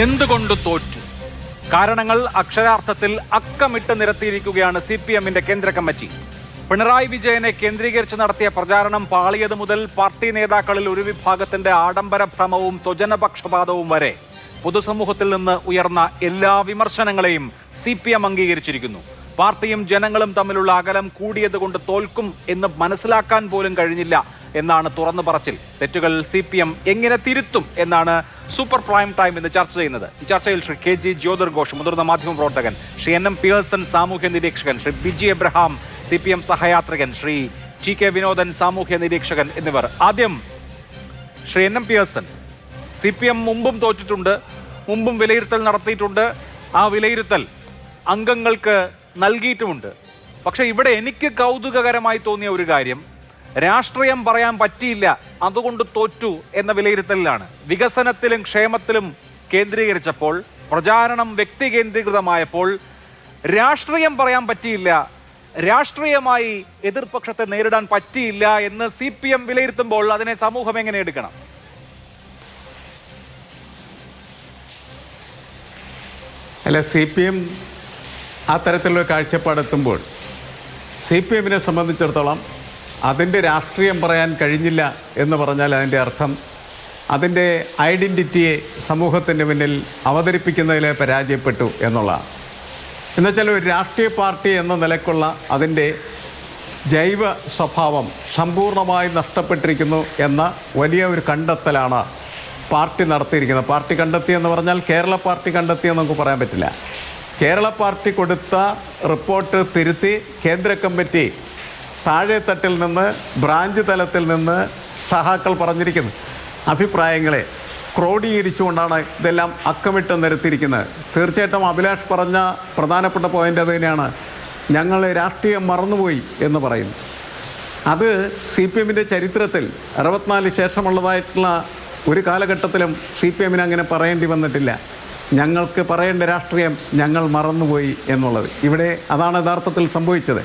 എന്തുകൊണ്ട് തോറ്റു? കാരണങ്ങൾ അക്ഷരാർത്ഥത്തിൽ അക്കമിട്ട് നിരത്തിയിരിക്കുകയാണ് CPM-ന്റെ കേന്ദ്ര കമ്മിറ്റി. പിണറായി വിജയനെ കേന്ദ്രീകരിച്ച് നടത്തിയ പ്രചാരണം പാളിയത് മുതൽ പാർട്ടി നേതാക്കളിൽ ഒരു വിഭാഗത്തിന്റെ ആഡംബര ഭ്രമവും സ്വജനപക്ഷപാതവും വരെ പൊതുസമൂഹത്തിൽ നിന്ന് ഉയർന്ന എല്ലാ വിമർശനങ്ങളെയും CPM അംഗീകരിച്ചിരിക്കുന്നു. പാർട്ടിയും ജനങ്ങളും തമ്മിലുള്ള അകലം കൂടിയത് കൊണ്ട് തോൽക്കും എന്ന് മനസ്സിലാക്കാൻ പോലും കഴിഞ്ഞില്ല എന്നാണ് തുറന്നു പറച്ചിൽ. തെറ്റുകൾ CPM എങ്ങനെ തിരുത്തും എന്നാണ് സൂപ്പർ പ്രൈം ടൈം ഇന്ന് ചർച്ച ചെയ്യുന്നത്. ഈ ചർച്ചയിൽ ശ്രീ KG ജ്യോതിർഘോഷ്, മുതിർന്ന മാധ്യമ പ്രവർത്തകൻ, ശ്രീ NM പിയേഴ്സൺ, സാമൂഹ്യ നിരീക്ഷകൻ, ശ്രീ ബിജി എബ്രഹാം, CPM സഹയാത്രികൻ, ശ്രീ TK വിനോദൻ, സാമൂഹ്യ നിരീക്ഷകൻ എന്നിവർ. ആദ്യം ശ്രീ NM പിയേഴ്സൺ, CPM മുമ്പും തോറ്റിട്ടുണ്ട്, മുമ്പും വിലയിരുത്തൽ നടത്തിയിട്ടുണ്ട്, ആ വിലയിരുത്തൽ അംഗങ്ങൾക്ക് നൽകിയിട്ടുമുണ്ട്. പക്ഷെ ഇവിടെ എനിക്ക് കൗതുകകരമായി തോന്നിയ ഒരു കാര്യം, രാഷ്ട്രീയം പറയാൻ പറ്റിയില്ല അതുകൊണ്ട് തോറ്റു എന്ന വിലയിരുത്തലിലാണ്. വികസനത്തിലും ക്ഷേമത്തിലും കേന്ദ്രീകരിച്ചപ്പോൾ, പ്രചാരണം വ്യക്തി കേന്ദ്രീകൃതമായപ്പോൾ രാഷ്ട്രീയം പറയാൻ പറ്റിയില്ല, രാഷ്ട്രീയമായി എതിർപക്ഷത്തെ നേരിടാൻ പറ്റിയില്ല എന്ന് CPM വിലയിരുത്തുമ്പോൾ അതിനെ സമൂഹം എങ്ങനെ എടുക്കണം? അല്ല, CPM ആ തരത്തിലുള്ള കാഴ്ചപ്പാടെത്തുമ്പോൾ CPM-നെ സംബന്ധിച്ചിടത്തോളം അതിൻ്റെ രാഷ്ട്രീയം പറയാൻ കഴിഞ്ഞില്ല എന്ന് പറഞ്ഞാൽ അതിൻ്റെ അർത്ഥം അതിൻ്റെ ഐഡൻറ്റിറ്റിയെ സമൂഹത്തിൻ്റെ മുന്നിൽ അവതരിപ്പിക്കുന്നതിൽ പരാജയപ്പെട്ടു എന്നുള്ളതാണ്. എന്നുവെച്ചാൽ ഒരു രാഷ്ട്രീയ പാർട്ടി എന്ന നിലക്കുള്ള അതിൻ്റെ ജൈവ സ്വഭാവം സമ്പൂർണ്ണമായി നഷ്ടപ്പെട്ടിരിക്കുന്നു എന്ന വലിയ ഒരു കണ്ടെത്തലാണ് പാർട്ടി നടത്തിയിരിക്കുന്നത്. പാർട്ടി കണ്ടെത്തിയെന്ന് പറഞ്ഞാൽ കേരള പാർട്ടി കണ്ടെത്തിയെന്ന് നമുക്ക് പറയാൻ പറ്റില്ല. കേരള പാർട്ടി കൊടുത്ത റിപ്പോർട്ട് തിരുത്തി കേന്ദ്ര കമ്മിറ്റി താഴെത്തട്ടിൽ നിന്ന്, ബ്രാഞ്ച് തലത്തിൽ നിന്ന് സഹാക്കൾ പറഞ്ഞിരിക്കുന്നു അഭിപ്രായങ്ങളെ ക്രോഡീകരിച്ചുകൊണ്ടാണ് ഇതെല്ലാം അക്കമിട്ട് നിരത്തിയിരിക്കുന്നത്. തീർച്ചയായിട്ടും അഭിലാഷ് പറഞ്ഞ പ്രധാനപ്പെട്ട പോയിൻ്റ് അത് തന്നെയാണ്. ഞങ്ങൾ രാഷ്ട്രീയം മറന്നുപോയി എന്ന് പറയുന്നു. അത് CPM-ന്റെ ചരിത്രത്തിൽ 64 ശേഷമുള്ളതായിട്ടുള്ള ഒരു കാലഘട്ടത്തിലും CPM-ന് അങ്ങനെ പറയേണ്ടി വന്നിട്ടില്ല. ഞങ്ങൾക്ക് പറയേണ്ട രാഷ്ട്രീയം ഞങ്ങൾ മറന്നുപോയി എന്നുള്ളത്. ഇവിടെ അതാണ് യഥാർത്ഥത്തിൽ സംഭവിച്ചത്.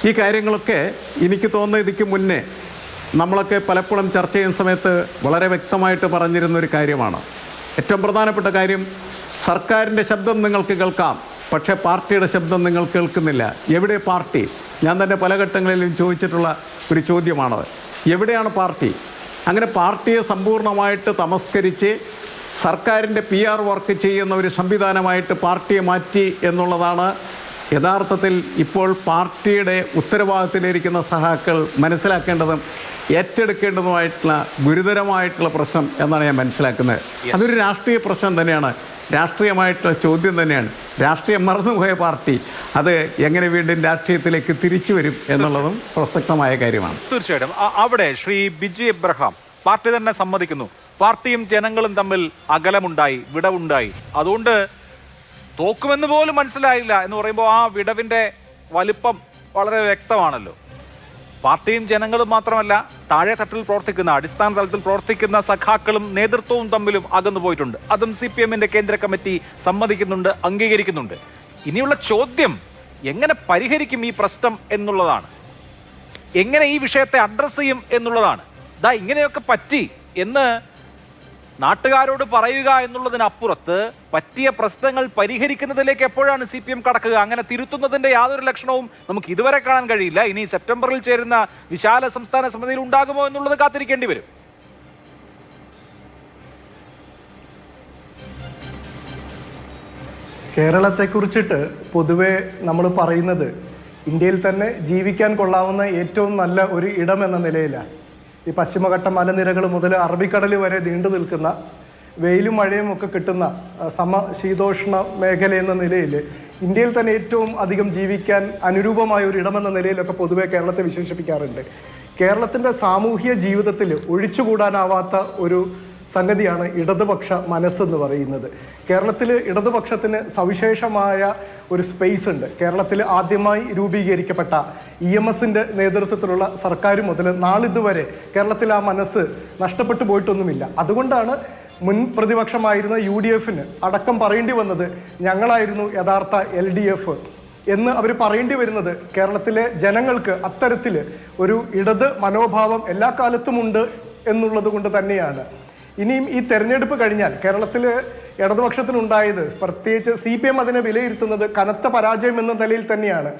ഈ കാര്യങ്ങളൊക്കെ എനിക്ക് തോന്നുന്നത് ഇതിക്ക് മുന്നേ നമ്മളൊക്കെ പലപ്പോഴും ചർച്ച ചെയ്യുന്ന സമയത്ത് വളരെ വ്യക്തമായിട്ട് പറഞ്ഞിരുന്നൊരു കാര്യമാണ്. ഏറ്റവും പ്രധാനപ്പെട്ട കാര്യം, സർക്കാരിൻ്റെ ശബ്ദം നിങ്ങൾക്ക് കേൾക്കാം, പക്ഷേ പാർട്ടിയുടെ ശബ്ദം നിങ്ങൾ കേൾക്കുന്നില്ല. എവിടെ പാർട്ടി? ഞാൻ തന്നെ പല ഘട്ടങ്ങളിലും ചോദിച്ചിട്ടുള്ള ഒരു ചോദ്യമാണത്. എവിടെയാണ് പാർട്ടി? അങ്ങനെ പാർട്ടിയെ സമ്പൂർണ്ണമായിട്ട് തമസ്കരിച്ച് സർക്കാരിൻ്റെ PR വർക്ക് ചെയ്യുന്ന ഒരു സംവിധാനമായിട്ട് പാർട്ടിയെ മാറ്റി എന്നുള്ളതാണ് യഥാർത്ഥത്തിൽ ഇപ്പോൾ പാർട്ടിയുടെ ഉത്തരവാദിത്തത്തിലിരിക്കുന്ന സഹാക്കൾ മനസ്സിലാക്കേണ്ടതും ഏറ്റെടുക്കേണ്ടതുമായിട്ടുള്ള ഗുരുതരമായിട്ടുള്ള പ്രശ്നം എന്നാണ് ഞാൻ മനസ്സിലാക്കുന്നത്. അതൊരു രാഷ്ട്രീയ പ്രശ്നം തന്നെയാണ്, രാഷ്ട്രീയമായിട്ടുള്ള ചോദ്യം തന്നെയാണ്. രാഷ്ട്രീയം മറന്നുപോയ പാർട്ടി അത് എങ്ങനെ വീണ്ടും രാഷ്ട്രീയത്തിലേക്ക് തിരിച്ചു വരും എന്നുള്ളതും പ്രസക്തമായ കാര്യമാണ്. തീർച്ചയായിട്ടും അവിടെ ശ്രീ ബിജി എബ്രഹാം, പാർട്ടി തന്നെ സമ്മതിക്കുന്നു, പാർട്ടിയും ജനങ്ങളും തമ്മിൽ അകലമുണ്ടായി, വിടവുണ്ടായി, അതുകൊണ്ട് തോക്കുമെന്ന് പോലും മനസ്സിലായില്ല എന്ന് പറയുമ്പോൾ ആ വിടവിന്റെ വലിപ്പം വളരെ വ്യക്തമാണല്ലോ. പാർട്ടിയും ജനങ്ങളും മാത്രമല്ല, താഴെ തട്ടിൽ പ്രവർത്തിക്കുന്ന, അടിസ്ഥാന തലത്തിൽ പ്രവർത്തിക്കുന്ന സഖാക്കളും നേതൃത്വവും തമ്മിലും അകന്നു പോയിട്ടുണ്ട്. അതും CPM-ന്റെ കേന്ദ്ര കമ്മിറ്റി സമ്മതിക്കുന്നുണ്ട്, അംഗീകരിക്കുന്നുണ്ട്. ഇനിയുള്ള ചോദ്യം എങ്ങനെ പരിഹരിക്കും ഈ പ്രശ്നം എന്നുള്ളതാണ്, എങ്ങനെ ഈ വിഷയത്തെ അഡ്രസ് ചെയ്യും എന്നുള്ളതാണ്. ദാ ഇങ്ങനെയൊക്കെ പറ്റി എന്ന് നാട്ടുകാരോട് പറയുക എന്നുള്ളതിനപ്പുറത്ത് പറ്റിയ പ്രശ്നങ്ങൾ പരിഹരിക്കുന്നതിലേക്ക് എപ്പോഴാണ് CPM കടക്കുക? അങ്ങനെ തിരുത്തുന്നതിന്റെ യാതൊരു ലക്ഷണവും നമുക്ക് ഇതുവരെ കാണാൻ കഴിയില്ല. ഇനി സെപ്റ്റംബറിൽ ചേരുന്ന വിശാല സംസ്ഥാന സമിതിയിൽ ഉണ്ടാകുമോ എന്നുള്ളത് കാത്തിരിക്കേണ്ടി വരും. കേരളത്തെക്കുറിച്ചിട്ട് പൊതുവെ നമ്മൾ പറയുന്നത് ഇന്ത്യയിൽ തന്നെ ജീവിക്കാൻ കൊള്ളാവുന്ന ഏറ്റവും നല്ല ഒരു ഇടം എന്ന നിലയിലാണ്. ഈ പശ്ചിമഘട്ട മലനിരകൾ മുതൽ അറബിക്കടൽ വരെ നീണ്ടു നിൽക്കുന്ന, വെയിലും മഴയും ഒക്കെ കിട്ടുന്ന സമശീതോഷ്ണ മേഖല എന്ന നിലയിൽ ഇന്ത്യയിൽ തന്നെ ഏറ്റവും അധികം ജീവിക്കാൻ അനുരൂപമായ ഒരു ഇടമെന്ന നിലയിലൊക്കെ പൊതുവെ കേരളത്തെ വിശേഷിപ്പിക്കാറുണ്ട്. കേരളത്തിൻ്റെ സാമൂഹ്യ ജീവിതത്തിൽ ഒഴിച്ചുകൂടാനാവാത്ത ഒരു സംഗതിയാണ് ഇടതുപക്ഷ മനസ്സെന്ന് പറയുന്നത്. കേരളത്തിൽ ഇടതുപക്ഷത്തിന് സവിശേഷമായ ഒരു സ്പേസ് ഉണ്ട്. കേരളത്തിൽ ആദ്യമായി രൂപീകരിക്കപ്പെട്ട EMS-ന്റെ നേതൃത്വത്തിലുള്ള സർക്കാർ മുതൽ നാളിതുവരെ കേരളത്തിൽ ആ മനസ്സ് നഷ്ടപ്പെട്ടു പോയിട്ടൊന്നുമില്ല. അതുകൊണ്ടാണ് മുൻ പ്രതിപക്ഷമായിരുന്ന UDF-ന് അടക്കം പറയേണ്ടി വന്നത് ഞങ്ങളായിരുന്നു യഥാർത്ഥ LDF എന്ന് അവർ പറയേണ്ടി വരുന്നത്. കേരളത്തിലെ ജനങ്ങൾക്ക് അത്തരത്തിൽ ഒരു ഇടത് മനോഭാവം എല്ലാ കാലത്തുമുണ്ട് എന്നുള്ളത് കൊണ്ട് തന്നെയാണ്. ഇനിയും ഈ തെരഞ്ഞെടുപ്പ് കഴിഞ്ഞാൽ കേരളത്തിൽ ഇടതുപക്ഷത്തിനുണ്ടായത്, പ്രത്യേകിച്ച് CPM അതിനെ വിലയിരുത്തുന്നത് കനത്ത പരാജയം എന്ന നിലയിൽ തന്നെയാണ്.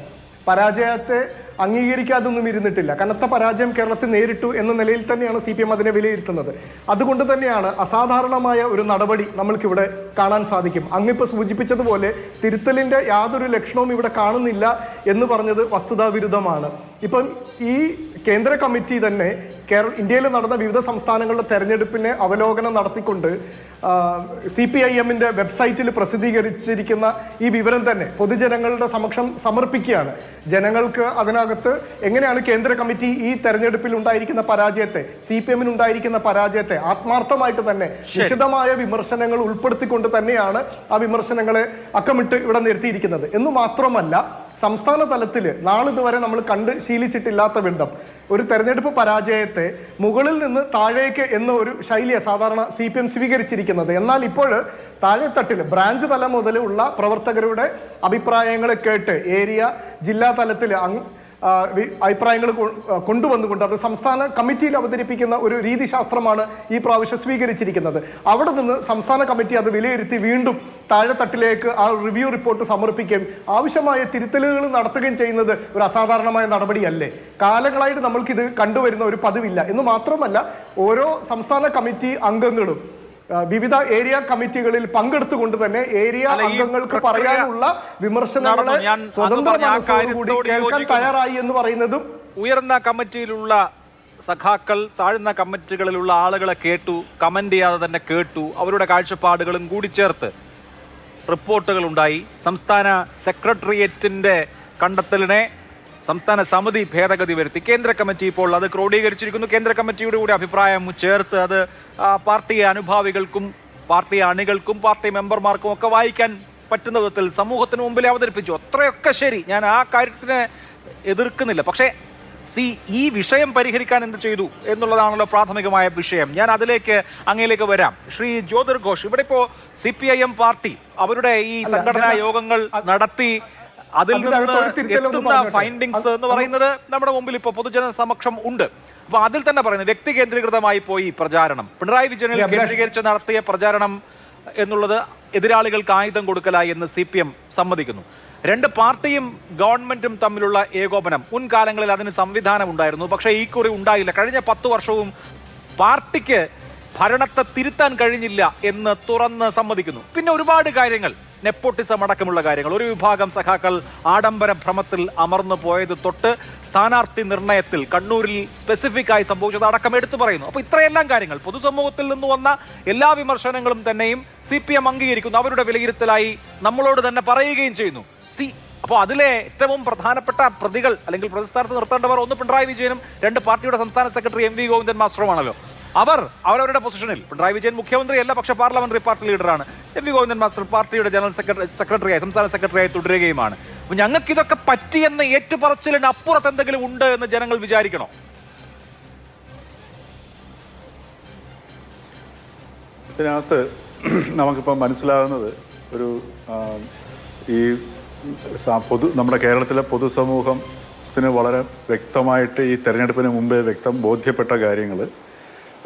പരാജയത്തെ അംഗീകരിക്കാതൊന്നും ഇരുന്നിട്ടില്ല. കനത്ത പരാജയം കേരളത്തിൽ നേരിട്ടു എന്ന നിലയിൽ തന്നെയാണ് CPM അതിനെ വിലയിരുത്തുന്നത്. അതുകൊണ്ട് തന്നെയാണ് അസാധാരണമായ ഒരു നടപടി നമ്മൾക്കിവിടെ കാണാൻ സാധിക്കും. അങ്ങിപ്പോൾ സൂചിപ്പിച്ചതുപോലെ തിരുത്തലിൻ്റെ യാതൊരു ലക്ഷണവും ഇവിടെ കാണുന്നില്ല എന്ന് പറഞ്ഞത് വസ്തുതാവിരുദ്ധമാണ്. ഇപ്പം ഈ കേന്ദ്ര കമ്മിറ്റി തന്നെ ഇന്ത്യയിൽ നടന്ന വിവിധ സംസ്ഥാനങ്ങളുടെ തെരഞ്ഞെടുപ്പിനെ അവലോകനം നടത്തിക്കൊണ്ട് CPIM-ന്റെ വെബ്സൈറ്റിൽ പ്രസിദ്ധീകരിച്ചിരിക്കുന്ന ഈ വിവരം തന്നെ പൊതുജനങ്ങളുടെ സമക്ഷം സമർപ്പിക്കുകയാണ്. ജനങ്ങൾക്ക് അതിനകത്ത് എങ്ങനെയാണ് കേന്ദ്ര കമ്മിറ്റി ഈ തെരഞ്ഞെടുപ്പിൽ ഉണ്ടായിരിക്കുന്ന പരാജയത്തെ, CPM-ന് ഉണ്ടായിരിക്കുന്ന പരാജയത്തെ ആത്മാർത്ഥമായിട്ട് തന്നെ വിശദമായ വിമർശനങ്ങൾ ഉൾപ്പെടുത്തിക്കൊണ്ട് തന്നെയാണ് ആ വിമർശനങ്ങളെ അക്കമിട്ട് ഇവിടെ നിർത്തിയിരിക്കുന്നത്. എന്നു മാത്രമല്ല, സംസ്ഥാന തലത്തിൽ നാളിതുവരെ നമ്മൾ കണ്ട് ശീലിച്ചിട്ടില്ലാത്ത വിധം ഒരു തെരഞ്ഞെടുപ്പ് പരാജയത്തെ മുകളിൽ നിന്ന് താഴേക്ക് എന്ന ഒരു ശൈലിയെ സാധാരണ CPM സ്വീകരിച്ചിരിക്കുന്നത്. എന്നാൽ ഇപ്പോൾ താഴെത്തട്ടിൽ ബ്രാഞ്ച് തലം മുതലുള്ള പ്രവർത്തകരുടെ അഭിപ്രായങ്ങൾ കേട്ട് ഏരിയ ജില്ലാ തലത്തിൽ അഭിപ്രായങ്ങൾ കൊണ്ടുവന്നുകൊണ്ട് അത് സംസ്ഥാന കമ്മിറ്റിയിൽ അവതരിപ്പിക്കുന്ന ഒരു രീതിശാസ്ത്രമാണ് ഈ പ്രാവശ്യം സ്വീകരിച്ചിരിക്കുന്നത്. അവിടെ നിന്ന് സംസ്ഥാന കമ്മിറ്റി അത് വിലയിരുത്തി വീണ്ടും താഴെത്തട്ടിലേക്ക് ആ റിവ്യൂ റിപ്പോർട്ട് സമർപ്പിക്കുകയും ആവശ്യമായ തിരുത്തലുകൾ നടത്തുകയും ചെയ്യുന്നത് ഒരു അസാധാരണമായ നടപടിയല്ലേ? കാലങ്ങളായിട്ട് നമ്മൾക്കിത് കണ്ടുവരുന്ന ഒരു പതിവില്ല. എന്ന് മാത്രമല്ല, ഓരോ സംസ്ഥാന കമ്മിറ്റി അംഗങ്ങളും വിവിധ ഏരിയ കമ്മിറ്റികളിൽ പങ്കെടുത്തുകൊണ്ട് തന്നെ ഏരിയ അംഗങ്ങൾക്ക് പറയാനുള്ള വിമർശനങ്ങളെ സ്വതന്ത്ര മനസ്സോടുകൂടി കേൾക്കാൻ തയ്യാറായി എന്ന് പറയുന്നതും, ഉയർന്ന കമ്മിറ്റിയിലുള്ള സഖാക്കൾ താഴ്ന്ന കമ്മിറ്റികളിലുള്ള ആളുകളെ കേട്ടു, കമന്റ് ചെയ്യാതെ തന്നെ കേട്ടു, അവരുടെ കാഴ്ചപ്പാടുകളും കൂടി ചേർത്ത് റിപ്പോർട്ടുകൾ ഉണ്ടായി. സംസ്ഥാന സെക്രട്ടേറിയറ്റിന്റെ കണ്ടെത്തലിനെ സംസ്ഥാന സമിതി ഭേദഗതി വരുത്തി. കേന്ദ്ര കമ്മിറ്റി ഇപ്പോൾ അത് ക്രോഡീകരിച്ചിരിക്കുന്നു. കേന്ദ്ര കമ്മിറ്റിയുടെ കൂടി അഭിപ്രായം ചേർത്ത് അത് പാർട്ടി അനുഭാവികൾക്കും പാർട്ടി അണികൾക്കും പാർട്ടി മെമ്പർമാർക്കും ഒക്കെ വായിക്കാൻ പറ്റുന്ന വിധത്തിൽ സമൂഹത്തിന് മുമ്പിൽ അവതരിപ്പിച്ചു. അത്രയൊക്കെ ശരി, ഞാൻ ആ കാര്യത്തിനെ എതിർക്കുന്നില്ല. പക്ഷേ ഈ വിഷയം പരിഹരിക്കാൻ എന്ത് ചെയ്തു എന്നുള്ളതാണല്ലോ പ്രാഥമികമായ വിഷയം. ഞാൻ അതിലേക്ക് അങ്ങയിലേക്ക് വരാം. ശ്രീ ജ്യോതിർ ഘോഷ്, ഇവിടെ ഇപ്പോൾ CPIM പാർട്ടി അവരുടെ ഈ സംഘടനാ യോഗങ്ങൾ നടത്തി അതിൽ നിന്ന് എത്തുന്ന ഫൈൻഡിങ്സ് എന്ന് പറയുന്നത് നമ്മുടെ മുമ്പിൽ ഇപ്പോൾ പൊതുജന സമക്ഷം ഉണ്ട്. അപ്പൊ അതിൽ തന്നെ പറയുന്നത് വ്യക്തി കേന്ദ്രീകൃതമായി പോയി പ്രചാരണം, പിണറായി വിജയനിൽ കേന്ദ്രീകരിച്ച് നടത്തിയ പ്രചാരണം എന്നുള്ളത് എതിരാളികൾക്ക് ആയുധം കൊടുക്കലായി എന്ന് CPM സമ്മതിക്കുന്നു. രണ്ട് പാർട്ടിയും ഗവൺമെന്റും തമ്മിലുള്ള ഏകോപനം മുൻകാലങ്ങളിൽ അതിന് സംവിധാനം ഉണ്ടായിരുന്നു, പക്ഷേ ഈ കുറി ഉണ്ടായില്ല. കഴിഞ്ഞ 10 വർഷവും പാർട്ടിക്ക് ഭരണത്തെ തിരുത്താൻ കഴിഞ്ഞില്ല എന്ന് തുറന്ന് സമ്മതിക്കുന്നു. പിന്നെ ഒരുപാട് കാര്യങ്ങൾ, നെപ്പോട്ടിസം അടക്കമുള്ള കാര്യങ്ങൾ, ഒരു വിഭാഗം സഖാക്കൾ ആഡംബര ഭ്രമത്തിൽ അമർന്നു പോയത് തൊട്ട് സ്ഥാനാർത്ഥി നിർണയത്തിൽ കണ്ണൂരിൽ സ്പെസിഫിക് ആയി സംഭവിച്ചത് അടക്കം എടുത്തു പറയുന്നു. അപ്പോൾ ഇത്രയെല്ലാം കാര്യങ്ങൾ പൊതുസമൂഹത്തിൽ നിന്ന് വന്ന എല്ലാ വിമർശനങ്ങളും തന്നെയും CPM അംഗീകരിക്കുന്നു, അവരുടെ വിലയിരുത്തലായി നമ്മളോട് തന്നെ പറയുകയും ചെയ്യുന്നു. അപ്പോൾ അതിലെ ഏറ്റവും പ്രധാനപ്പെട്ട പ്രതികൾ അല്ലെങ്കിൽ പ്രതിസ്ഥാനത്ത് നിർത്തേണ്ടവർ ഒന്ന് പിണറായി വിജയനും രണ്ട് പാർട്ടിയുടെ സംസ്ഥാന സെക്രട്ടറി MV ഗോവിന്ദൻ മാസ്റ്ററുമാണല്ലോ. അവരവരുടെ പൊസിഷനിൽ, പിണറായി വിജയൻ മുഖ്യമന്ത്രിയല്ല, പക്ഷേ പാർലമെന്ററി പാർട്ടി ലീഡറാണ്. MV ഗോവിന്ദൻ മാസ്റ്റർ പാർട്ടിയുടെ ജനറൽ സെക്രട്ടറിയായി, സംസ്ഥാന സെക്രട്ടറിയായി തുടരുകയുമാണ്. അപ്പൊ ഞങ്ങൾക്ക് ഇതൊക്കെ പറ്റിയെന്ന് ഏറ്റുപറച്ചിലിന് അപ്പുറത്ത് എന്തെങ്കിലും ഉണ്ട് എന്ന് ജനങ്ങൾ വിചാരിക്കണോ? ഇതിനകത്ത് നമുക്കിപ്പോൾ മനസ്സിലാകുന്നത് ഒരു ഈ നമ്മുടെ കേരളത്തിലെ പൊതുസമൂഹത്തിന് വളരെ വ്യക്തമായിട്ട് ഈ തെരഞ്ഞെടുപ്പിന് മുമ്പേ ബോധ്യപ്പെട്ട കാര്യങ്ങൾ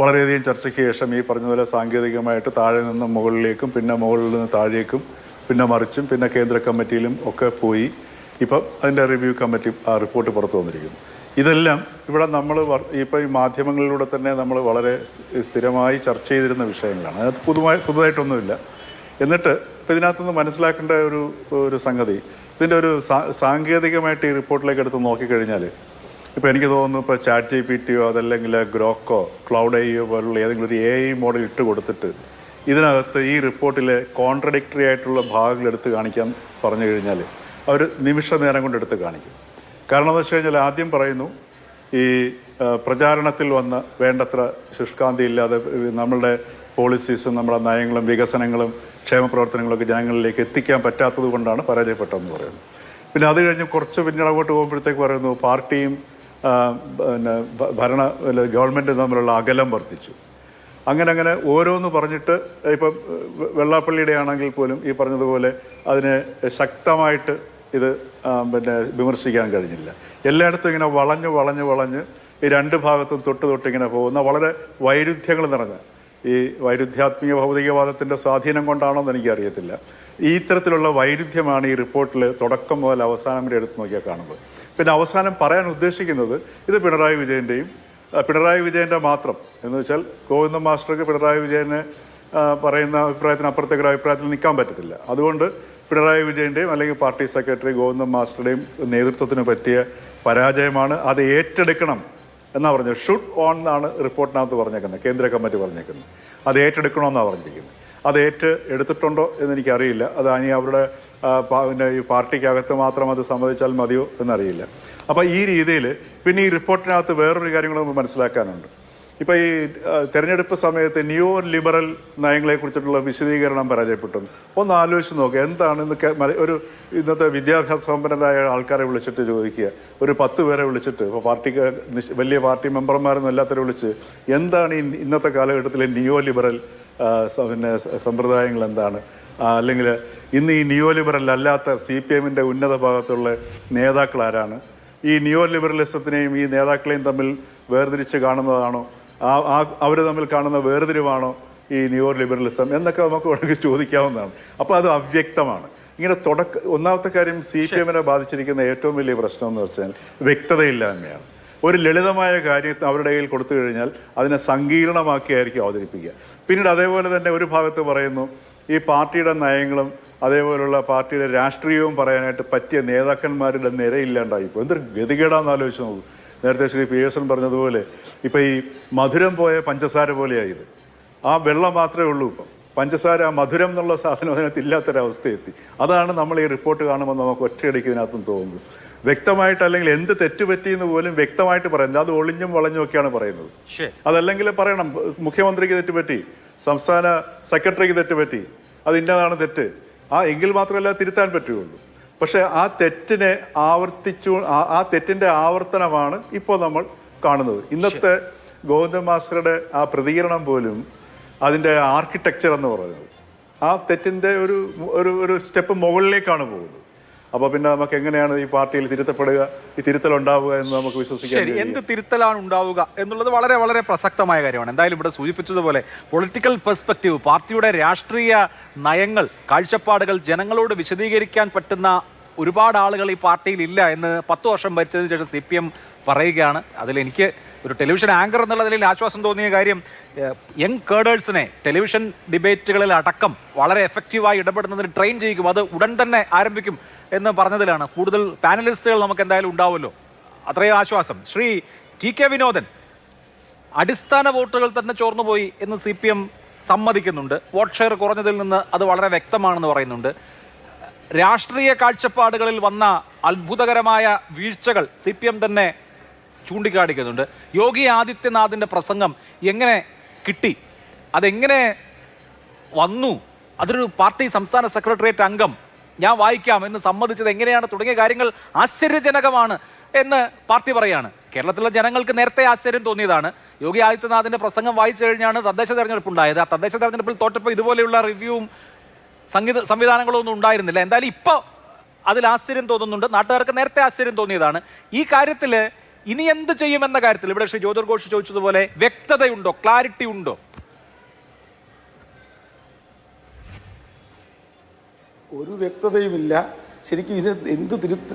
വളരെയധികം ചർച്ചയ്ക്ക് ശേഷം ഈ പറഞ്ഞതുപോലെ സാങ്കേതികമായിട്ട് താഴെ നിന്ന് മുകളിലേക്കും പിന്നെ മുകളിൽ നിന്ന് താഴേക്കും പിന്നെ മറിച്ചും പിന്നെ കേന്ദ്ര കമ്മിറ്റിയിലും ഒക്കെ പോയി ഇപ്പം അതിൻ്റെ റിവ്യൂ കമ്മിറ്റി ആ റിപ്പോർട്ട് പുറത്തു വന്നിരിക്കുന്നു. ഇതെല്ലാം ഇവിടെ നമ്മൾ ഇപ്പോൾ ഈ മാധ്യമങ്ങളിലൂടെ തന്നെ നമ്മൾ വളരെ സ്ഥിരമായി ചർച്ച ചെയ്തിരുന്ന വിഷയങ്ങളാണ്. അതിനകത്ത് പുതുതായിട്ടൊന്നുമില്ല. എന്നിട്ട് ഇപ്പം ഇതിനകത്തുനിന്ന് മനസ്സിലാക്കേണ്ട ഒരു സംഗതി, ഇതിൻ്റെ ഒരു സാങ്കേതികമായിട്ട് ഈ റിപ്പോർട്ടിലേക്ക് എടുത്ത് നോക്കിക്കഴിഞ്ഞാൽ ഇപ്പോൾ എനിക്ക് തോന്നുന്നു ഇപ്പോൾ ChatGPT-യോ അതല്ലെങ്കിൽ ഗ്രോക്കോ ക്ലൗഡ് AI പോലുള്ള ഏതെങ്കിലും ഒരു AI മോഡൽ ഇട്ട് കൊടുത്തിട്ട് ഇതിനകത്ത് ഈ റിപ്പോർട്ടിലെ കോൺട്രഡിക്ടറി ആയിട്ടുള്ള ഭാഗങ്ങൾ എടുത്ത് കാണിക്കാൻ പറഞ്ഞു കഴിഞ്ഞാൽ അവർ നിമിഷ നേരം കൊണ്ട് എടുത്ത് കാണിക്കും. കാരണം എന്ന് വെച്ച് കഴിഞ്ഞാൽ ആദ്യം പറയുന്നു ഈ പ്രചാരണത്തിൽ വന്ന വേണ്ടത്ര ശുഷ്കാന്തി ഇല്ലാതെ നമ്മളുടെ പോളിസീസും നമ്മുടെ നയങ്ങളും വികസനങ്ങളും ക്ഷേമ പ്രവർത്തനങ്ങളൊക്കെ ജനങ്ങളിലേക്ക് എത്തിക്കാൻ പറ്റാത്തത് കൊണ്ടാണ് പരാജയപ്പെട്ടതെന്ന് പറയുന്നത്. പിന്നെ അത് കഴിഞ്ഞ് കുറച്ച് പിന്നീട് അങ്ങോട്ട് പോകുമ്പോഴത്തേക്ക് പറയുന്നു പാർട്ടിയും പിന്നെ ഗവൺമെൻറ്റും തമ്മിലുള്ള അകലം വർദ്ധിച്ചു. അങ്ങനെ ഓരോന്ന് പറഞ്ഞിട്ട് ഇപ്പം വെള്ളാപ്പള്ളിയുടെ ആണെങ്കിൽ പോലും ഈ പറഞ്ഞതുപോലെ അതിനെ ശക്തമായിട്ട് ഇത് പിന്നെ വിമർശിക്കാൻ കഴിഞ്ഞില്ല. എല്ലായിടത്തും ഇങ്ങനെ വളഞ്ഞ് ഈ രണ്ട് ഭാഗത്തും തൊട്ട് ഇങ്ങനെ പോകുന്ന വളരെ വൈരുദ്ധ്യങ്ങൾ നിറഞ്ഞ ഈ വൈരുദ്ധ്യാത്മിക ഭൗതികവാദത്തിൻ്റെ സ്വാധീനം കൊണ്ടാണോ എന്ന് എനിക്കറിയത്തില്ല. ഈ ഇത്തരത്തിലുള്ള വൈരുദ്ധ്യമാണ് ഈ റിപ്പോർട്ടിൽ തുടക്കം മുതൽ അവസാനം വരെ എടുത്തു നോക്കിയാൽ കാണുന്നത്. പിന്നെ അവസാനം പറയാൻ ഉദ്ദേശിക്കുന്നത് ഇത് പിണറായി വിജയൻ്റെ മാത്രം എന്ന് വെച്ചാൽ ഗോവിന്ദൻ മാസ്റ്റർക്ക് പിണറായി വിജയന് പറയുന്ന അഭിപ്രായത്തിന് അപ്പുറത്തേക്ക് അഭിപ്രായത്തിൽ നിൽക്കാൻ പറ്റത്തില്ല. അതുകൊണ്ട് പിണറായി വിജയൻ്റെയും അല്ലെങ്കിൽ പാർട്ടി സെക്രട്ടറി ഗോവിന്ദൻ മാസ്റ്ററുടെയും നേതൃത്വത്തിന് പറ്റിയ പരാജയമാണ്, അത് ഏറ്റെടുക്കണം എന്നാണ് പറഞ്ഞത്. ഷുഡ് ഓൺ എന്നാണ് റിപ്പോർട്ടിനകത്ത് പറഞ്ഞേക്കുന്നത്, കേന്ദ്ര കമ്മിറ്റി പറഞ്ഞേക്കുന്നത്. അത് ഏറ്റെടുക്കണമെന്നാണ് പറഞ്ഞിരിക്കുന്നത്. അത് എടുത്തിട്ടുണ്ടോ എന്നെനിക്കറിയില്ല. അത് ഇനി അവരുടെ പിന്നെ ഈ പാർട്ടിക്കകത്ത് മാത്രം അത് സമ്മതിച്ചാൽ മതിയോ എന്നറിയില്ല. അപ്പോൾ ഈ രീതിയിൽ പിന്നെ ഈ റിപ്പോർട്ടിനകത്ത് വേറൊരു കാര്യം കൂടെ നമുക്ക് മനസ്സിലാക്കാനുണ്ട്. ഇപ്പോൾ ഈ തെരഞ്ഞെടുപ്പ് സമയത്ത് നിയോ ലിബറൽ നയങ്ങളെക്കുറിച്ചിട്ടുള്ള വിശദീകരണം പരാജയപ്പെട്ടു. ഒന്ന് ആലോചിച്ച് നോക്കുക, എന്താണ് ഒരു ഇന്നത്തെ വിദ്യാഭ്യാസ സമ്പന്നരായ ആൾക്കാരെ വിളിച്ചിട്ട് ചോദിക്കുക, ഒരു 10 പേരെ വിളിച്ചിട്ട്, ഇപ്പോൾ പാർട്ടിക്ക് വലിയ പാർട്ടി മെമ്പർമാരൊന്നും എല്ലാത്തരം വിളിച്ച് എന്താണ് ഇന്നത്തെ കാലഘട്ടത്തിലെ നിയോ ലിബറൽ പിന്നെ സമ്പ്രദായങ്ങൾ എന്താണ്, അല്ലെങ്കിൽ ഇന്ന് ഈ നിയോ ലിബറൽ അല്ലാത്ത CPMൻ്റെ ഉന്നത ഭാഗത്തുള്ള നേതാക്കൾ ആരാണ്, ഈ നിയോ ലിബറലിസത്തിനെയും ഈ നേതാക്കളെയും തമ്മിൽ വേർതിരിച്ച് കാണുന്നതാണോ, അവർ തമ്മിൽ കാണുന്ന വേർതിരിവാണോ ഈ നിയോ ലിബറലിസം എന്നൊക്കെ നമുക്ക് വേണമെങ്കിൽ ചോദിക്കാവുന്നതാണ്. അപ്പോൾ അത് അവ്യക്തമാണ്. ഇങ്ങനെ ഒന്നാമത്തെ കാര്യം CPMനെ ബാധിച്ചിരിക്കുന്ന ഏറ്റവും വലിയ പ്രശ്നം എന്ന് വെച്ചാൽ വ്യക്തതയില്ലായ്മയാണ്. ഒരു ലളിതമായ കാര്യം അവരുടെ കയ്യിൽ കൊടുത്തു കഴിഞ്ഞാൽ അതിനെ സങ്കീർണമാക്കിയായിരിക്കും അവതരിപ്പിക്കുക. പിന്നീട് അതേപോലെ തന്നെ ഒരു ഭാഗത്ത് പറയുന്നു ഈ പാർട്ടിയുടെ നയങ്ങളും അതേപോലുള്ള പാർട്ടിയുടെ രാഷ്ട്രീയവും പറയാനായിട്ട് പറ്റിയ നേതാക്കന്മാരുടെ നിരയില്ലാണ്ടായിപ്പോൾ. എന്തൊരു ഗതികേടാന്ന് ആലോചിച്ച് നോക്കൂ. നേരത്തെ ശ്രീ പിയേഴ്സൺ പറഞ്ഞതുപോലെ ഇപ്പം ഈ മധുരം പോയ പഞ്ചസാര പോലെയായത്. ആ വെള്ളം മാത്രമേ ഉള്ളൂ. ഇപ്പം പഞ്ചസാര, ആ മധുരം എന്നുള്ള സാധനം അതിനകത്ത് ഇല്ലാത്തൊരവസ്ഥയെത്തി. അതാണ് നമ്മൾ ഈ റിപ്പോർട്ട് കാണുമ്പോൾ നമുക്ക് ഒറ്റയടിക്ക് ഇതിനകത്തും തോന്നുന്നത്. വ്യക്തമായിട്ട് അല്ലെങ്കിൽ എന്ത് തെറ്റുപറ്റിയെന്ന് പോലും വ്യക്തമായിട്ട് പറയുന്നത്, അത് ഒളിഞ്ഞും വളഞ്ഞും ഒക്കെയാണ് പറയുന്നത്. അതല്ലെങ്കിൽ പറയണം മുഖ്യമന്ത്രിക്ക് തെറ്റുപറ്റി, സംസ്ഥാന സെക്രട്ടറിക്ക് തെറ്റുപറ്റി, അത് ഇന്നതാണ് തെറ്റ്, എങ്കിൽ മാത്രമല്ല തിരുത്താൻ പറ്റുകയുള്ളൂ. പക്ഷേ ആ തെറ്റിനെ ആ തെറ്റിൻ്റെ ആവർത്തനമാണ് ഇപ്പോൾ നമ്മൾ കാണുന്നത്. ഇന്നത്തെ ഗോവിന്ദൻ മാസ്റ്ററുടെ ആ പ്രതികരണം പോലും അതിൻ്റെ ആർക്കിടെക്ചർ എന്ന് പറയുന്നത് ആ തെറ്റിൻ്റെ ഒരു സ്റ്റെപ്പ് മുകളിലേക്കാണ് പോകുന്നത്. അപ്പോൾ പിന്നെ നമുക്ക് എങ്ങനെയാണ് ഈ പാർട്ടിയിൽ തിരുത്തപ്പെടുക, ഈ തിരുത്തലുണ്ടാവുക എന്ന് നമുക്ക് വിശ്വസിക്കാം. എന്ത് തിരുത്തലാണ് ഉണ്ടാവുക എന്നുള്ളത് വളരെ വളരെ പ്രസക്തമായ കാര്യമാണ്. എന്തായാലും ഇവിടെ സൂചിപ്പിച്ചതുപോലെ പൊളിറ്റിക്കൽ പെർസ്പെക്റ്റീവ്, പാർട്ടിയുടെ രാഷ്ട്രീയ നയങ്ങൾ, കാഴ്ചപ്പാടുകൾ ജനങ്ങളോട് വിശദീകരിക്കാൻ പറ്റുന്ന ഒരുപാട് ആളുകൾ ഈ പാർട്ടിയിൽ ഇല്ല എന്ന് 10 വർഷം ഭരിച്ചതിന് ശേഷം CPM പറയുകയാണ്. അതിലെനിക്ക് ഒരു ടെലിവിഷൻ ആങ്കർ എന്നുള്ള നിലയിൽ ആശ്വാസം തോന്നിയ കാര്യം, യങ് കേഡേഴ്സിനെ ടെലിവിഷൻ ഡിബേറ്റുകളിൽ അടക്കം വളരെ എഫക്റ്റീവായി ഇടപെടുന്നതിന് ട്രെയിൻ ചെയ്യിക്കും, അത് ഉടൻ തന്നെ ആരംഭിക്കും എന്ന് പറഞ്ഞതിലാണ്. കൂടുതൽ പാനലിസ്റ്റുകൾ നമുക്ക് എന്തായാലും ഉണ്ടാവുമല്ലോ, അത്രയും ആശ്വാസം. ശ്രീ TK വിനോദൻ, അടിസ്ഥാന വോട്ടുകൾ തന്നെ ചോർന്നുപോയി എന്ന് CPM സമ്മതിക്കുന്നുണ്ട്. വോട്ട് ഷെയർ കുറഞ്ഞതിൽ നിന്ന് അത് വളരെ വ്യക്തമാണെന്ന് പറയുന്നുണ്ട്. രാഷ്ട്രീയ കാഴ്ചപ്പാടുകളിൽ വന്ന അത്ഭുതകരമായ വീഴ്ചകൾ CPM തന്നെ ചൂണ്ടിക്കാണിക്കുന്നുണ്ട്. യോഗി ആദിത്യനാഥിൻ്റെ പ്രസംഗം എങ്ങനെ കിട്ടി, അതെങ്ങനെ വന്നു, അതൊരു പാർട്ടി സംസ്ഥാന സെക്രട്ടേറിയറ്റ് അംഗം ഞാൻ വായിക്കാം എന്ന് സമ്മതിച്ചത് എങ്ങനെയാണ് തുടങ്ങിയ കാര്യങ്ങൾ ആശ്ചര്യജനകമാണ് എന്ന് പാർട്ടി പറയാണ്. കേരളത്തിലെ ജനങ്ങൾക്ക് നേരത്തെ ആശ്ചര്യം തോന്നിയതാണ്. യോഗി ആദിത്യനാഥിൻ്റെ പ്രസംഗം വായിച്ചു കഴിഞ്ഞാണ് തദ്ദേശ തെരഞ്ഞെടുപ്പ് ഉണ്ടായത്. ആ തദ്ദേശ തെരഞ്ഞെടുപ്പിൽ തോറ്റപ്പോൾ ഇതുപോലെയുള്ള റിവ്യൂവും സംവിധാനങ്ങളോ ഒന്നും ഉണ്ടായിരുന്നില്ല. എന്തായാലും ഇപ്പോൾ അതിൽ ആശ്ചര്യം തോന്നുന്നുണ്ട്. നാട്ടുകാർക്ക് നേരത്തെ ആശ്ചര്യം തോന്നിയതാണ്. ഈ കാര്യത്തിൽ ഇനി എന്ത് ചെയ്യുമെന്ന കാര്യത്തിൽ ഇവിടെ ശ്രീ ജ്യോതിർ ഘോഷ് ചോദിച്ചതുപോലെ വ്യക്തതയുണ്ടോ, ക്ലാരിറ്റി ഉണ്ടോ? ഒരു വ്യക്തതയുമില്ല. ശരിക്കും ഇത് എന്ത്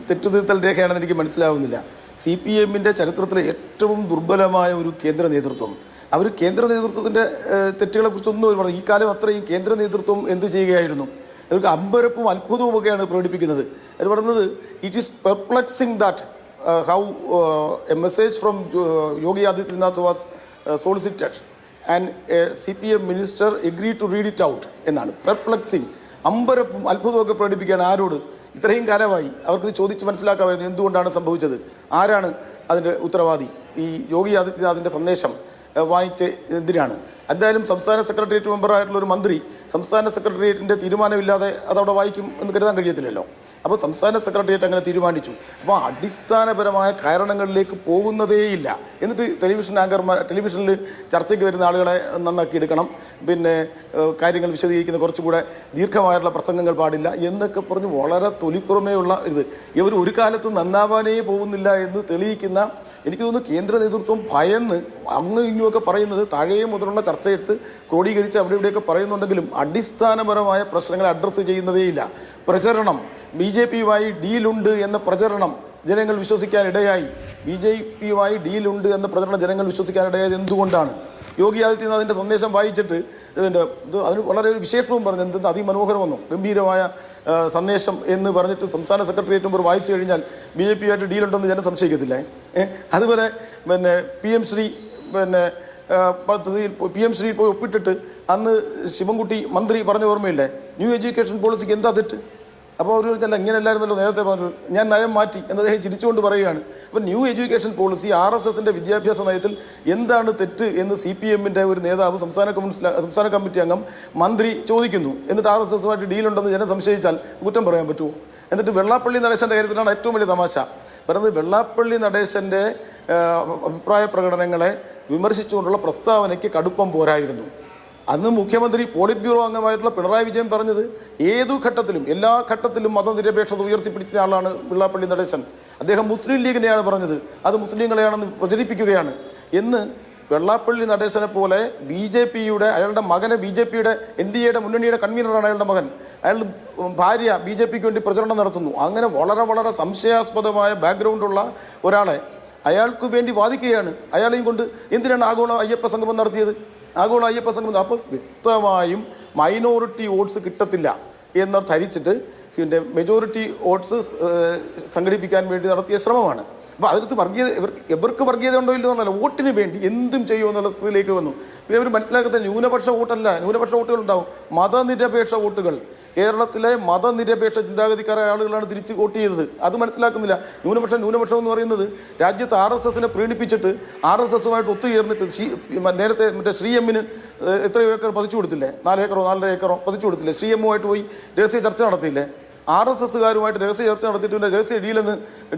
തെറ്റുതിരുത്തൽ രേഖയാണെന്ന് എനിക്ക് മനസ്സിലാവുന്നില്ല. CPMൻ്റെ ചരിത്രത്തിലെ ഏറ്റവും ദുർബലമായ ഒരു കേന്ദ്ര നേതൃത്വം, അവർ കേന്ദ്ര നേതൃത്വത്തിൻ്റെ തെറ്റുകളെക്കുറിച്ചൊന്നും അവർ പറഞ്ഞു. ഈ കാലം അത്രയും കേന്ദ്ര നേതൃത്വം എന്ത് ചെയ്യുകയായിരുന്നു? അവർക്ക് അമ്പരപ്പും അത്ഭുതവും ഒക്കെയാണ് പ്രകടിപ്പിക്കുന്നത്. അവർ പറയുന്നത് it is perplexing that how a message from Yogi Adityanath was solicited and a CPM minister agreed to read it out എന്നാണ്. പെർപ്ലക്സിങ്, അമ്പരപ്പും അത്ഭുതമൊക്കെ പ്രകടിപ്പിക്കുകയാണ്. ആരോട്? ഇത്രയും കാലമായി അവർക്ക് ചോദിച്ച് മനസ്സിലാക്കാമായിരുന്നു എന്തുകൊണ്ടാണ് സംഭവിച്ചത്, ആരാണ് അതിൻ്റെ ഉത്തരവാദി, ഈ യോഗി ആദിത്യനാഥിൻ്റെ സന്ദേശം വായിച്ച് എന്തിനാണ്? എന്തായാലും സംസ്ഥാന സെക്രട്ടേറിയറ്റ് മെമ്പറായിട്ടുള്ള ഒരു മന്ത്രി സംസ്ഥാന സെക്രട്ടേറിയറ്റിൻ്റെ തീരുമാനമില്ലാതെ അതവിടെ വായിക്കും എന്ന് കരുതാൻ കഴിയത്തില്ലല്ലോ. അപ്പോൾ സംസ്ഥാന സെക്രട്ടേറിയറ്റ് അങ്ങനെ തീരുമാനിച്ചു. അപ്പോൾ അടിസ്ഥാനപരമായ കാരണങ്ങളിലേക്ക് പോകുന്നതേയില്ല. എന്നിട്ട് ടെലിവിഷനിൽ ചർച്ചയ്ക്ക് വരുന്ന ആളുകളെ നന്നാക്കി എടുക്കണം, പിന്നെ കാര്യങ്ങൾ വിശദീകരിക്കുന്ന കുറച്ചുകൂടെ ദീർഘമായുള്ള പ്രസംഗങ്ങൾ പാടില്ല എന്നൊക്കെ പറഞ്ഞ് വളരെ തൊലിപ്പുറമേയുള്ള ഇത്. ഇവർ ഒരു കാലത്ത് നന്നാവാനേ പോകുന്നില്ല എന്ന് തെളിയിക്കുന്ന എനിക്ക് തോന്നുന്നു കേന്ദ്ര നേതൃത്വം ഭയന്ന് അങ്ങും ഇങ്ങുമൊക്കെ പറയുന്നത് താഴെയും മുതലുള്ള ചർച്ചയെടുത്ത് ക്രോഡീകരിച്ച് അവിടെ ഇവിടെയൊക്കെ പറയുന്നുണ്ടെങ്കിലും അടിസ്ഥാനപരമായ പ്രശ്നങ്ങളെ അഡ്രസ്സ് ചെയ്യുന്നതേയില്ല. പ്രചരണം BJP-യുമായി ഡീലുണ്ട് എന്ന പ്രചരണം ജനങ്ങൾ വിശ്വസിക്കാനിടയായി. BJP-യുമായി ഡീലുണ്ട് എന്ന പ്രചരണം ജനങ്ങൾ വിശ്വസിക്കാനിടയായത് എന്തുകൊണ്ടാണ്? യോഗി ആദിത്യനാഥിൻ്റെ സന്ദേശം വായിച്ചിട്ട് അതിന് വളരെ ഒരു വിശേഷവും പറഞ്ഞു, എന്തെന്ന് അതിമനോഹരമെന്നോ ഗംഭീരമായ സന്ദേശം എന്ന് പറഞ്ഞിട്ട് സംസ്ഥാന സെക്രട്ടേറിയറ്റ് മുമ്പ് വായിച്ചു കഴിഞ്ഞാൽ BJP-യുമായിട്ട് ഡീലുണ്ടെന്ന് ജനം സംശയിക്കത്തില്ലേ? അതുപോലെ PM ശ്രീ പദ്ധതിയിൽ PM ശ്രീ പോയി ഒപ്പിട്ടിട്ട് അന്ന് ശിവൻകുട്ടി മന്ത്രി പറഞ്ഞ ഓർമ്മയില്ലേ, ന്യൂ എഡ്യൂക്കേഷൻ പോളിസിക്ക് എന്താ തെറ്റ്? അപ്പോൾ അവർ പറഞ്ഞല്ല ഇങ്ങനെയല്ലായിരുന്നല്ലോ നേരത്തെ പറഞ്ഞത്, ഞാൻ നയം മാറ്റി എന്ന് അദ്ദേഹം ചിരിച്ചുകൊണ്ട് പറയുകയാണ്. അപ്പോൾ ന്യൂ എഡ്യൂക്കേഷൻ പോളിസി RSSൻ്റെ വിദ്യാഭ്യാസ നയത്തിൽ എന്താണ് തെറ്റ് എന്ന് CPM-ൻ്റെ ഒരു നേതാവ് സംസ്ഥാന കമ്മിറ്റി അംഗം മന്ത്രി ചോദിക്കുന്നു. എന്നിട്ട് RSS-ഉമായിട്ട് ഡീലുണ്ടെന്ന് ജനം സംശയിച്ചാൽ കുറ്റം പറയാൻ പറ്റുമോ? എന്നിട്ട് വെള്ളാപ്പള്ളി നടേശൻ്റെ കാര്യത്തിലാണ് ഏറ്റവും വലിയ തമാശ പറയുന്നത്. വെള്ളാപ്പള്ളി നടേശൻ്റെ അഭിപ്രായ പ്രകടനങ്ങളെ വിമർശിച്ചുകൊണ്ടുള്ള പ്രസ്താവനയ്ക്ക് കടുപ്പം പോരായിരുന്നു. അന്ന് മുഖ്യമന്ത്രി പോളിറ്റ് ബ്യൂറോ അംഗമായിട്ടുള്ള പിണറായി വിജയൻ പറഞ്ഞത് ഏതു ഘട്ടത്തിലും എല്ലാ ഘട്ടത്തിലും മതനിരപേക്ഷത ഉയർത്തിപ്പിടിച്ച ആളാണ് വെള്ളാപ്പള്ളി നടേശൻ. അദ്ദേഹം മുസ്ലിം ലീഗിനെയാണ് പറഞ്ഞത്, അത് മുസ്ലിങ്ങളെയാണെന്ന് പ്രചരിപ്പിക്കുകയാണ് എന്ന്. വെള്ളാപ്പള്ളി നടേശനെ പോലെ BJP-യുടെ അയാളുടെ മകനെ BJP-യുടെ NDA-യുടെ മുന്നണിയുടെ കൺവീനറാണ് അയാളുടെ മകൻ, അയാളുടെ ഭാര്യ BJP-ക്ക് വേണ്ടി പ്രചരണം നടത്തുന്നു. അങ്ങനെ വളരെ വളരെ സംശയാസ്പദമായ ബാക്ക്ഗ്രൗണ്ടുള്ള ഒരാളെ അയാൾക്ക് വേണ്ടി വാദിക്കുകയാണ്. അയാളെയും കൊണ്ട് എന്തിനാണ് ആഗോള അയ്യപ്പ സംഗമം നടത്തിയത്? ആഗോള അയ്യപ്പ സംഗമം അപ്പോൾ വ്യക്തമായും മൈനോറിറ്റി വോട്ട്സ് കിട്ടത്തില്ല എന്ന് ധരിച്ചിട്ട് മെജോറിറ്റി വോട്ട്സ് സംഘടിപ്പിക്കാൻ വേണ്ടി നടത്തിയ ശ്രമമാണ്. അപ്പോൾ അതിനകത്ത് ഇവർക്ക് വർഗീയത ഉണ്ടോ ഇല്ലോ എന്നല്ല, വോട്ടിന് വേണ്ടി എന്തും ചെയ്യുമോ എന്നുള്ള സ്ഥിതിയിലേക്ക് വന്നു. പിന്നെ അവർ മനസ്സിലാക്കുന്ന ന്യൂനപക്ഷ വോട്ടല്ല, ന്യൂനപക്ഷ വോട്ടുകൾ ഉണ്ടാവും, മതനിരപേക്ഷ വോട്ടുകൾ. കേരളത്തിലെ മതനിരപേക്ഷ ചിന്താഗതിക്കാരായ ആളുകളാണ് തിരിച്ച് വോട്ട് ചെയ്തത്. അത് മനസ്സിലാക്കുന്നില്ല. ന്യൂനപക്ഷം എന്ന് പറയുന്നത് രാജ്യത്ത് RSS-നെ പ്രീണിപ്പിച്ചിട്ട് RSS-ഉമായിട്ട് ഒത്തുചേർന്നിട്ട് നേരത്തെ മറ്റേ ശ്രീ എമ്മിന് എത്രയോ ഏക്കർ പതിച്ചു കൊടുത്തില്ലേ, 4 ഏക്കറോ 4.5 ഏക്കറോ പതിച്ചു കൊടുത്തില്ലേ? ശ്രീ എമ്മുമായിട്ട് പോയി രഹസ്യ ചർച്ച നടത്തിയില്ലേ? RSS-കാരുമായിട്ട് രഹസ്യ ചർച്ച നടത്തിയിട്ട് പിന്നെ രഹസ്യ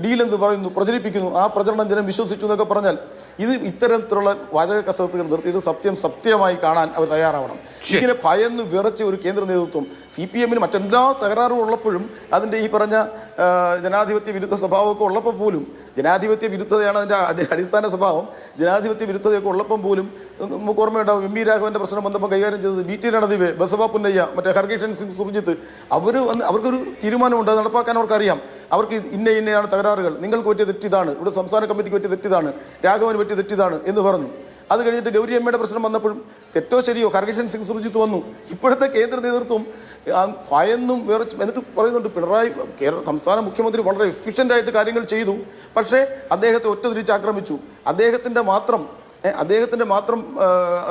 ഡീലെന്ന് പറയുന്നു, പ്രചരിപ്പിക്കുന്നു. ആ പ്രചരണം ജനം വിശ്വസിച്ചു എന്നൊക്കെ പറഞ്ഞാൽ ഇത് ഇത്തരത്തിലുള്ള വാചക കസരത്തുകൾ നിർത്തിയിട്ട് സത്യമായി കാണാൻ അവർ തയ്യാറാവണം. ഇങ്ങനെ ഭയന്ന് വിറച്ച ഒരു കേന്ദ്ര നേതൃത്വം CPM-ന് മറ്റെല്ലാ തകരാറും ഉള്ളപ്പോഴും അതിൻ്റെ ഈ പറഞ്ഞ ജനാധിപത്യ വിരുദ്ധ സ്വഭാവമൊക്കെ ഉള്ളപ്പോൾ പോലും, ജനാധിപത്യ വിരുദ്ധതയാണ് അതിൻ്റെ അടിസ്ഥാന സ്വഭാവം, ജനാധിപത്യ വിരുദ്ധതയൊക്കെ ഉള്ളപ്പം പോലും നമുക്ക് ഓർമ്മയുണ്ടാവും MP രാഘവൻ്റെ പ്രശ്നം വന്നപ്പോൾ കൈകാര്യം ചെയ്തത് BT രണദിവെ, ബസവ പുന്നയ്യ, മറ്റേ ഹർകിഷൻ സിംഗ് സുർജിത്ത്, അവർക്കൊരു തീരുമാനമുണ്ട്, അത് നടപ്പാക്കാൻ അവർക്കറിയാം. അവർക്ക് ഇന്നയാണ് തകരാറുകൾ, നിങ്ങൾക്ക് പറ്റിയ തെറ്റിതാണ്, ഇവിടെ സംസ്ഥാന കമ്മിറ്റിക്ക് പറ്റിയ തെറ്റിതാണ്, രാഘവന് പറ്റിയ തെറ്റിതാണ് എന്ന് പറഞ്ഞു. അത് കഴിഞ്ഞിട്ട് ഗൗരി അമ്മയുടെ പ്രശ്നം വന്നപ്പോഴും തെറ്റോ ശരിയോ ഹർകിഷൻ സിംഗ് സുർജിത്ത് വന്നു. ഇപ്പോഴത്തെ കേന്ദ്ര നേതൃത്വം ഭയന്നും വിറച്ചു. എന്നിട്ട് പറയുന്നുണ്ട് പിണറായി സംസ്ഥാന മുഖ്യമന്ത്രി വളരെ എഫിഷ്യൻ്റായിട്ട് കാര്യങ്ങൾ ചെയ്തു, പക്ഷേ അദ്ദേഹത്തെ ഒറ്റതിരിച്ച് ആക്രമിച്ചു.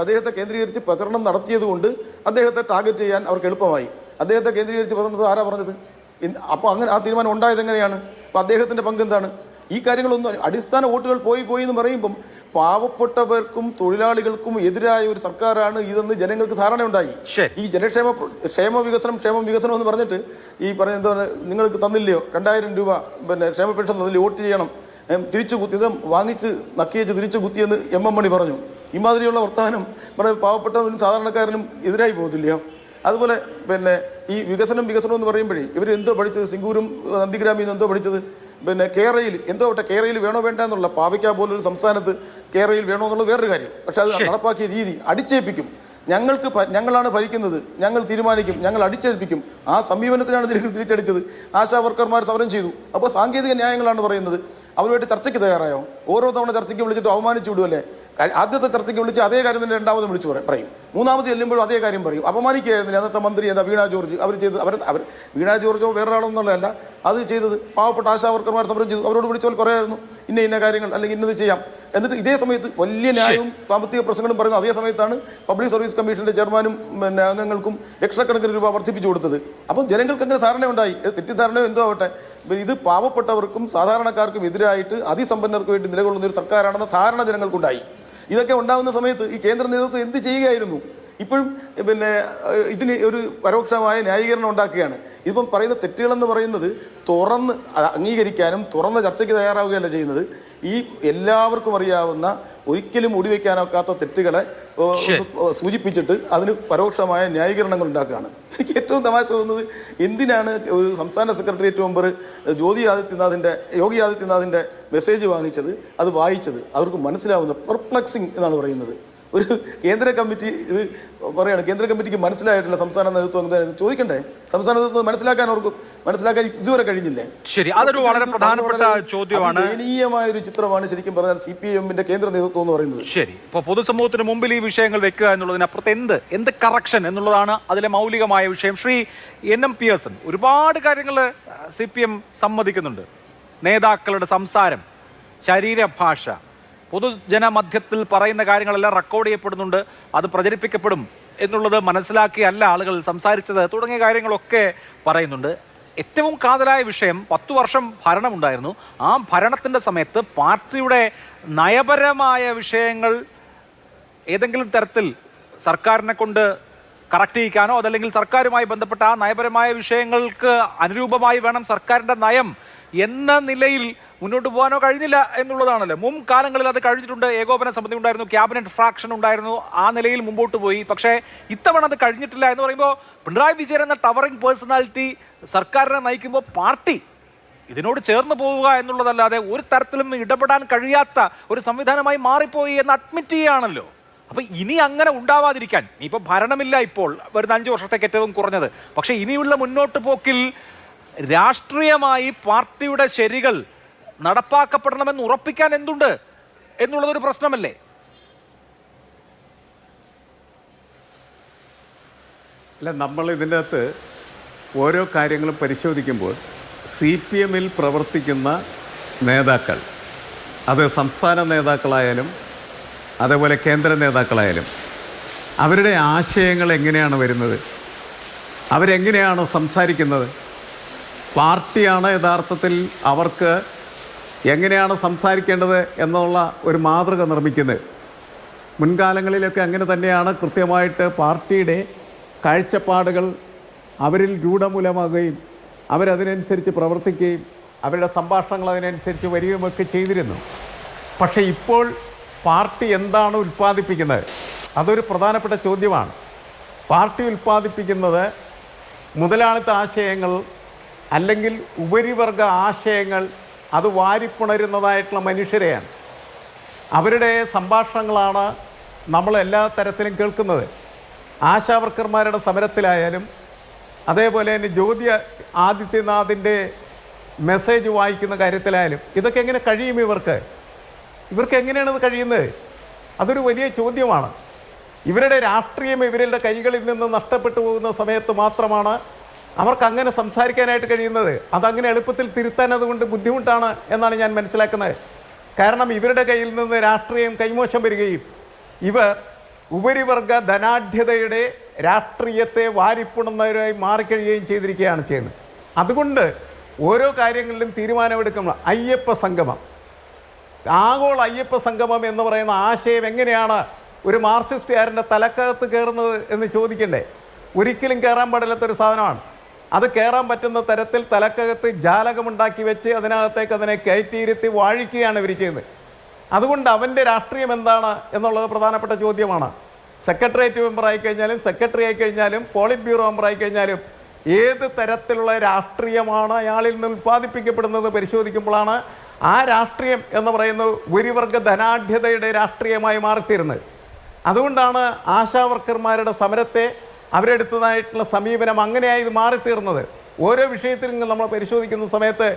അദ്ദേഹത്തെ കേന്ദ്രീകരിച്ച് പ്രചരണം നടത്തിയത് കൊണ്ട് അദ്ദേഹത്തെ ടാർഗറ്റ് ചെയ്യാൻ അവർക്ക് എളുപ്പമായി. അദ്ദേഹത്തെ കേന്ദ്രീകരിച്ച് പറഞ്ഞത് ആരാ പറഞ്ഞത്? അപ്പോൾ അങ്ങനെ ആ തീരുമാനം ഉണ്ടായത് എങ്ങനെയാണ്? അപ്പോൾ അദ്ദേഹത്തിൻ്റെ പങ്ക് എന്താണ്? ഈ കാര്യങ്ങളൊന്നും അടിസ്ഥാന വോട്ടുകൾ പോയി എന്ന് പറയുമ്പം പാവപ്പെട്ടവർക്കും തൊഴിലാളികൾക്കും എതിരായ ഒരു സർക്കാരാണ് ഇതെന്ന് ജനങ്ങൾക്ക് ധാരണയുണ്ടായി. ഈ ക്ഷേമ വികസനം എന്ന് പറഞ്ഞിട്ട് ഈ പറഞ്ഞ എന്താണ്, നിങ്ങൾക്ക് തന്നില്ലയോ 2000 രൂപ ക്ഷേമ പെൻഷൻ തന്നില്ലേ, വോട്ട് ചെയ്യണം, തിരിച്ചു കുത്തി, ഇത് വാങ്ങിച്ച് നക്കിയേച്ച് തിരിച്ചു കുത്തിയെന്ന് MM മണി പറഞ്ഞു. ഇമാതിരിയുള്ള വർത്തമാനം പാവപ്പെട്ടവനും സാധാരണക്കാരനും എതിരായി പോകത്തില്ലയോ? അതുപോലെ ഈ വികസനം എന്ന് പറയുമ്പോഴേ ഇവർ എന്തോ പഠിച്ചത്, സിംഗൂരും നന്ദിഗ്രാമിൽ നിന്ന് എന്തോ പഠിച്ചത്, കേരളയിൽ കേരളയിൽ വേണോ വേണ്ട എന്നുള്ള, പാവയ്ക്ക പോലൊരു സംസ്ഥാനത്ത് കേരളയിൽ വേണോ എന്നുള്ളത് വേറൊരു കാര്യം. പക്ഷെ അത് നടപ്പാക്കിയ രീതി അടിച്ചേൽപ്പിക്കും. ഞങ്ങളാണ് ഭരിക്കുന്നത്, ഞങ്ങൾ തീരുമാനിക്കും, ഞങ്ങൾ അടിച്ചേൽപ്പിക്കും. ആ സമീപനത്തിനാണ് തിരിച്ചടിച്ചത്. ആശാ വർക്കർമാർ സമരം ചെയ്തു. അപ്പോൾ സാങ്കേതിക ന്യായങ്ങളാണ് പറയുന്നത്. അവരുമായിട്ട് ചർച്ചയ്ക്ക് തയ്യാറായോ? ഓരോ തവണ ചർച്ചയ്ക്ക് വിളിച്ചിട്ട് അവമാനിച്ചു വിടുമല്ലേ? ആദ്യത്തെ ചർച്ചയ്ക്ക് വിളിച്ച് അതേ കാര്യം തന്നെ രണ്ടാമതും വിളിച്ചു പറയും, മൂന്നാമത് ചെല്ലുമ്പോഴും അതേ കാര്യം പറയും. അപമാനിക്കുകയായിരുന്നില്ല അന്നത്തെ മന്ത്രി വീണ ജോർജ്. അവർ വീണ ജോർജോ വേറൊരാളൊന്നുള്ളതല്ല, അത് ചെയ്തത് പാവപ്പെട്ട ആശാ വർക്കർമാർ സമരം ചെയ്തു. അവരോട് വിളിച്ചപ്പോൾ പറയായിരുന്നു ഇന്ന കാര്യങ്ങൾ അല്ലെങ്കിൽ ഇന്നത് ചെയ്യാം. എന്നിട്ട് ഇതേ സമയത്ത് വലിയ ന്യായവും സാമ്പത്തിക പ്രശ്നങ്ങളും പറയുന്നു. അതേ സമയത്താണ് പബ്ലിക് സർവീസ് കമ്മീഷൻ്റെ ചെയർമാനും അംഗങ്ങൾക്കും ലക്ഷക്കണക്കിന് രൂപ വർദ്ധിപ്പിച്ചു കൊടുത്തത്. അപ്പം ജനങ്ങൾക്ക് അങ്ങനെ ധാരണയുണ്ടായി. തെറ്റിദ്ധാരണയോ എന്തോ ആവട്ടെ, ഇത് പാവപ്പെട്ടവർക്കും സാധാരണക്കാർക്കും എതിരായിട്ട് അതിസമ്പന്നർക്ക് വേണ്ടി നിലകൊള്ളുന്ന ഒരു സർക്കാരാണെന്ന ധാരണ ജനങ്ങൾക്കുണ്ടായി. ഇതൊക്കെ ഉണ്ടാകുന്ന സമയത്ത് ഈ കേന്ദ്ര നേതൃത്വം എന്ത് ചെയ്യുകയായിരുന്നു? ഇപ്പോഴും ഇതിന് ഒരു പരോക്ഷമായ ന്യായീകരണം ഉണ്ടാക്കുകയാണ്. ഇതിപ്പം പറയുന്ന തെറ്റുകളെന്ന് പറയുന്നത് തുറന്ന് അംഗീകരിക്കാനും തുറന്ന ചർച്ചയ്ക്ക് തയ്യാറാവുകയല്ല ചെയ്യുന്നത്. ഈ എല്ലാവർക്കും അറിയാവുന്ന ഒരിക്കലും ഒടിവെക്കാനൊക്കാത്ത തെറ്റുകളെ സൂചിപ്പിച്ചിട്ട് അതിന് പരോക്ഷമായ ന്യായീകരണങ്ങൾ ഉണ്ടാക്കുകയാണ്. എനിക്ക് ഏറ്റവും തമാശ തോന്നുന്നത്, എന്തിനാണ് ഒരു സംസ്ഥാന സെക്രട്ടേറിയറ്റ് മെമ്പർ യോഗി ആദിത്യനാഥിൻ്റെ മെസ്സേജ് വാങ്ങിച്ചത്, അത് വായിച്ചത് അവർക്ക് മനസ്സിലാവുന്ന പെർപ്ലക്സിങ് എന്നാണ് പറയുന്നത്. ഒരു കേന്ദ്ര കമ്മിറ്റി ഇത് പറയുകയാണ്, കേന്ദ്ര കമ്മിറ്റിക്ക് മനസ്സിലായിട്ടില്ല സംസ്ഥാന നേതൃത്വം എന്തായാലും ചോദിക്കണ്ടേ? സംസ്ഥാന നേതൃത്വം മനസ്സിലാക്കാൻ ഇതുവരെ കഴിഞ്ഞില്ലേ? ശരി, അതൊരു വളരെ പ്രധാനപ്പെട്ട ചോദ്യമാണ്. ദയനീയമായ ഒരു ചിത്രമാണ് ശരിക്കും പറഞ്ഞാൽ CPM-ന്റെ കേന്ദ്ര നേതൃത്വം എന്ന് പറയുന്നത്. ശരി, ഇപ്പോൾ പൊതുസമൂഹത്തിന് മുമ്പിൽ ഈ വിഷയങ്ങൾ വെക്കുക എന്നുള്ളതിനപ്പുറത്ത് എന്ത് കറക്ഷൻ എന്നുള്ളതാണ് അതിലെ മൗലികമായ വിഷയം. ശ്രീ NM പിയേഴ്സൺ, ഒരുപാട് കാര്യങ്ങൾ CPM സമ്മതിക്കുന്നുണ്ട്. നേതാക്കളുടെ സംസാരം, ശരീരഭാഷ, പൊതുജനമധ്യത്തിൽ പറയുന്ന കാര്യങ്ങളെല്ലാം റെക്കോർഡ് ചെയ്യപ്പെടുന്നുണ്ട്, അത് പ്രചരിപ്പിക്കപ്പെടും എന്നുള്ളത് മനസ്സിലാക്കിയല്ല ആളുകൾ സംസാരിച്ചത് തുടങ്ങിയ കാര്യങ്ങളൊക്കെ പറയുന്നുണ്ട്. ഏറ്റവും കാതലായ വിഷയം, 10 വർഷം ഭരണമുണ്ടായിരുന്നു. ആ ഭരണത്തിൻ്റെ സമയത്ത് പാർട്ടിയുടെ നയപരമായ വിഷയങ്ങൾ ഏതെങ്കിലും തരത്തിൽ സർക്കാരിനെ കൊണ്ട് കറക്റ്റ് ചെയ്യിക്കാനോ അതല്ലെങ്കിൽ സർക്കാരുമായി ബന്ധപ്പെട്ട ആ നയപരമായ വിഷയങ്ങൾക്ക് അനുരൂപമായി വേണം സർക്കാരിൻ്റെ നയം എന്ന നിലയിൽ മുന്നോട്ട് പോകാനോ കഴിഞ്ഞില്ല എന്നുള്ളതാണല്ലോ. മുൻകാലങ്ങളിൽ അത് കഴിഞ്ഞിട്ടുണ്ട്. ഏകോപന സമിതി ഉണ്ടായിരുന്നു, ക്യാബിനറ്റ് ഫ്രാക്ഷൻ ഉണ്ടായിരുന്നു, ആ നിലയിൽ മുമ്പോട്ട് പോയി. പക്ഷേ ഇത്തവണ അത് കഴിഞ്ഞിട്ടില്ല എന്ന് പറയുമ്പോൾ പിണറായി വിജയൻ എന്ന ടവറിംഗ് പേഴ്സണാലിറ്റി സർക്കാരിനെ നയിക്കുമ്പോൾ പാർട്ടി ഇതിനോട് ചേർന്ന് പോവുക എന്നുള്ളതല്ലാതെ ഒരു തരത്തിലും ഇടപെടാൻ കഴിയാത്ത ഒരു സംവിധാനമായി മാറിപ്പോയി എന്ന് അഡ്മിറ്റ് ചെയ്യുകയാണല്ലോ. അപ്പം ഇനി അങ്ങനെ ഉണ്ടാവാതിരിക്കാൻ, ഇനിയിപ്പോൾ ഭരണമില്ല ഇപ്പോൾ വരുന്ന 5 വർഷത്തേക്ക് ഏറ്റവും കുറഞ്ഞത്, പക്ഷേ ഇനിയുള്ള മുന്നോട്ട് പോക്കിൽ രാഷ്ട്രീയമായി പാർട്ടിയുടെ ശരികൾ നടപ്പാക്കപ്പെടണമെന്ന് ഉറപ്പിക്കാൻ എന്തുണ്ട് എന്നുള്ളതൊരു പ്രശ്നമല്ലേ? അല്ല, നമ്മൾ ഇതിൻ്റെ അകത്ത് ഓരോ കാര്യങ്ങളും പരിശോധിക്കുമ്പോൾ CPM-ൽ പ്രവർത്തിക്കുന്ന നേതാക്കൾ, അത് സംസ്ഥാന നേതാക്കളായാലും അതേപോലെ കേന്ദ്ര നേതാക്കളായാലും, അവരുടെ ആശയങ്ങൾ എങ്ങനെയാണ് വരുന്നത്, അവരെങ്ങനെയാണ് സംസാരിക്കുന്നത്, പാർട്ടിയാണ് യഥാർത്ഥത്തിൽ അവർക്ക് എങ്ങനെയാണ് സംസാരിക്കേണ്ടത് എന്നുള്ള ഒരു മാതൃക നിർമ്മിക്കുന്നത്. മുൻകാലങ്ങളിലൊക്കെ അങ്ങനെ തന്നെയാണ്. കൃത്യമായിട്ട് പാർട്ടിയുടെ കാഴ്ചപ്പാടുകൾ അവരിൽ രൂഢമൂലമാകുകയും അവരതിനനുസരിച്ച് പ്രവർത്തിക്കുകയും അവരുടെ സംഭാഷണങ്ങൾ അതിനനുസരിച്ച് വരികയുമൊക്കെ ചെയ്തിരുന്നു. പക്ഷേ ഇപ്പോൾ പാർട്ടി എന്താണ് ഉൽപ്പാദിപ്പിക്കുന്നത്, അതൊരു പ്രധാനപ്പെട്ട ചോദ്യമാണ്. പാർട്ടി ഉൽപ്പാദിപ്പിക്കുന്നത് മുതലാളിത്ത ആശയങ്ങൾ അല്ലെങ്കിൽ ഉപരിവർഗ ആശയങ്ങൾ, അത് വാരിപ്പുണരുന്നതായിട്ടുള്ള മനുഷ്യരെയാണ്. അവരുടെ സംഭാഷണങ്ങളാണ് നമ്മൾ എല്ലാ തരത്തിലും കേൾക്കുന്നത്. ആശാവർക്കർമാരുടെ സമരത്തിലായാലും അതേപോലെ തന്നെ ജ്യോതി ആദിത്യനാഥിൻ്റെ മെസ്സേജ് വായിക്കുന്ന കാര്യത്തിലായാലും ഇതൊക്കെ എങ്ങനെ കഴിയും ഇവർക്ക് എങ്ങനെയാണ് ഇത് കഴിയുന്നത്? അതൊരു വലിയ ചോദ്യമാണ്. ഇവരുടെ രാഷ്ട്രീയം ഇവരുടെ കൈകളിൽ നിന്ന് നഷ്ടപ്പെട്ടു പോകുന്ന സമയത്ത് മാത്രമാണ് അവർക്ക് അങ്ങനെ സംസാരിക്കാനായിട്ട് കഴിയുന്നത്. അതങ്ങനെ എളുപ്പത്തിൽ തിരുത്താൻ അതുകൊണ്ട് ബുദ്ധിമുട്ടാണ് എന്നാണ് ഞാൻ മനസ്സിലാക്കുന്നത്. കാരണം ഇവരുടെ കയ്യിൽ നിന്ന് രാഷ്ട്രീയം കൈമോശം വരികയും ഇവർ ഉപരിവർഗ ധനാഢ്യതയുടെ രാഷ്ട്രീയത്തെ വാരിപ്പുണർന്നവരായി മാറിക്കഴിയുകയും ചെയ്തിരിക്കുകയാണ് ചെയ്യുന്നത്. അതുകൊണ്ട് ഓരോ കാര്യങ്ങളിലും തീരുമാനമെടുക്കുമ്പോൾ അയ്യപ്പ സംഗമം, ആഗോള അയ്യപ്പ സംഗമം എന്ന് പറയുന്ന ആശയം എങ്ങനെയാണ് ഒരു മാർക്സിസ്റ്റുകാരൻ്റെ തലക്കകത്ത് കയറുന്നത് എന്ന് ചോദിക്കണ്ടേ? ഒരിക്കലും കയറാൻ പാടില്ലാത്തൊരു സാധനമാണ്. അത് കയറാൻ പറ്റുന്ന തരത്തിൽ തലക്കകത്ത് ജാലകമുണ്ടാക്കി വെച്ച് അതിനകത്തേക്ക് അതിനെ കയറ്റിയിരുത്തി വാഴിക്കുകയാണ് ഇവർ ചെയ്യുന്നത്. അതുകൊണ്ട് അവൻ്റെ രാഷ്ട്രീയം എന്താണ് എന്നുള്ളത് പ്രധാനപ്പെട്ട ചോദ്യമാണ്. സെക്രട്ടേറിയറ്റ് മെമ്പറായി കഴിഞ്ഞാലും സെക്രട്ടറി ആയി കഴിഞ്ഞാലും പോളിറ്റ് ബ്യൂറോ മെമ്പറായി കഴിഞ്ഞാലും ഏത് തരത്തിലുള്ള രാഷ്ട്രീയമാണ് അയാളിൽ നിന്ന് ഉൽപ്പാദിപ്പിക്കപ്പെടുന്നത് പരിശോധിക്കുമ്പോഴാണ് ആ രാഷ്ട്രീയം എന്ന് പറയുന്നത് ഉപരിവർഗ ധനാഢ്യതയുടെ രാഷ്ട്രീയമായി മാറിത്തീരുന്നത്. അതുകൊണ്ടാണ് ആശാവർക്കർമാരുടെ സമരത്തെ അവരെടുത്തതായിട്ടുള്ള സമീപനം അങ്ങനെയായി ഇത് മാറിത്തീർന്നത്. ഓരോ വിഷയത്തിലും നമ്മൾ പരിശോധിക്കുന്ന സമയത്ത്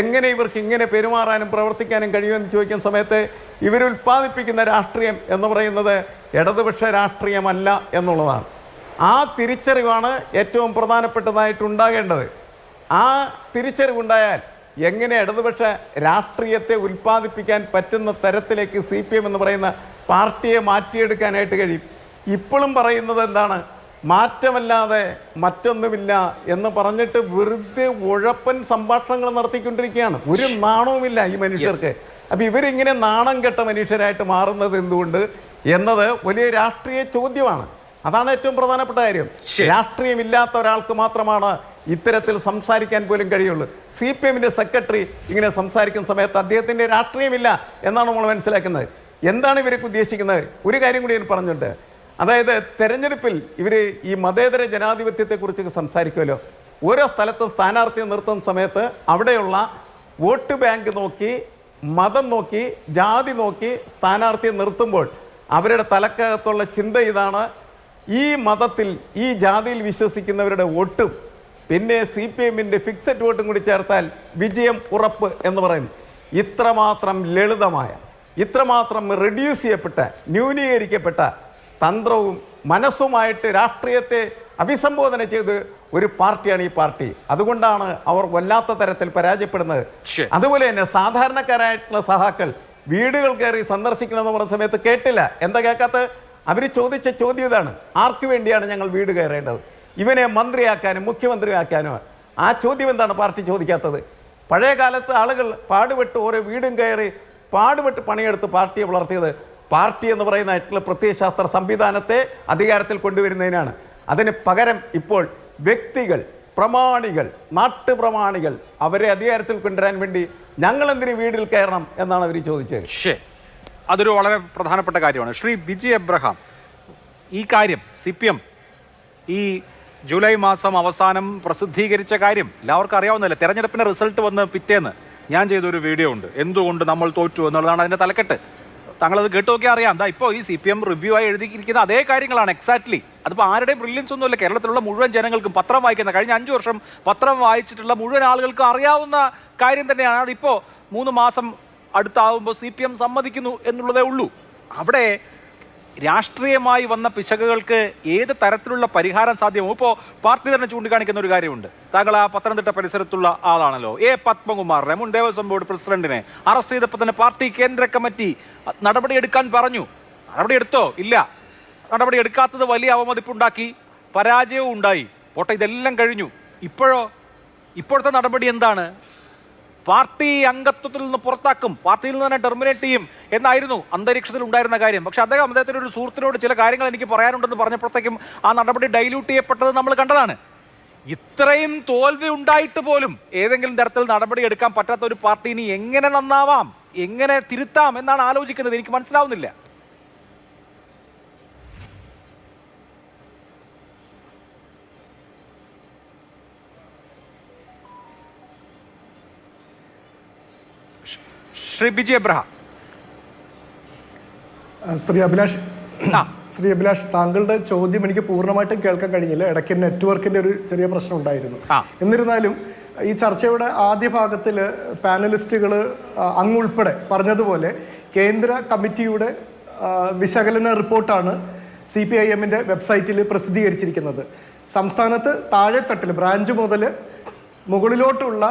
എങ്ങനെ ഇവർക്ക് ഇങ്ങനെ പെരുമാറാനും പ്രവർത്തിക്കാനും കഴിയുമെന്ന് ചോദിക്കുന്ന സമയത്ത് ഇവരുൽപ്പാദിപ്പിക്കുന്ന രാഷ്ട്രീയം എന്ന് പറയുന്നത് ഇടതുപക്ഷ രാഷ്ട്രീയമല്ല എന്നുള്ളതാണ്. ആ തിരിച്ചറിവാണ് ഏറ്റവും പ്രധാനപ്പെട്ടതായിട്ടുണ്ടാകേണ്ടത്. ആ തിരിച്ചറിവുണ്ടായാൽ എങ്ങനെ ഇടതുപക്ഷ രാഷ്ട്രീയത്തെ ഉൽപ്പാദിപ്പിക്കാൻ പറ്റുന്ന തരത്തിലേക്ക് CPM എന്ന് പറയുന്ന പാർട്ടിയെ മാറ്റിയെടുക്കാനായിട്ട് കഴിയും. ഇപ്പോഴും പറയുന്നത് എന്താണ്? മാറ്റമല്ലാതെ മറ്റൊന്നുമില്ല എന്ന് പറഞ്ഞിട്ട് വെറുതെ ഉഴപ്പൻ സംഭാഷണങ്ങൾ നടത്തിക്കൊണ്ടിരിക്കുകയാണ്. ഒരു നാണവുമില്ല ഈ മനുഷ്യർക്ക്. അപ്പം ഇവരിങ്ങനെ നാണം കെട്ട മനുഷ്യരായിട്ട് മാറുന്നത് എന്തുകൊണ്ട് എന്നത് വലിയ രാഷ്ട്രീയ ചോദ്യമാണ്. അതാണ് ഏറ്റവും പ്രധാനപ്പെട്ട കാര്യം. രാഷ്ട്രീയമില്ലാത്ത ഒരാൾക്ക് മാത്രമാണ് ഇത്തരത്തിൽ സംസാരിക്കാൻ പോലും കഴിയുള്ളൂ. CPM-ന്റെ സെക്രട്ടറി ഇങ്ങനെ സംസാരിക്കുന്ന സമയത്ത് അദ്ദേഹത്തിൻ്റെ രാഷ്ട്രീയമില്ല എന്നാണ് നമ്മൾ മനസ്സിലാക്കുന്നത്. എന്താണ് ഇവരൊക്കെ ഉദ്ദേശിക്കുന്നത്? ഒരു കാര്യം കൂടി ഞാൻ പറഞ്ഞിട്ടുണ്ട്. അതായത് തെരഞ്ഞെടുപ്പിൽ ഇവർ ഈ മതേതര ജനാധിപത്യത്തെക്കുറിച്ച് സംസാരിക്കുമല്ലോ. ഓരോ സ്ഥലത്തും സ്ഥാനാർത്ഥിയെ നിർത്തുന്ന സമയത്ത് അവിടെയുള്ള വോട്ട് ബാങ്ക് നോക്കി, മതം നോക്കി, ജാതി നോക്കി സ്ഥാനാർത്ഥിയെ നിർത്തുമ്പോൾ അവരുടെ തലക്കകത്തുള്ള ചിന്ത ഇതാണ്: ഈ മതത്തിൽ, ഈ ജാതിയിൽ വിശ്വസിക്കുന്നവരുടെ വോട്ടും പിന്നെ CPM-ന്റെ ഫിക്സഡ് വോട്ടും കൂടി ചേർത്താൽ വിജയം ഉറപ്പ് എന്ന് പറയുന്നു. ഇത്രമാത്രം ലളിതമായ, ഇത്രമാത്രം റെഡ്യൂസ് ചെയ്യപ്പെട്ട, ന്യൂനീകരിക്കപ്പെട്ട തന്ത്രവും മനസ്സുമായിട്ട് രാഷ്ട്രീയത്തെ അഭിസംബോധന ചെയ്ത് ഒരു പാർട്ടിയാണ് ഈ പാർട്ടി. അതുകൊണ്ടാണ് അവർ വല്ലാത്ത തരത്തിൽ പരാജയപ്പെടുന്നത്. അതുപോലെ തന്നെ സാധാരണക്കാരായിട്ടുള്ള സഹാക്കൾ വീടുകൾ കയറി സന്ദർശിക്കണമെന്ന് പറഞ്ഞ സമയത്ത് കേട്ടില്ല. എന്താ കേൾക്കാത്ത? അവർ ചോദിച്ച ചോദ്യം ഇതാണ്: ആർക്ക് വേണ്ടിയാണ് ഞങ്ങൾ വീട് കയറേണ്ടത്? ഇവനെ മന്ത്രിയാക്കാനും മുഖ്യമന്ത്രിയാക്കാനോ? ആ ചോദ്യം എന്താണ് പാർട്ടി ചോദിക്കാത്തത്? പഴയ കാലത്ത് ആളുകൾ പാടുപെട്ട് ഓരോ വീടും കയറി പാടുപെട്ട് പണിയെടുത്ത് പാർട്ടിയെ വളർത്തിയത് പാർട്ടി എന്ന് പറയുന്നതായിട്ടുള്ള പ്രത്യയശാസ്ത്ര സംവിധാനത്തെ അധികാരത്തിൽ കൊണ്ടുവരുന്നതിനാണ്. അതിന് പകരം ഇപ്പോൾ വ്യക്തികൾ, പ്രമാണികൾ, നാട്ടുപ്രമാണികൾ അവരെ അധികാരത്തിൽ കൊണ്ടുവരാൻ വേണ്ടി ഞങ്ങൾ എന്തിന് വീട്ടിൽ കയറണം എന്നാണ് അവർ ചോദിച്ചത്. അതൊരു വളരെ പ്രധാനപ്പെട്ട കാര്യമാണ്. ശ്രീ ബിജി എബ്രഹാം, ഈ കാര്യം CPM ഈ ജൂലൈ മാസം അവസാനം പ്രസിദ്ധീകരിച്ച കാര്യം എല്ലാവർക്കും അറിയാവുന്നതല്ലേ. തെരഞ്ഞെടുപ്പിൻ്റെ റിസൾട്ട് വന്ന് പിറ്റേന്ന് ഞാൻ ചെയ്തൊരു വീഡിയോ ഉണ്ട്, എന്തുകൊണ്ട് നമ്മൾ തോറ്റു എന്നുള്ളതാണ് അതിൻ്റെ തലക്കെട്ട്. താങ്കളത് കേട്ട് നോക്കിയാൽ അറിയാം. എന്താ ഇപ്പോൾ ഈ CPM റിവ്യൂ ആയി എഴുതിയിരിക്കുന്ന അതേ കാര്യങ്ങളാണ് എക്സാക്ട്ലി. അതിപ്പോൾ ആരുടെയും ബ്രില്യൻസ് ഒന്നുമില്ല. കേരളത്തിലുള്ള മുഴുവൻ ജനങ്ങൾക്കും, പത്രം വായിക്കുന്ന, കഴിഞ്ഞ 5 വർഷം പത്രം വായിച്ചിട്ടുള്ള മുഴുവൻ ആളുകൾക്കും അറിയാവുന്ന കാര്യം തന്നെയാണ്. അതിപ്പോൾ 3 മാസം അടുത്താവുമ്പോൾ CPM സമ്മതിക്കുന്നു എന്നുള്ളതേ ഉള്ളൂ. അവിടെ രാഷ്ട്രീയമായി വന്ന പിശകുകൾക്ക് ഏത് തരത്തിലുള്ള പരിഹാരം സാധ്യമോ? ഇപ്പോൾ പാർട്ടി തന്നെ ചൂണ്ടിക്കാണിക്കുന്ന ഒരു കാര്യമുണ്ട്. താങ്കൾ ആ പത്തനംതിട്ട പരിസരത്തുള്ള ആളാണല്ലോ. പത്മകുമാറിനെ, മുൻ ദേവസ്വം ബോർഡ് പ്രസിഡന്റിനെ അറസ്റ്റ് ചെയ്തപ്പോൾ തന്നെ പാർട്ടി കേന്ദ്ര കമ്മിറ്റി നടപടിയെടുക്കാൻ പറഞ്ഞു. നടപടിയെടുത്തോ? ഇല്ല. നടപടി എടുക്കാത്തത് വലിയ അവമതിപ്പുണ്ടാക്കി, പരാജയവും ഉണ്ടായി. പോട്ടെ, ഇതെല്ലാം കഴിഞ്ഞു. ഇപ്പോഴത്തെ നടപടി എന്താണ്? പാർട്ടി അംഗത്വത്തിൽ നിന്ന് പുറത്താക്കും, പാർട്ടിയിൽ നിന്ന് തന്നെ ടെർമിനേറ്റ് ചെയ്യും എന്നായിരുന്നു അന്തരീക്ഷത്തിൽ ഉണ്ടായിരുന്ന കാര്യം. പക്ഷെ അദ്ദേഹത്തിന്റെ ഒരു സുഹൃത്തിനോട് ചില കാര്യങ്ങൾ എനിക്ക് പറയാനുണ്ടെന്ന് പറഞ്ഞപ്പോഴത്തേക്കും ആ നടപടി ഡൈല്യൂട്ട് ചെയ്യപ്പെട്ടത് നമ്മൾ കണ്ടതാണ്. ഇത്രയും തോൽവി ഉണ്ടായിട്ട് പോലും ഏതെങ്കിലും തരത്തിൽ നടപടി എടുക്കാൻ പറ്റാത്ത ഒരു പാർട്ടി ഇനി എങ്ങനെ നന്നാവാം, എങ്ങനെ തിരുത്താം എന്നാണ് ആലോചിക്കുന്നത്. എനിക്ക് മനസ്സിലാവുന്നില്ല. ശ്രീ ബിജി എബ്രഹാം. ശ്രീ അഭിലാഷ്, താങ്കളുടെ ചോദ്യം എനിക്ക് പൂർണ്ണമായിട്ടും കേൾക്കാൻ കഴിഞ്ഞില്ല. ഇടയ്ക്ക് നെറ്റ്വർക്കിന്റെ ഒരു ചെറിയ പ്രശ്നം ഉണ്ടായിരുന്നു. എന്നിരുന്നാലും ഈ ചർച്ചയുടെ ആദ്യ ഭാഗത്തിൽ പാനലിസ്റ്റുകൾ അങ്ങുൾപ്പെടെ പറഞ്ഞതുപോലെ കേന്ദ്ര കമ്മിറ്റിയുടെ വിശകലന റിപ്പോർട്ടാണ് CPIM-ന്റെ വെബ്സൈറ്റിൽ പ്രസിദ്ധീകരിച്ചിരിക്കുന്നത്. സംസ്ഥാനത്ത് താഴെത്തട്ടിൽ ബ്രാഞ്ച് മുതൽ മുകളിലോട്ടുള്ള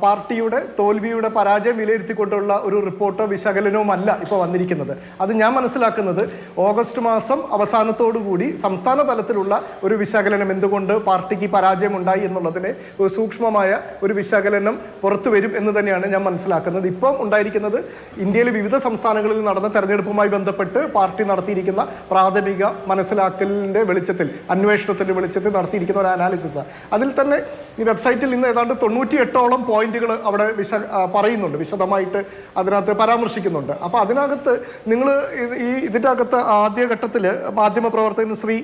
പാർട്ടിയുടെ തോൽവിയുടെ പരാജയം വിലയിരുത്തിക്കൊണ്ടുള്ള ഒരു റിപ്പോർട്ടോ വിശകലനവുമല്ല ഇപ്പോൾ വന്നിരിക്കുന്നത്. അത് ഞാൻ മനസ്സിലാക്കുന്നത് ഓഗസ്റ്റ് മാസം അവസാനത്തോടുകൂടി സംസ്ഥാന തലത്തിലുള്ള ഒരു വിശകലനം, എന്തുകൊണ്ട് പാർട്ടിക്ക് പരാജയം ഉണ്ടായി എന്നുള്ളതിനെ ഒരു സൂക്ഷ്മമായ ഒരു വിശകലനം പുറത്തു വരും എന്ന് തന്നെയാണ് ഞാൻ മനസ്സിലാക്കുന്നത്. ഇപ്പം ഉണ്ടായിരിക്കുന്നത് ഇന്ത്യയിലെ വിവിധ സംസ്ഥാനങ്ങളിൽ നടന്ന തെരഞ്ഞെടുപ്പുമായി ബന്ധപ്പെട്ട് പാർട്ടി നടത്തിയിരിക്കുന്ന പ്രാഥമിക മനസ്സിലാക്കലിൻ്റെ വെളിച്ചത്തിൽ, അന്വേഷണത്തിൻ്റെ വെളിച്ചത്തിൽ നടത്തിയിരിക്കുന്ന ഒരു അനാലിസിസാണ്. അതിൽ തന്നെ ഈ വെബ്സൈറ്റിൽ ഇന്ന് ഏതാണ്ട് 98 പോയിന്റുകൾ അവിടെ പറയുന്നുണ്ട്, വിശദമായിട്ട് അതിനകത്ത് പരാമർശിക്കുന്നുണ്ട്. അപ്പോൾ അതിനകത്ത് നിങ്ങൾ ഇതിൻ്റെ അകത്ത് ആദ്യഘട്ടത്തിൽ മാധ്യമപ്രവർത്തകൻ ശ്രീ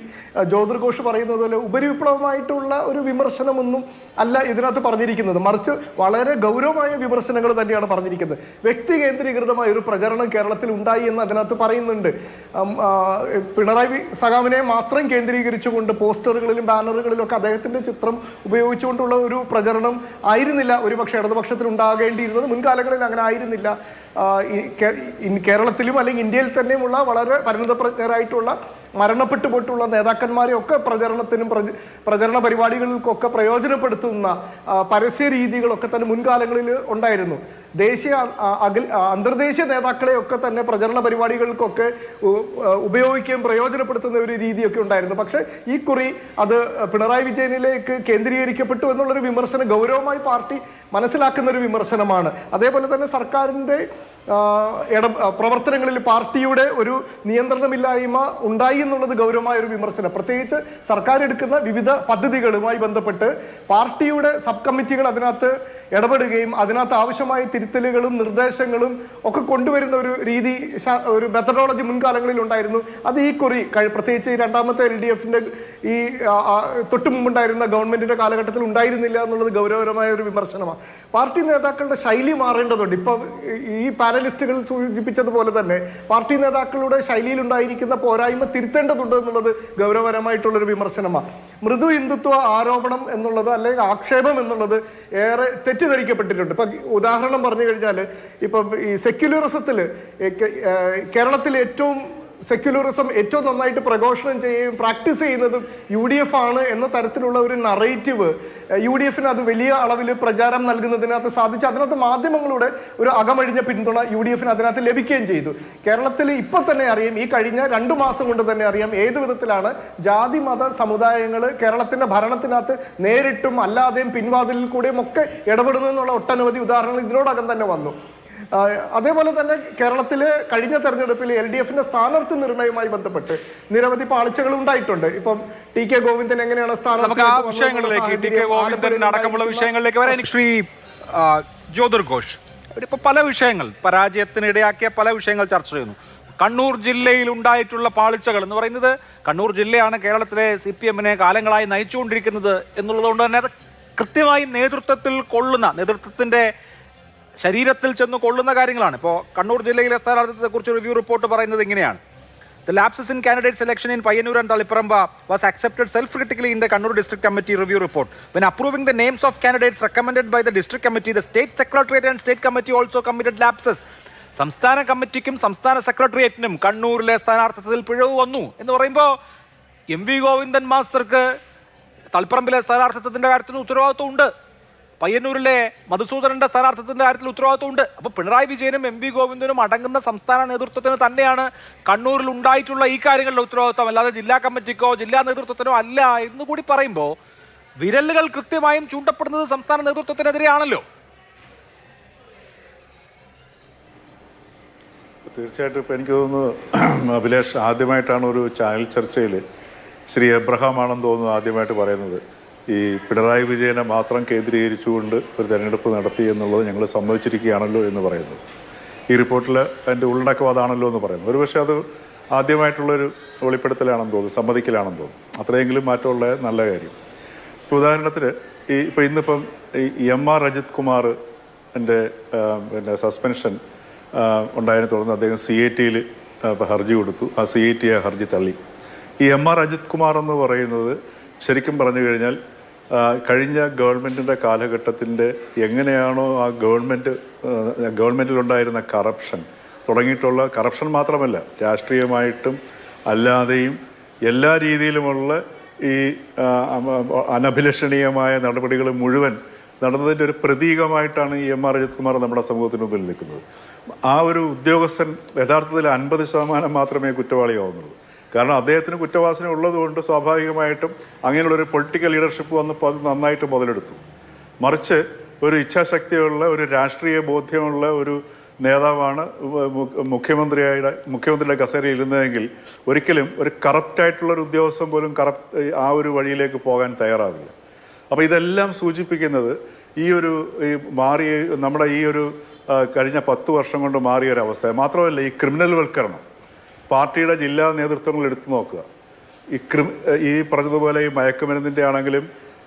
ജ്യോതിർഘോഷ് പറയുന്നത് പോലെ ഉപരിവിപ്ലവമായിട്ടുള്ള ഒരു വിമർശനമൊന്നും അല്ല ഇതിനകത്ത് പറഞ്ഞിരിക്കുന്നത്, മറിച്ച് വളരെ ഗൗരവമായ വിമർശനങ്ങൾ തന്നെയാണ് പറഞ്ഞിരിക്കുന്നത്. വ്യക്തി കേന്ദ്രീകൃതമായ ഒരു പ്രചരണം കേരളത്തിൽ ഉണ്ടായി എന്ന് അതിനകത്ത് പറയുന്നുണ്ട്. പിണറായി സഖാവിനെ മാത്രം കേന്ദ്രീകരിച്ചുകൊണ്ട് പോസ്റ്ററുകളിലും ബാനറുകളിലും ഒക്കെ അദ്ദേഹത്തിൻ്റെ ചിത്രം ഉപയോഗിച്ചുകൊണ്ടുള്ള ഒരു പ്രചരണം ആയിരുന്നില്ല ഒരുപക്ഷെ ഇടതുപക്ഷത്തിൽ ഉണ്ടാകേണ്ടിയിരുന്നത്. മുൻകാലങ്ങളിൽ അങ്ങനെ ആയിരുന്നില്ല. കേരളത്തിലും അല്ലെങ്കിൽ ഇന്ത്യയിൽ തന്നെയുമുള്ള വളരെ പരിണതപ്രജ്ഞരായിട്ടുള്ള മരണപ്പെട്ടു പോയിട്ടുള്ള നേതാക്കന്മാരെ ഒക്കെ പ്രചരണത്തിനും പ്രചരണ പരിപാടികൾക്കൊക്കെ പ്രയോജനപ്പെടുത്തുന്ന പരസ്യ രീതികളൊക്കെ തന്നെ മുൻകാലങ്ങളിൽ ഉണ്ടായിരുന്നു. ദേശീയ അന്തർദേശീയ നേതാക്കളെയൊക്കെ തന്നെ പ്രചരണ പരിപാടികൾക്കൊക്കെ ഉപയോഗിക്കുകയും പ്രയോജനപ്പെടുത്തുന്ന ഒരു രീതിയൊക്കെ ഉണ്ടായിരുന്നു. പക്ഷേ ഈ കുറി അത് പിണറായി വിജയനിലേക്ക് കേന്ദ്രീകരിക്കപ്പെട്ടു എന്നുള്ളൊരു വിമർശനം ഗൗരവമായി പാർട്ടി മനസ്സിലാക്കുന്ന ഒരു വിമർശനമാണ്. അതേപോലെ തന്നെ സർക്കാരിൻ്റെ പ്രവർത്തനങ്ങളിൽ പാർട്ടിയുടെ ഒരു നിയന്ത്രണമില്ലായ്മ ഉണ്ടായി എന്നുള്ളത് ഗൗരവമായ ഒരു വിമർശനം. പ്രത്യേകിച്ച് സർക്കാർ എടുക്കുന്ന വിവിധ പദ്ധതികളുമായി ബന്ധപ്പെട്ട് പാർട്ടിയുടെ സബ് കമ്മിറ്റികൾ അതിനകത്ത് ഇടപെടുകയും അതിനകത്ത് ആവശ്യമായ തിരുത്തലുകളും നിർദ്ദേശങ്ങളും ഒക്കെ കൊണ്ടുവരുന്ന ഒരു രീതി, ഒരു മെത്തഡോളജി മുൻകാലങ്ങളിൽ ഉണ്ടായിരുന്നു. അത് ഈ കുറി പ്രത്യേകിച്ച് ഈ രണ്ടാമത്തെ LDFന്റെ ഈ തൊട്ടു മുമ്പുണ്ടായിരുന്ന ഗവൺമെന്റിന്റെ കാലഘട്ടത്തിൽ ഉണ്ടായിരുന്നില്ല എന്നുള്ളത് ഗൗരവകരമായ ഒരു വിമർശനമാണ്. പാർട്ടി നേതാക്കളുടെ ശൈലി മാറേണ്ടതുണ്ട്. ഇപ്പം ഈ പാനലിസ്റ്റുകൾ സൂചിപ്പിച്ചതുപോലെ തന്നെ പാർട്ടി നേതാക്കളുടെ ശൈലിയിൽ ഉണ്ടായിരിക്കുന്ന പോരായ്മ തിരുത്തേണ്ടതുണ്ട് എന്നുള്ളത് ഗൗരവകരമായിട്ടുള്ളൊരു വിമർശനമാണ്. മൃദു ഹിന്ദുത്വ ആരോപണം എന്നുള്ളത് അല്ലെങ്കിൽ ആക്ഷേപം എന്നുള്ളത് ഏറെ തെറ്റിദ്ധരിക്കപ്പെട്ടിട്ടുണ്ട്. ഇപ്പം ഉദാഹരണം പറഞ്ഞു കഴിഞ്ഞാൽ ഇപ്പം ഈ സെക്യുലറിസത്തിൽ കേരളത്തിൽ സെക്യുലറിസം ഏറ്റവും നന്നായിട്ട് പ്രഘോഷണം ചെയ്യുകയും പ്രാക്ടീസ് ചെയ്യുന്നതും UDF ആണ് എന്ന തരത്തിലുള്ള ഒരു നറേറ്റീവ് UDFന് അത് വലിയ അളവിൽ പ്രചാരം നൽകുന്നതിനകത്ത് സാധിച്ചു. അതിനകത്ത് മാധ്യമങ്ങളുടെ ഒരു അകമഴിഞ്ഞ പിന്തുണ UDFന് അതിനകത്ത് ലഭിക്കുകയും ചെയ്തു. കേരളത്തിൽ ഇപ്പം തന്നെ അറിയാം, ഈ കഴിഞ്ഞ 2 മാസം കൊണ്ട് തന്നെ അറിയാം ഏത് വിധത്തിലാണ് ജാതി മത സമുദായങ്ങൾ കേരളത്തിൻ്റെ ഭരണത്തിനകത്ത് നേരിട്ടും അല്ലാതെയും പിൻവാതിലിൽ കൂടെയും ഒക്കെ ഇടപെടുന്നതെന്നുള്ള ഒട്ടനവധി ഉദാഹരണങ്ങൾ ഇതിനോടകം തന്നെ വന്നു. അതേപോലെ തന്നെ കേരളത്തിലെ കഴിഞ്ഞ തെരഞ്ഞെടുപ്പിൽ LDFന്റെ സ്ഥാനാർത്ഥി നിർണയവുമായി ബന്ധപ്പെട്ട് നിരവധി പാളിച്ചകൾ ഉണ്ടായിട്ടുണ്ട്. ഇപ്പം TK ഗോവിന്ദൻ എങ്ങനെയാണ് അടക്കമുള്ള വിഷയങ്ങളിലേക്ക് വരാൻ ശ്രീ ജ്യോതിർ ഘോഷ് ഇപ്പൊ പല വിഷയങ്ങൾ പരാജയത്തിനിടയാക്കിയ പല വിഷയങ്ങൾ ചർച്ച ചെയ്യുന്നു. കണ്ണൂർ ജില്ലയിൽ ഉണ്ടായിട്ടുള്ള പാളിച്ചകൾ എന്ന് പറയുന്നത് കണ്ണൂർ ജില്ലയാണ് കേരളത്തിലെ CPMനെ കാലങ്ങളായി നയിച്ചുകൊണ്ടിരിക്കുന്നത് എന്നുള്ളതുകൊണ്ട് തന്നെ അത് കൃത്യമായി നേതൃത്വത്തിന്റെ ശരീരത്തിൽ ചെന്ന് കൊള്ളുന്ന കാര്യങ്ങളാണ്. ഇപ്പോൾ കണ്ണൂർ ജില്ലയിലെ സ്ഥാനാർത്ഥിത്വത്തെക്കുറിച്ച് റിവ്യൂ റിപ്പോർട്ട് പറയുന്നത് ഇങ്ങനെയാണ്: The lapses in candidate selection in Payyanur and Taliparamba was accepted self-critically in the Kannur District Committee review report. When approving the names of candidates recommended by the District Committee, the State Secretariat and State Committee also committed lapses. സംസ്ഥാന കമ്മിറ്റിക്കും സംസ്ഥാന സെക്രട്ടേറിയറ്റിനും കണ്ണൂരിലെ സ്ഥാനാർത്ഥിത്വത്തിൽ പിഴവ് വന്നു എന്ന് പറയുമ്പോൾ MV Govindan മാസ്റ്റർക്ക് തളിപ്പറമ്പിലെ സ്ഥാനാർത്ഥിത്വത്തിന്റെ കാര്യത്തിൽ ഉത്തരവാദിത്വം ഉണ്ട്, പയ്യന്നൂരിലെ മധുസൂദനന്റെ സ്ഥാനാർത്ഥിത്വത്തിന്റെ കാര്യത്തിൽ ഉത്തരവാദിത്വമുണ്ട്. അപ്പോൾ പിണറായി വിജയനും MV ഗോവിന്ദനും അടങ്ങുന്ന സംസ്ഥാന നേതൃത്വത്തിന് തന്നെയാണ് കണ്ണൂരിൽ ഉണ്ടായിട്ടുള്ള ഈ കാര്യങ്ങളുടെ ഉത്തരവാദിത്വം, അല്ലാതെ ജില്ലാ കമ്മിറ്റിക്കോ ജില്ലാ നേതൃത്വത്തിനോ അല്ല എന്ന് കൂടി പറയുമ്പോൾ വിരലുകൾ കൃത്യമായും ചൂണ്ടപ്പെടുന്നത് സംസ്ഥാന നേതൃത്വത്തിനെതിരെയാണല്ലോ. തീർച്ചയായിട്ടും ഇപ്പം എനിക്ക് തോന്നുന്നു അഭിലാഷ് ആദ്യമായിട്ടാണ് ഒരു ചാനൽ ചർച്ചയിൽ ശ്രീ എബ്രഹാം ആണെന്ന് തോന്നുന്നു ആദ്യമായിട്ട് പറയുന്നത് ഈ പിണറായി വിജയനെ മാത്രം കേന്ദ്രീകരിച്ചുകൊണ്ട് ഒരു തെരഞ്ഞെടുപ്പ് നടത്തി എന്നുള്ളത് ഞങ്ങൾ സമ്മതിച്ചിരിക്കുകയാണല്ലോ എന്ന് പറയുന്നത്. ഈ റിപ്പോർട്ടിൽ അതിൻ്റെ ഉള്ളടക്കം അതാണല്ലോ എന്ന് പറയുന്നത്. ഒരുപക്ഷെ അത് ആദ്യമായിട്ടുള്ളൊരു വെളിപ്പെടുത്തലാണെന്ന് തോന്നുന്നു, സമ്മതിക്കലാണെന്ന് തോന്നുന്നു. അത്രയെങ്കിലും മാറ്റമുള്ള നല്ല കാര്യം. ഇപ്പോൾ ഉദാഹരണത്തിന് ഇന്നിപ്പം ഈ MR അജിത് കുമാർ പിന്നെ സസ്പെൻഷൻ ഉണ്ടായതിനെ തുടർന്ന് അദ്ദേഹം CIT-യിൽ ഹർജി കൊടുത്തു. ആ CIT ആ ഹർജി തള്ളി. ഈ MR അജിത് കുമാർ എന്ന് പറയുന്നത് ശരിക്കും പറഞ്ഞു കഴിഞ്ഞാൽ കഴിഞ്ഞ ഗവൺമെൻറ്റിൻ്റെ കാലഘട്ടത്തിൻ്റെ എങ്ങനെയാണോ ആ ഗവൺമെൻറ്റിലുണ്ടായിരുന്ന കറപ്ഷൻ തുടങ്ങിയിട്ടുള്ള കറപ്ഷൻ മാത്രമല്ല രാഷ്ട്രീയമായിട്ടും അല്ലാതെയും എല്ലാ രീതിയിലുമുള്ള ഈ അനഭിലഷണീയമായ നടപടികൾ മുഴുവൻ നടന്നതിൻ്റെ ഒരു പ്രതീകമായിട്ടാണ് ഈ MR അജിത് കുമാർ നമ്മുടെ സമൂഹത്തിന് മുമ്പിൽ നിൽക്കുന്നത്. ആ ഒരു ഉദ്യോഗസ്ഥൻ യഥാർത്ഥത്തിൽ 50% മാത്രമേ കുറ്റവാളിയാവുന്നുള്ളൂ. കാരണം അദ്ദേഹത്തിന് കുറ്റവാസന ഉള്ളതുകൊണ്ട് സ്വാഭാവികമായിട്ടും അങ്ങനെയുള്ളൊരു പൊളിറ്റിക്കൽ ലീഡർഷിപ്പ് വന്നപ്പോൾ അത് നന്നായിട്ട് മുതലെടുത്തു. മറിച്ച് ഒരു ഇച്ഛാശക്തിയുള്ള ഒരു രാഷ്ട്രീയ ബോധ്യമുള്ള ഒരു നേതാവാണ് മുഖ്യമന്ത്രിയുടെ കസേരയിൽ ഇരുന്നതെങ്കിൽ ഒരിക്കലും ഒരു കറപ്റ്റായിട്ടുള്ളൊരു ഉദ്യോഗസ്ഥൻ പോലും ആ ഒരു വഴിയിലേക്ക് പോകാൻ തയ്യാറാവില്ല. അപ്പോൾ ഇതെല്ലാം സൂചിപ്പിക്കുന്നത് നമ്മുടെ ഈ ഒരു കഴിഞ്ഞ 10 വർഷം കൊണ്ട് മാറിയൊരവസ്ഥ മാത്രമല്ല, ഈ ക്രിമിനൽ വൽക്കരണം പാർട്ടിയുടെ ജില്ലാ നേതൃത്വങ്ങൾ എടുത്തു നോക്കുക. ഈ പറഞ്ഞതുപോലെ ഈ മയക്കുമരുന്നിൻ്റെ ആണെങ്കിലും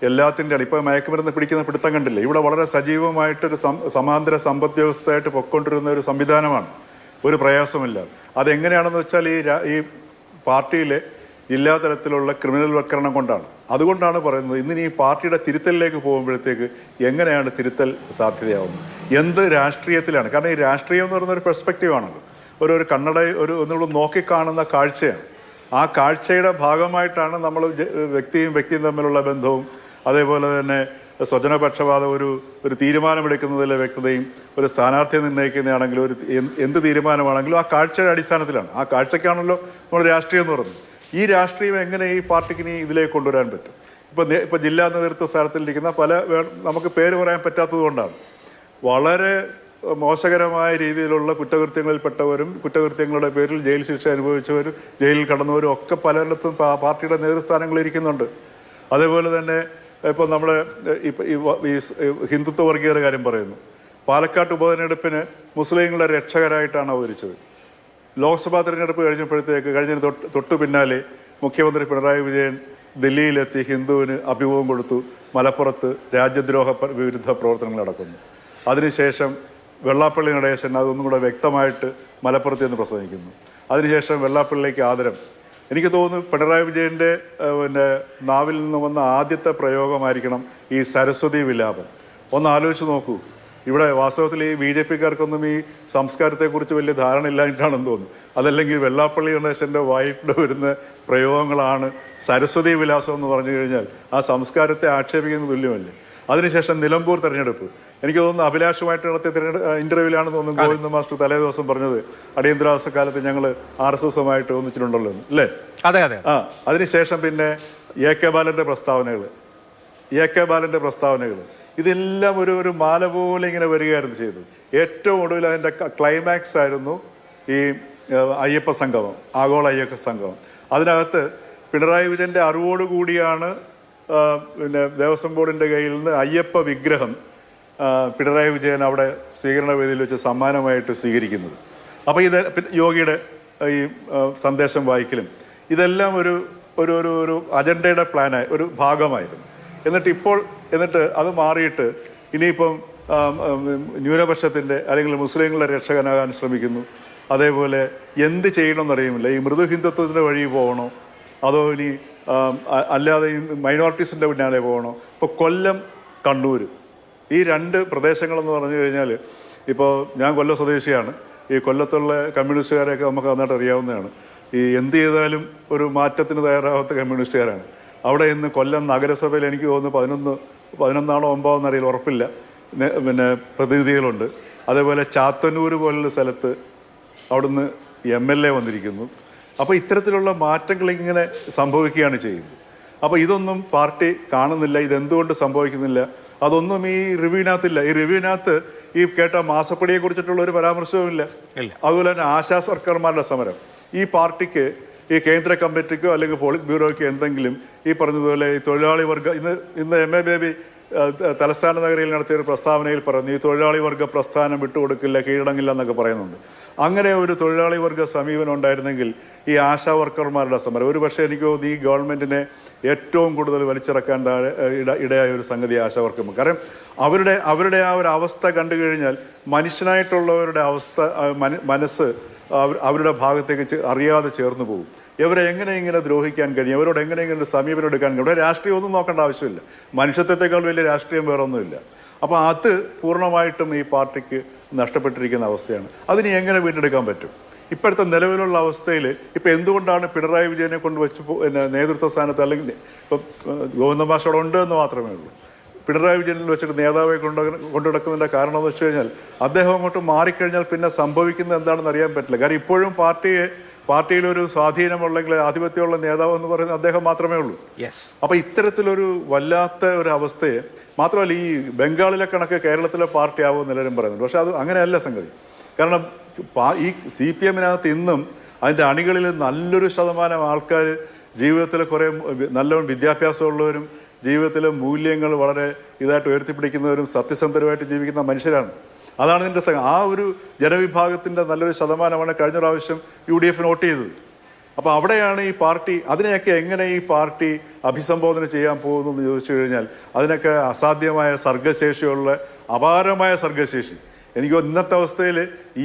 എല്ലാത്തിൻ്റെയാണ്. ഇപ്പോൾ മയക്കുമരുന്ന് പിടിക്കുന്ന പിടുത്തം കണ്ടില്ലേ? ഇവിടെ വളരെ സജീവമായിട്ടൊരു സമാന്തര സമ്പദ് വ്യവസ്ഥയായിട്ട് പൊയ്ക്കൊണ്ടിരുന്ന ഒരു സംവിധാനമാണ്, ഒരു പ്രയാസമില്ല. അതെങ്ങനെയാണെന്ന് വെച്ചാൽ ഈ പാർട്ടിയിലെ ജില്ലാ തലത്തിലുള്ള ക്രിമിനൽ വൽക്കരണം കൊണ്ടാണ്. അതുകൊണ്ടാണ് പറയുന്നത് ഇന്നിനി ഈ പാർട്ടിയുടെ തിരുത്തലിലേക്ക് പോകുമ്പോഴത്തേക്ക് എങ്ങനെയാണ് തിരുത്തൽ സാധ്യതയാവുന്നത്, എന്ത് രാഷ്ട്രീയത്തിലാണ്. കാരണം ഈ രാഷ്ട്രീയം എന്ന് പറയുന്ന ഒരു പെർസ്പെക്റ്റീവാണല്ലോ, ഒരു കണ്ണട നമ്മൾ നോക്കിക്കാണുന്ന കാഴ്ചയാണ്. ആ കാഴ്ചയുടെ ഭാഗമായിട്ടാണ് നമ്മൾ വ്യക്തിയും തമ്മിലുള്ള ബന്ധവും അതേപോലെ തന്നെ സ്വജനപക്ഷപാതം ഒരു തീരുമാനമെടുക്കുന്നതിലെ വ്യക്തതയും ഒരു സ്ഥാനാർത്ഥിയെ നിർണ്ണയിക്കുന്നതാണെങ്കിലും എന്ത് തീരുമാനമാണെങ്കിലും ആ കാഴ്ചയുടെ അടിസ്ഥാനത്തിലാണ്. ആ കാഴ്ചയ്ക്കാണല്ലോ നമ്മുടെ രാഷ്ട്രീയം എന്ന് പറയുന്നത്. ഈ രാഷ്ട്രീയം എങ്ങനെ ഈ പാർട്ടിക്ക് ഇനി ഇതിലേക്ക് കൊണ്ടുവരാൻ പറ്റും? ഇപ്പം ജില്ലാ നേതൃത്വ സ്ഥാനത്തിലിരിക്കുന്ന നമുക്ക് പേര് പറയാൻ പറ്റാത്തത് കൊണ്ടാണ് വളരെ മോശകരമായ രീതിയിലുള്ള കുറ്റകൃത്യങ്ങളിൽപ്പെട്ടവരും കുറ്റകൃത്യങ്ങളുടെ പേരിൽ ജയിൽ ശിക്ഷ അനുഭവിച്ചവരും ജയിലിൽ കടന്നവരും ഒക്കെ പലയിടത്തും പാർട്ടിയുടെ നേതൃസ്ഥാനങ്ങളിൽ ഇരിക്കുന്നുണ്ട്. അതേപോലെ തന്നെ ഇപ്പം നമ്മുടെ ഈ ഹിന്ദുത്വ വർഗീയത കാര്യം പറയുന്നു. പാലക്കാട്ട് ഉപതെരഞ്ഞെടുപ്പിന് മുസ്ലിങ്ങളുടെ രക്ഷകരായിട്ടാണ് അവതരിച്ചത്. ലോക്സഭാ തെരഞ്ഞെടുപ്പ് കഴിഞ്ഞതിന് തൊട്ടു പിന്നാലെ മുഖ്യമന്ത്രി പിണറായി വിജയൻ ദില്ലിയിലെത്തി ഹിന്ദുവിന് അഭിമുഖം കൊടുത്തു. മലപ്പുറത്ത് രാജ്യദ്രോഹ വിരുദ്ധ പ്രവർത്തനങ്ങൾ നടക്കുന്നു. അതിനുശേഷം വെള്ളാപ്പള്ളി നടേശൻ അതൊന്നും കൂടെ വ്യക്തമായിട്ട് മലപ്പുറത്ത് നിന്ന് പ്രസംഗിക്കുന്നു. അതിനുശേഷം വെള്ളാപ്പള്ളിക്ക് ആദരം. എനിക്ക് തോന്നുന്നു പിണറായി വിജയൻ്റെ നാവിൽ നിന്ന് വന്ന ആദ്യത്തെ പ്രയോഗമായിരിക്കണം ഈ സരസ്വതി വിലാപം. ഒന്ന് ആലോചിച്ച് നോക്കൂ. ഇവിടെ വാസ്തവത്തിൽ ഈ BJP-കാർക്കൊന്നും ഈ സംസ്കാരത്തെക്കുറിച്ച് വലിയ ധാരണ ഇല്ലായിട്ടാണെന്ന് തോന്നുന്നു. അതല്ലെങ്കിൽ വെള്ളാപ്പള്ളി ഗണേശൻ്റെ വായിട്ട് വരുന്ന പ്രയോഗങ്ങളാണ് സരസ്വതി വിലാസം എന്ന് പറഞ്ഞു കഴിഞ്ഞാൽ ആ സംസ്കാരത്തെ ആക്ഷേപിക്കുന്ന തുല്യമല്ലേ. അതിനുശേഷം നിലമ്പൂർ തെരഞ്ഞെടുപ്പ്. എനിക്ക് തോന്നുന്നു അഭിലാഷുമായിട്ട് നടത്തിയ ഇൻ്റർവ്യൂവിലാണെന്ന് തോന്നുന്നു ഗോവിന്ദ മാസ്റ്റർ തലേ ദിവസം പറഞ്ഞത് അടിയന്തരാവസ്ഥ കാലത്ത് ഞങ്ങൾ RSSുമായിട്ട് ഒന്നിച്ചിട്ടുണ്ടല്ലോ എന്ന് അല്ലേ? അതെ അതെ. അതിനുശേഷം പിന്നെ AK ബാലൻ്റെ പ്രസ്താവനകൾ ഇതെല്ലാം ഒരു മാല പോലെ ഇങ്ങനെ വരികയായിരുന്നു ചെയ്തത്. ഏറ്റവും ഒടുവിൽ അതിൻ്റെ ക്ലൈമാക്സ് ആയിരുന്നു ഈ അയ്യപ്പ സംഗമം, ആഗോള അയ്യപ്പ സംഗമം. അതിനകത്ത് പിണറായി വിജയൻ്റെ അറിവോടുകൂടിയാണ് ദേവസ്വം ബോർഡിൻ്റെ കയ്യിൽ നിന്ന് അയ്യപ്പ വിഗ്രഹം പിണറായി വിജയൻ അവിടെ സ്വീകരണ വേദിയിൽ വെച്ച് സമ്മാനമായിട്ട് സ്വീകരിക്കുന്നത്. അപ്പോൾ ഇത് യോഗിയുടെ ഈ സന്ദേശം വായിക്കലും ഇതെല്ലാം ഒരു അജണ്ടയുടെ പ്ലാനായി ഒരു ഭാഗമായിരുന്നു. എന്നിട്ട് അത് മാറിയിട്ട് ഇനിയിപ്പം ന്യൂനപക്ഷത്തിൻ്റെ അല്ലെങ്കിൽ മുസ്ലിങ്ങളുടെ രക്ഷകനാകാൻ ശ്രമിക്കുന്നു. അതേപോലെ എന്ത് ചെയ്യണമെന്നറിയുമില്ല. ഈ മൃദു ഹിന്ദുത്വത്തിൻ്റെ വഴി പോകണോ അതോ ഇനി അല്ലാതെ ഈ മൈനോറിറ്റീസിൻ്റെ പിന്നാലെ പോകണോ? ഇപ്പോൾ കൊല്ലം, കണ്ണൂർ ഈ രണ്ട് പ്രദേശങ്ങളെന്ന് പറഞ്ഞു കഴിഞ്ഞാൽ ഇപ്പോൾ ഞാൻ കൊല്ലം സ്വദേശിയാണ്. ഈ കൊല്ലത്തുള്ള കമ്മ്യൂണിസ്റ്റുകാരെയൊക്കെ നമുക്ക് നന്നായിട്ട് അറിയാവുന്നതാണ്. ഈ എന്ത് ചെയ്താലും ഒരു മാറ്റത്തിന് തയ്യാറാവാത്ത കമ്മ്യൂണിസ്റ്റുകാരാണ്. അവിടെ ഇന്ന് കൊല്ലം നഗരസഭയിൽ എനിക്ക് തോന്നുന്നു 11ആണോ 9 അറിയില്ല, ഉറപ്പില്ല, പിന്നെ പ്രതിനിധികളുണ്ട്. അതേപോലെ ചാത്തന്നൂർ പോലുള്ള സ്ഥലത്ത് അവിടുന്ന് MLA വന്നിരിക്കുന്നു. അപ്പോൾ ഇത്തരത്തിലുള്ള മാറ്റങ്ങൾ ഇങ്ങനെ സംഭവിക്കുകയാണ് ചെയ്യുന്നത്. അപ്പോൾ ഇതൊന്നും പാർട്ടി കാണുന്നില്ല. ഇതെന്തുകൊണ്ട് സംഭവിക്കുന്നില്ല? അതൊന്നും ഈ റിവ്യൂവിനകത്തില്ല. ഈ റിവ്യൂവിനകത്ത് ഈ കേട്ട മാസപ്പടിയെ കുറിച്ചിട്ടുള്ള ഒരു പരാമർശവുമില്ല. അതുപോലെ തന്നെ ആശാ വർക്കർമാരുടെ സമരം. ഈ പാർട്ടിക്ക് ഈ കേന്ദ്ര കമ്മിറ്റിക്കോ അല്ലെങ്കിൽ പോളിറ്റ് ബ്യൂറോയ്ക്കോ എന്തെങ്കിലും ഈ പറഞ്ഞതുപോലെ ഈ തൊഴിലാളി വർഗ ഇന്ന് MA ബേബി തലസ്ഥാന നഗരിയിൽ നടത്തിയ ഒരു പ്രസ്താവനയിൽ പറഞ്ഞു ഈ തൊഴിലാളി വർഗ പ്രസ്ഥാനം വിട്ടുകൊടുക്കില്ല, കീഴടങ്ങില്ല എന്നൊക്കെ പറയുന്നുണ്ട്. അങ്ങനെ ഒരു തൊഴിലാളി വർഗ സമീപനം ഉണ്ടായിരുന്നെങ്കിൽ ഈ ആശാ വർക്കർമാരുടെ സമരം ഒരുപക്ഷെ എനിക്ക് തോന്നുന്നു ഈ ഗവൺമെൻറ്റിനെ ഏറ്റവും കൂടുതൽ വലിച്ചിറക്കാൻ ഇടയായ ഒരു സംഗതി ആശാ വർക്കർമാർ. കാരണം അവരുടെ ആ ഒരു അവസ്ഥ കണ്ടു കഴിഞ്ഞാൽ മനുഷ്യനായിട്ടുള്ളവരുടെ അവസ്ഥ മനസ്സ് അവരുടെ ഭാഗത്തേക്ക് അറിയാതെ ചേർന്ന് പോകും. ഇവരെ എങ്ങനെ ഇങ്ങനെ ദ്രോഹിക്കാൻ കഴിയും, അവരോട് എങ്ങനെ ഇങ്ങനെ ഒരു സമീപനം എടുക്കാൻ കഴിയും? ഇവിടെ രാഷ്ട്രീയം ഒന്നും നോക്കേണ്ട ആവശ്യമില്ല. മനുഷ്യത്വത്തെക്കാൾ വലിയ രാഷ്ട്രീയം വേറൊന്നുമില്ല. അപ്പോൾ അത് പൂർണ്ണമായിട്ടും ഈ പാർട്ടിക്ക് നഷ്ടപ്പെട്ടിരിക്കുന്ന അവസ്ഥയാണ്. അതിന് എങ്ങനെ വീണ്ടെടുക്കാൻ പറ്റും? ഇപ്പോഴത്തെ നിലവിലുള്ള അവസ്ഥയിൽ ഇപ്പം എന്തുകൊണ്ടാണ് പിണറായി വിജയനെ കൊണ്ട് വെച്ച് നേതൃത്വ സ്ഥാനത്ത് അല്ലെങ്കിൽ ഇപ്പം ഗോവിന്ദ മാസ്റ്റർ ഉണ്ട് എന്ന് മാത്രമേ ഉള്ളൂ. പിണറായി വിജയനിൽ വെച്ചിട്ട് നേതാവെ കൊണ്ടുനടക്കുന്നതിൻ്റെ കാരണം എന്ന് വെച്ച് കഴിഞ്ഞാൽ അദ്ദേഹം അങ്ങോട്ട് മാറിക്കഴിഞ്ഞാൽ പിന്നെ സംഭവിക്കുന്നത് എന്താണെന്ന് അറിയാൻ പറ്റില്ല. കാരണം ഇപ്പോഴും പാർട്ടിയിലൊരു സ്വാധീനമുള്ളെങ്കിൽ ആധിപത്യമുള്ള നേതാവ് എന്ന് പറയുന്നത് അദ്ദേഹം മാത്രമേ ഉള്ളൂ. അപ്പോൾ ഇത്തരത്തിലൊരു വല്ലാത്ത ഒരു അവസ്ഥയെ മാത്രമല്ല ഈ ബംഗാളിലെ കണക്ക് കേരളത്തിലെ പാർട്ടി ആവുമെന്ന് എല്ലാവരും പറയുന്നുണ്ട്. പക്ഷെ അത് അങ്ങനെയല്ല സംഗതി. കാരണം ഈ CPM-നകത്ത് ഇന്നും അതിൻ്റെ അണികളിൽ നല്ലൊരു ശതമാനം ആൾക്കാർ ജീവിതത്തിൽ കുറേ നല്ലോണം വിദ്യാഭ്യാസമുള്ളവരും ജീവിതത്തിലെ മൂല്യങ്ങൾ വളരെ ഇതായിട്ട് ഉയർത്തിപ്പിടിക്കുന്നവരും സത്യസന്ധരുമായിട്ട് ജീവിക്കുന്ന മനുഷ്യരാണ്. അതാണ് ഇതിൻ്റെ ആ ഒരു ജനവിഭാഗത്തിൻ്റെ നല്ലൊരു ശതമാനമാണ് കഴിഞ്ഞ പ്രാവശ്യം UDF വോട്ട് ചെയ്തത്. അപ്പോൾ അവിടെയാണ് ഈ പാർട്ടി അതിനെയൊക്കെ എങ്ങനെ ഈ പാർട്ടി അഭിസംബോധന ചെയ്യാൻ പോകുന്നു എന്ന് ചോദിച്ചു കഴിഞ്ഞാൽ അതിനൊക്കെ അസാധ്യമായ സർഗശേഷിയുള്ള അപാരമായ സർഗശേഷി. എനിക്ക് ഇന്നത്തെ അവസ്ഥയിൽ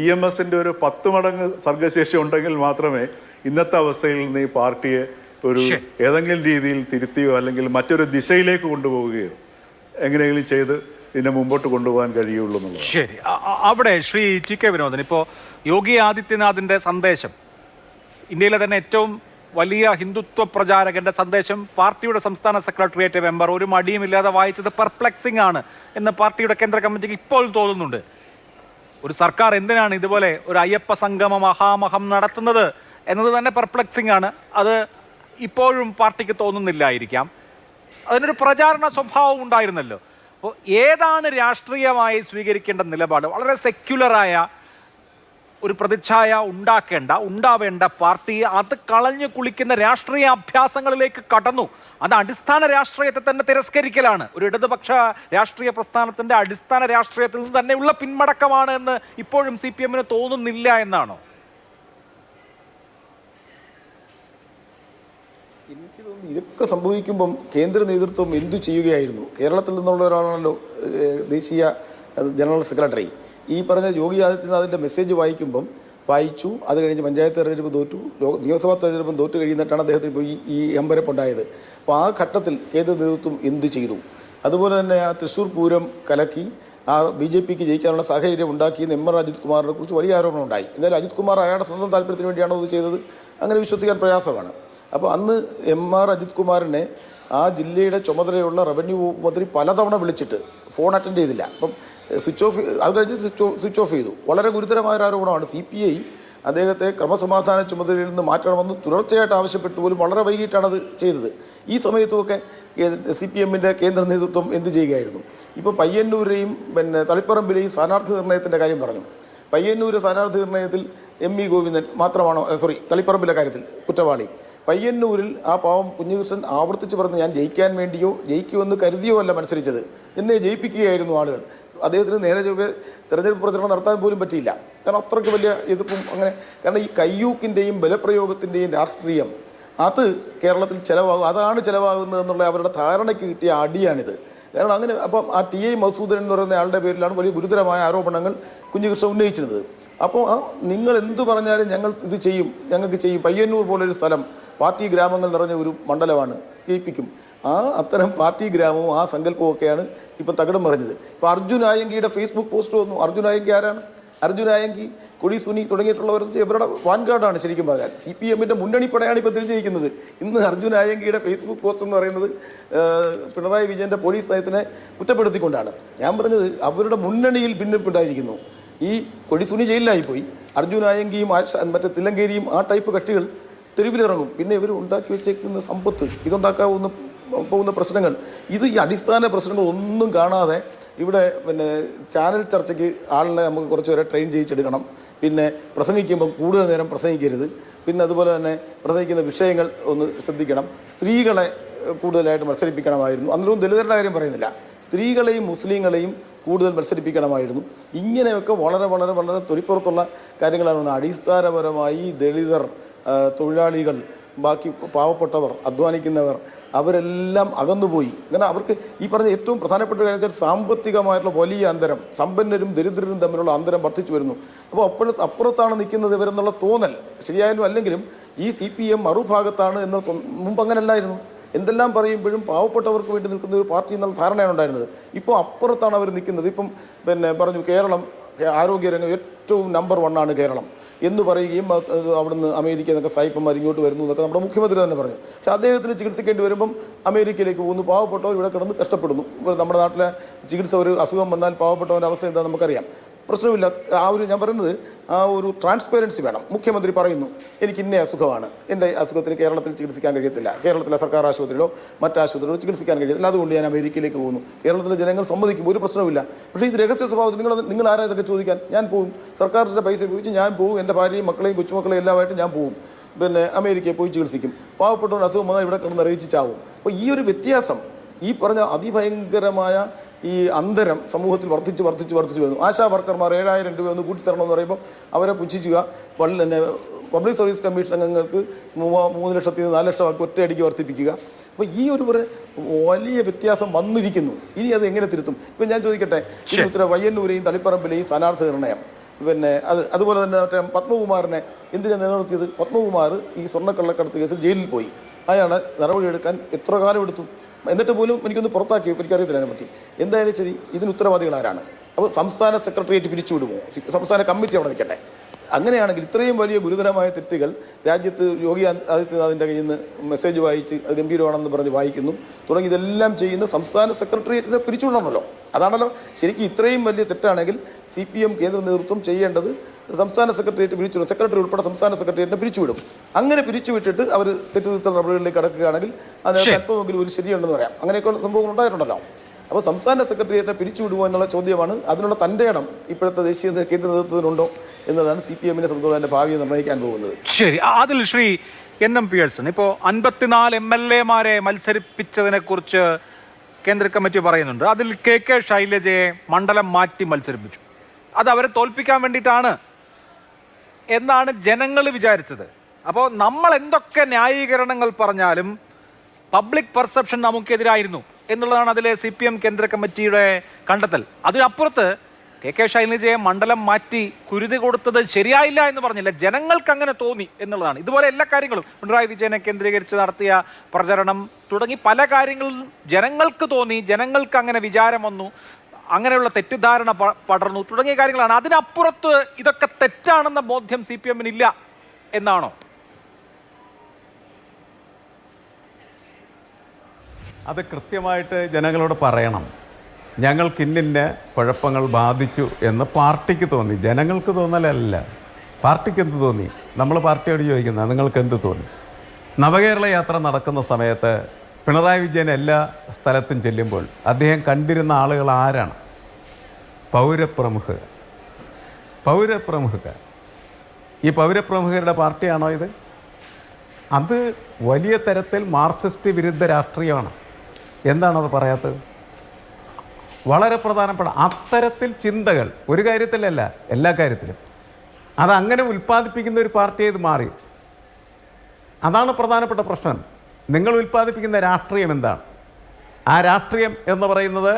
EMSൻ്റെ ഒരു 10 മടങ്ങ് സർഗശേഷി ഉണ്ടെങ്കിൽ മാത്രമേ ഇന്നത്തെ അവസ്ഥയിൽ നിന്ന് ഈ പാർട്ടിയെ ഒരു ഏതെങ്കിലും രീതിയിൽ തിരുത്തിയോ അല്ലെങ്കിൽ മറ്റൊരു ദിശയിലേക്ക് കൊണ്ടുപോവുകയോ എങ്ങനെയെങ്കിലും ചെയ്ത് ഇതിനെ മുമ്പോട്ട് കൊണ്ടുപോകാൻ കഴിയുള്ളൂ എന്നുള്ളത്. ശരി, അവിടെ ശ്രീ TK വിനോദൻ, ഇപ്പോൾ യോഗി ആദിത്യനാഥിൻ്റെ സന്ദേശം ഇന്ത്യയിലെ തന്നെ ഏറ്റവും വലിയ ഹിന്ദുത്വ പ്രചാരകന്റെ സന്ദേശം പാർട്ടിയുടെ സംസ്ഥാന സെക്രട്ടേറിയറ്റ് മെമ്പർ ഒരു മടിയുമില്ലാതെ വായിച്ചത് പെർപ്ലെക്സിംഗ് ആണ് എന്ന് പാർട്ടിയുടെ കേന്ദ്ര കമ്മിറ്റിക്ക് ഇപ്പോൾ തോന്നുന്നുണ്ട്. ഒരു സർക്കാർ എന്തിനാണ് ഇതുപോലെ ഒരു അയ്യപ്പ സംഗമ മഹാമഹം നടത്തുന്നത് എന്നത് തന്നെ പെർപ്ലെക്സിംഗ് ആണ്. അത് ഇപ്പോഴും പാർട്ടിക്ക് തോന്നുന്നില്ലായിരിക്കാം. അതിനൊരു പ്രചാരണ സ്വഭാവം ഉണ്ടായിരുന്നല്ലോ. അപ്പോൾ ഏതാണ് രാഷ്ട്രീയമായി സ്വീകരിക്കേണ്ട നിലപാട്? വളരെ സെക്യുലറായ ഒരു പ്രതിച്ഛായ ഉണ്ടാവേണ്ട പാർട്ടി അത് കളഞ്ഞു കുളിക്കുന്ന രാഷ്ട്രീയ അഭ്യാസങ്ങളിലേക്ക് കടന്നു. അത് അടിസ്ഥാന രാഷ്ട്രീയത്തെ തന്നെ തിരസ്കരിക്കലാണ്. ഒരു ഇടതുപക്ഷ രാഷ്ട്രീയ പ്രസ്ഥാനത്തിന്റെ അടിസ്ഥാന രാഷ്ട്രീയത്തിൽ നിന്ന് തന്നെയുള്ള പിന്മടക്കമാണ് എന്ന് ഇപ്പോഴും CPM തോന്നുന്നില്ല എന്നാണോ? എനിക്ക് തോന്നുന്നു ഇതൊക്കെ സംഭവിക്കുമ്പം കേന്ദ്ര നേതൃത്വം എന്തു ചെയ്യുകയായിരുന്നു? കേരളത്തിൽ നിന്നുള്ള ഒരാളാണല്ലോ ദേശീയ ജനറൽ സെക്രട്ടറി. ഈ പറഞ്ഞ യോഗി ആദിത്യനാഥിൻ്റെ മെസ്സേജ് വായിച്ചു. അത് കഴിഞ്ഞ് പഞ്ചായത്ത് തെരഞ്ഞെടുപ്പ് തോറ്റു, നിയമസഭാ തെരഞ്ഞെടുപ്പും തോറ്റു കഴിയുന്നിട്ടാണ് അദ്ദേഹത്തിന് ഇപ്പോൾ ഈ അമ്പരപ്പുണ്ടായത്. അപ്പോൾ ആ ഘട്ടത്തിൽ കേന്ദ്ര നേതൃത്വം എന്ത് ചെയ്തു? അതുപോലെ തന്നെ ആ തൃശ്ശൂർ പൂരം കലക്കി ആ BJPക്ക് ജയിക്കാനുള്ള സാഹചര്യം ഉണ്ടാക്കിയെന്ന് MR അജിത് കുമാറിനെ കുറിച്ച് വലിയ ആരോപണം ഉണ്ടായി. എന്തായാലും അജിത് കുമാർ അയാളുടെ സ്വന്തം താല്പര്യത്തിന് വേണ്ടിയാണോ ഇത് ചെയ്തത്? അങ്ങനെ വിശ്വസിക്കാൻ പ്രയാസമാണ്. അപ്പോൾ അന്ന് MR അജിത് കുമാറിനെ ആ ജില്ലയുടെ ചുമതലയുള്ള റവന്യൂ മന്ത്രി പലതവണ വിളിച്ചിട്ട് ഫോൺ അറ്റൻഡ് ചെയ്തില്ല. അപ്പം സ്വിച്ച് ഓഫ് ചെയ്തു. വളരെ ഗുരുതരമായ ഒരു ആരോപണമാണ്. CPI അദ്ദേഹത്തെ ക്രമസമാധാന ചുമതലയിൽ നിന്ന് മാറ്റണമെന്ന് തുടർച്ചയായിട്ട് ആവശ്യപ്പെട്ടു പോലും വളരെ വൈകിട്ടാണത് ചെയ്തത്. ഈ സമയത്തുമൊക്കെ CPMൻ്റെ കേന്ദ്ര നേതൃത്വം എന്ത് ചെയ്യുകയായിരുന്നു? ഇപ്പോൾ പയ്യന്നൂരെയും തളിപ്പറമ്പിലെയും സ്ഥാനാർത്ഥി നിർണയത്തിൻ്റെ കാര്യം പറഞ്ഞു. പയ്യന്നൂർ സ്ഥാനാർത്ഥി നിർണയത്തിൽ ME ഗോവിന്ദൻ മാത്രമാണോ തളിപ്പറമ്പിലെ കാര്യത്തിൽ കുറ്റവാളി? പയ്യന്നൂരിൽ ആ പാവം കുഞ്ഞികൃഷ്ണൻ ആവർത്തിച്ച് പറഞ്ഞ് ഞാൻ ജയിക്കാൻ വേണ്ടിയോ ജയിക്കുമെന്ന് കരുതിയോ അല്ല മത്സരിച്ചത്, എന്നെ ജയിപ്പിക്കുകയായിരുന്നു ആളുകൾ. അദ്ദേഹത്തിന് നേരെ ചൊവ്വേ തെരഞ്ഞെടുപ്പ് പ്രചരണം നടത്താൻ പോലും പറ്റിയില്ല. കാരണം അത്രയ്ക്ക് വലിയ എതിർപ്പും അങ്ങനെ. കാരണം ഈ കയ്യൂക്കിൻ്റെയും ബലപ്രയോഗത്തിൻ്റെയും രാഷ്ട്രീയം അത് കേരളത്തിൽ അതാണ് ചിലവാകുന്നതെന്നുള്ള അവരുടെ ധാരണയ്ക്ക് കിട്ടിയ അടിയാണിത്. കാരണം അങ്ങനെ അപ്പം ആ TI മധുസൂദനൻ എന്ന് പറയുന്ന ആളുടെ പേരിലാണ് വലിയ ഗുരുതരമായ ആരോപണങ്ങൾ കുഞ്ഞികൃഷ്ണൻ ഉന്നയിച്ചിരുന്നത്. അപ്പോൾ നിങ്ങൾ എന്തു പറഞ്ഞാലും ഞങ്ങൾ ഇത് ചെയ്യും, ഞങ്ങൾക്ക് ചെയ്യും. പയ്യന്നൂർ പോലൊരു സ്ഥലം പാർട്ടി ഗ്രാമങ്ങൾ നിറഞ്ഞ ഒരു മണ്ഡലമാണ്, ജയിപ്പിക്കും. അത്തരം പാർട്ടി ഗ്രാമവും ആ സങ്കല്പവും ഒക്കെയാണ് ഇപ്പം തകിടം പറഞ്ഞത്. ഇപ്പോൾ അർജുൻ ആയങ്കിയുടെ ഫേസ്ബുക്ക് പോസ്റ്റ് വന്നു. അർജുൻ ആയങ്കി ആരാണ്? അർജുൻ ആയങ്കി, കൊടി സുനി തുടങ്ങിയിട്ടുള്ളവർ ഇവരുടെ വാൻഗാർഡാണ് ശരിക്കും പറഞ്ഞാൽ. CPMൻ്റെ മുന്നണിപ്പടയാണ് ഇപ്പോൾ തിരിഞ്ഞിരിക്കുന്നത്. ഇന്ന് അർജുൻ ആയങ്കിയുടെ ഫേസ്ബുക്ക് പോസ്റ്റ് എന്ന് പറയുന്നത് പിണറായി വിജയൻ്റെ പോലീസ് നയത്തിനെ കുറ്റപ്പെടുത്തിക്കൊണ്ടാണ്. ഞാൻ പറഞ്ഞത് അവരുടെ മുന്നണിയിൽ ഭിന്നിപ്പുണ്ടായിരിക്കുന്നു. ഈ കൊടി സുനി ജയിലിലായിപ്പോയി. അർജുൻ ആയങ്കിയും മറ്റേ തില്ലങ്കേരിയും ആ ടൈപ്പ് കക്ഷികൾ തെരുവിലിറങ്ങും. പിന്നെ ഇവർ ഉണ്ടാക്കി വെച്ചേക്കുന്ന സമ്പത്ത്, ഇതുണ്ടാക്കാവുന്ന പോകുന്ന പ്രശ്നങ്ങൾ, ഇത് ഈ അടിസ്ഥാന പ്രശ്നങ്ങൾ ഒന്നും കാണാതെ ഇവിടെ ചാനൽ ചർച്ചയ്ക്ക് ആളിനെ നമുക്ക് കുറച്ച് വരെ ട്രെയിൻ ചെയ്യിച്ചെടുക്കണം. പിന്നെ പ്രസംഗിക്കുമ്പോൾ കൂടുതൽ നേരം പ്രസംഗിക്കരുത്. പിന്നെ അതുപോലെ തന്നെ പ്രസംഗിക്കുന്ന വിഷയങ്ങൾ ഒന്ന് ശ്രദ്ധിക്കണം. സ്ത്രീകളെ കൂടുതലായിട്ട് മത്സരിപ്പിക്കണമായിരുന്നു. അന്നേരവും ദലിതരുടെ കാര്യം പറയുന്നില്ല, സ്ത്രീകളെയും മുസ്ലിങ്ങളെയും കൂടുതൽ മത്സരിപ്പിക്കണമായിരുന്നു. ഇങ്ങനെയൊക്കെ വളരെ വളരെ വളരെ തൊലിപ്പുറത്തുള്ള കാര്യങ്ങളാണ്. അടിസ്ഥാനപരമായി ദളിതർ, തൊഴിലാളികൾ, ബാക്കി പാവപ്പെട്ടവർ, അധ്വാനിക്കുന്നവർ അവരെല്ലാം അകന്നുപോയി. അങ്ങനെ അവർക്ക് ഈ പറഞ്ഞ ഏറ്റവും പ്രധാനപ്പെട്ട കാര്യം വെച്ചാൽ സാമ്പത്തികമായിട്ടുള്ള വലിയ അന്തരം, സമ്പന്നരും ദരിദ്രരും തമ്മിലുള്ള അന്തരം വർദ്ധിച്ചു വരുന്നു. അപ്പോൾ അപ്പുറത്താണ് നിൽക്കുന്നത് ഇവരെന്നുള്ള തോന്നൽ ശരിയായാലും അല്ലെങ്കിലും ഈ CPM മറുഭാഗത്താണ് എന്ന മുമ്പ് അങ്ങനെയല്ലായിരുന്നു. എന്തെല്ലാം പറയുമ്പോഴും പാവപ്പെട്ടവർക്ക് വേണ്ടി നിൽക്കുന്ന ഒരു പാർട്ടി എന്നുള്ള ധാരണയാണ് ഉണ്ടായിരുന്നത്. ഇപ്പോൾ അപ്പുറത്താണ് അവർ നിൽക്കുന്നത്. ഇപ്പം പറഞ്ഞു കേരളം ആരോഗ്യരംഗം ഏറ്റവും നമ്പർ 1 ആണ് കേരളം എന്ന് പറയുകയും അവിടുന്ന് അമേരിക്ക എന്നൊക്കെ സായിപ്പന്മാർ ഇങ്ങോട്ട് വരുന്നു എന്നൊക്കെ നമ്മുടെ മുഖ്യമന്ത്രി തന്നെ പറഞ്ഞു. പക്ഷേ അദ്ദേഹത്തിന് ചികിത്സിക്കേണ്ടി വരുമ്പം അമേരിക്കയിലേക്ക് പോകുന്നു. പാവപ്പെട്ടവർ ഇവിടെ കിടന്ന് കഷ്ടപ്പെടുന്നു. ഇപ്പോൾ നമ്മുടെ നാട്ടിലെ ചികിത്സ, ഒരു അസുഖം വന്നാൽ പാവപ്പെട്ടവൻ്റെ അവസ്ഥ എന്താ നമുക്കറിയാം. പ്രശ്നമില്ല. ഞാൻ പറയുന്നത് ആ ഒരു ട്രാൻസ്പെറൻസി വേണം. മുഖ്യമന്ത്രി പറയുന്നു എനിക്ക് ഇന്ന അസുഖമാണ്, എൻ്റെ അസുഖത്തിന് കേരളത്തിൽ ചികിത്സിക്കാൻ കഴിയത്തില്ല, കേരളത്തിലെ സർക്കാർ ആശുപത്രിയിലോ മറ്റാശുപത്രിയിലോ ചികിത്സിക്കാൻ കഴിയത്തില്ല, അതുകൊണ്ട് ഞാൻ അമേരിക്കയിലേക്ക് പോകുന്നു. കേരളത്തിലെ ജനങ്ങൾ സമ്മതിക്കും, ഒരു പ്രശ്നവുമില്ല. പക്ഷേ ഇത് രഹസ്യ സ്വഭാവത്തിൽ നിങ്ങൾ ആരാ ഇതൊക്കെ ചോദിക്കാൻ? ഞാൻ പോകും, സർക്കാരിൻ്റെ പൈസ ഉപയോഗിച്ച് ഞാൻ പോകും, എൻ്റെ ഭാര്യയും മക്കളെയും കൊച്ചുമക്കളെയും എല്ലാമായിട്ട് ഞാൻ പോകും, അമേരിക്കയിൽ പോയി ചികിത്സിക്കും. പാവപ്പെട്ടവൻ അസുഖം വന്നാൽ ഇവിടെ കിടന്ന് അറിയിച്ച് ചാവും. അപ്പോൾ ഈ ഒരു വ്യത്യാസം, ഈ പറഞ്ഞ അതിഭയങ്കരമായ ഈ അന്തരം സമൂഹത്തിൽ വർദ്ധിച്ച് വരുന്നു. ആശാ വർക്കർമാർ 7000 രൂപ ഒന്ന് കൂട്ടിത്തരണമെന്ന് പറയുമ്പോൾ അവരെ പുച്ഛിക്കുക. പബ്ലിക് സർവീസ് കമ്മീഷൻ അംഗങ്ങൾക്ക് 3 ലക്ഷത്തിൽ നിന്ന് 4 ലക്ഷമാക്കി ഒറ്റയടിക്ക് വർദ്ധിപ്പിക്കുക. അപ്പോൾ ഈ ഒരു വലിയ വ്യത്യാസം വന്നിരിക്കുന്നു. ഇനി അത് എങ്ങനെ തിരുത്തും? ഇപ്പം ഞാൻ ചോദിക്കട്ടെ, ഉത്തര പയ്യന്നൂരെയും തളിപ്പറമ്പിലെയും സ്ഥാനാർത്ഥി നിർണയം, അതുപോലെ തന്നെ മറ്റേ പത്മകുമാറിനെ എന്തിനാണ് നിലനിർത്തിയത്? പത്മകുമാർ ഈ സ്വർണ്ണക്കള്ളക്കടത്ത് കേസിൽ ജയിലിൽ പോയി. അയാളെ നടപടിയെടുക്കാൻ എത്ര കാലം എടുത്തു? എന്നിട്ട് പോലും എനിക്കൊന്ന് പുറത്താക്കി, എനിക്കറിയത്തില്ല അതിനെപ്പറ്റി. എന്തായാലും ശരി, ഇതിന് ഉത്തരവാദികൾ ആരാണ്? അപ്പോൾ സംസ്ഥാന സെക്രട്ടേറിയറ്റ് പിരിച്ചുവിടുമോ? സംസ്ഥാന കമ്മിറ്റി അവിടെ നിൽക്കട്ടെ. അങ്ങനെയാണെങ്കിൽ ഇത്രയും വലിയ ഗുരുതരമായ തെറ്റുകൾ രാജ്യത്ത് യോഗി ആദിത്യനാഥിൻ്റെ കയ്യിൽ നിന്ന് മെസ്സേജ് വായിച്ച് അത് ഗംഭീരമാണെന്ന് പറഞ്ഞ് വായിക്കുന്നു തുടങ്ങി ഇതെല്ലാം ചെയ്യുന്ന സംസ്ഥാന സെക്രട്ടേറിയറ്റിനെ പിരിച്ചുവിടണമല്ലോ. അതാണല്ലോ ശരിക്കും ഇത്രയും വലിയ തെറ്റാണെങ്കിൽ CPM കേന്ദ്ര നേതൃത്വം ചെയ്യേണ്ടത് സംസ്ഥാന സെക്രട്ടേറിയറ്റ് പിരിച്ചുവിടും. സെക്രട്ടറി ഉൾപ്പെടെ സംസ്ഥാന സെക്രട്ടേറിയറ്റിനെ പിരിച്ചുവിടും. അങ്ങനെ പിരിച്ചുവിട്ടിട്ട് അവർ തെറ്റുതിരുത്തൽ നടപടികളിലേക്ക് കടക്കുകയാണെങ്കിൽ അതിനകത്ത് അല്പമെങ്കിലും ഒരു ശരിയുണ്ടെന്ന് പറയാം. അങ്ങനെയൊക്കെയുള്ള സംഭവങ്ങൾ ഉണ്ടായിട്ടുണ്ടല്ലോ. അപ്പോൾ സംസ്ഥാന സെക്രട്ടേറിയറ്റിനെ പിരിച്ചുവിടുമോ എന്നുള്ള ചോദ്യമാണ്. അതിനുള്ള തൻ്റെ ഇടം ഇപ്പോഴത്തെ ദേശീയ കേന്ദ്ര നേതൃത്വത്തിനുണ്ടോ എന്നതാണ് CPM-നെ സംബന്ധിച്ചുള്ള അതിൻ്റെ ഭാവിയെ നിർണ്ണയിക്കാൻ പോകുന്നത്. ശരി, അതിൽ ശ്രീ NM പിയേഴ്സൺ, ഇപ്പോൾ 54 MLA-മാരെ മത്സരിപ്പിച്ചതിനെ കുറിച്ച് കേന്ദ്ര കമ്മിറ്റി പറയുന്നുണ്ട്. അതിൽ KK ശൈലജയെ മണ്ഡലം മാറ്റി മത്സരിപ്പിച്ചു. അത് അവരെ തോൽപ്പിക്കാൻ വേണ്ടിയിട്ടാണ് എന്നാണ് ജനങ്ങൾ വിചാരിച്ചത്. അപ്പോൾ നമ്മൾ എന്തൊക്കെ ന്യായീകരണങ്ങൾ പറഞ്ഞാലും പബ്ലിക് പെർസെപ്ഷൻ നമുക്കെതിരായിരുന്നു എന്നുള്ളതാണ് അതിലെ CPM കേന്ദ്ര കമ്മിറ്റിയുടെ കണ്ടെത്തൽ. അതിനപ്പുറത്ത് KK ശൈലജയെ മണ്ഡലം മാറ്റി കുരുതി കൊടുത്തത് ശരിയായില്ല എന്ന് പറഞ്ഞില്ല, ജനങ്ങൾക്ക് അങ്ങനെ തോന്നി എന്നുള്ളതാണ്. ഇതുപോലെ എല്ലാ കാര്യങ്ങളും പിണറായി വിജയനെ കേന്ദ്രീകരിച്ച് നടത്തിയ പ്രചരണം തുടങ്ങി പല കാര്യങ്ങളും ജനങ്ങൾക്ക് തോന്നി, ജനങ്ങൾക്ക് അങ്ങനെ വിചാരം വന്നു, അങ്ങനെയുള്ള തെറ്റിദ്ധാരണ പടർന്നു തുടങ്ങിയ കാര്യങ്ങളാണ്. അതിനപ്പുറത്ത് ഇതൊക്കെ തെറ്റാണെന്ന ബോധ്യം CPM-ന് ഇല്ല എന്നാണോ? അത് കൃത്യമായിട്ട് ജനങ്ങളോട് പറയണം. ഞങ്ങൾക്ക് ഇന്നിന്ന കുഴപ്പങ്ങൾ ബാധിച്ചു എന്ന് പാർട്ടിക്ക് തോന്നി, ജനങ്ങൾക്ക് തോന്നലല്ല. പാർട്ടിക്ക് എന്ത് തോന്നി? നമ്മൾ പാർട്ടിയോട് ചോദിക്കുന്നത് നിങ്ങൾക്ക് എന്ത് തോന്നി? നവകേരള യാത്ര നടക്കുന്ന സമയത്ത് പിണറായി വിജയൻ എല്ലാ സ്ഥലത്തും ചെല്ലുമ്പോൾ അദ്ദേഹം കണ്ടിരുന്ന ആളുകൾ ആരാണ്? പൗരപ്രമുഖർ. ഈ പൗരപ്രമുഖരുടെ പാർട്ടിയാണോ ഇത്? അത് വലിയ തരത്തിൽ മാർക്സിസ്റ്റ് വിരുദ്ധ രാഷ്ട്രീയമാണ്. എന്താണത് പറയാത്തത്? വളരെ പ്രധാനപ്പെട്ട അത്തരത്തിൽ ചിന്തകൾ ഒരു കാര്യത്തിലല്ല, എല്ലാ കാര്യത്തിലും അതങ്ങനെ ഉൽപ്പാദിപ്പിക്കുന്ന ഒരു പാർട്ടിയെ ഇത് മാറി. അതാണ് പ്രധാനപ്പെട്ട പ്രശ്നം. നിങ്ങൾ ഉൽപ്പാദിപ്പിക്കുന്ന രാഷ്ട്രീയം എന്താണ്? ആ രാഷ്ട്രീയം എന്ന് പറയുന്നത്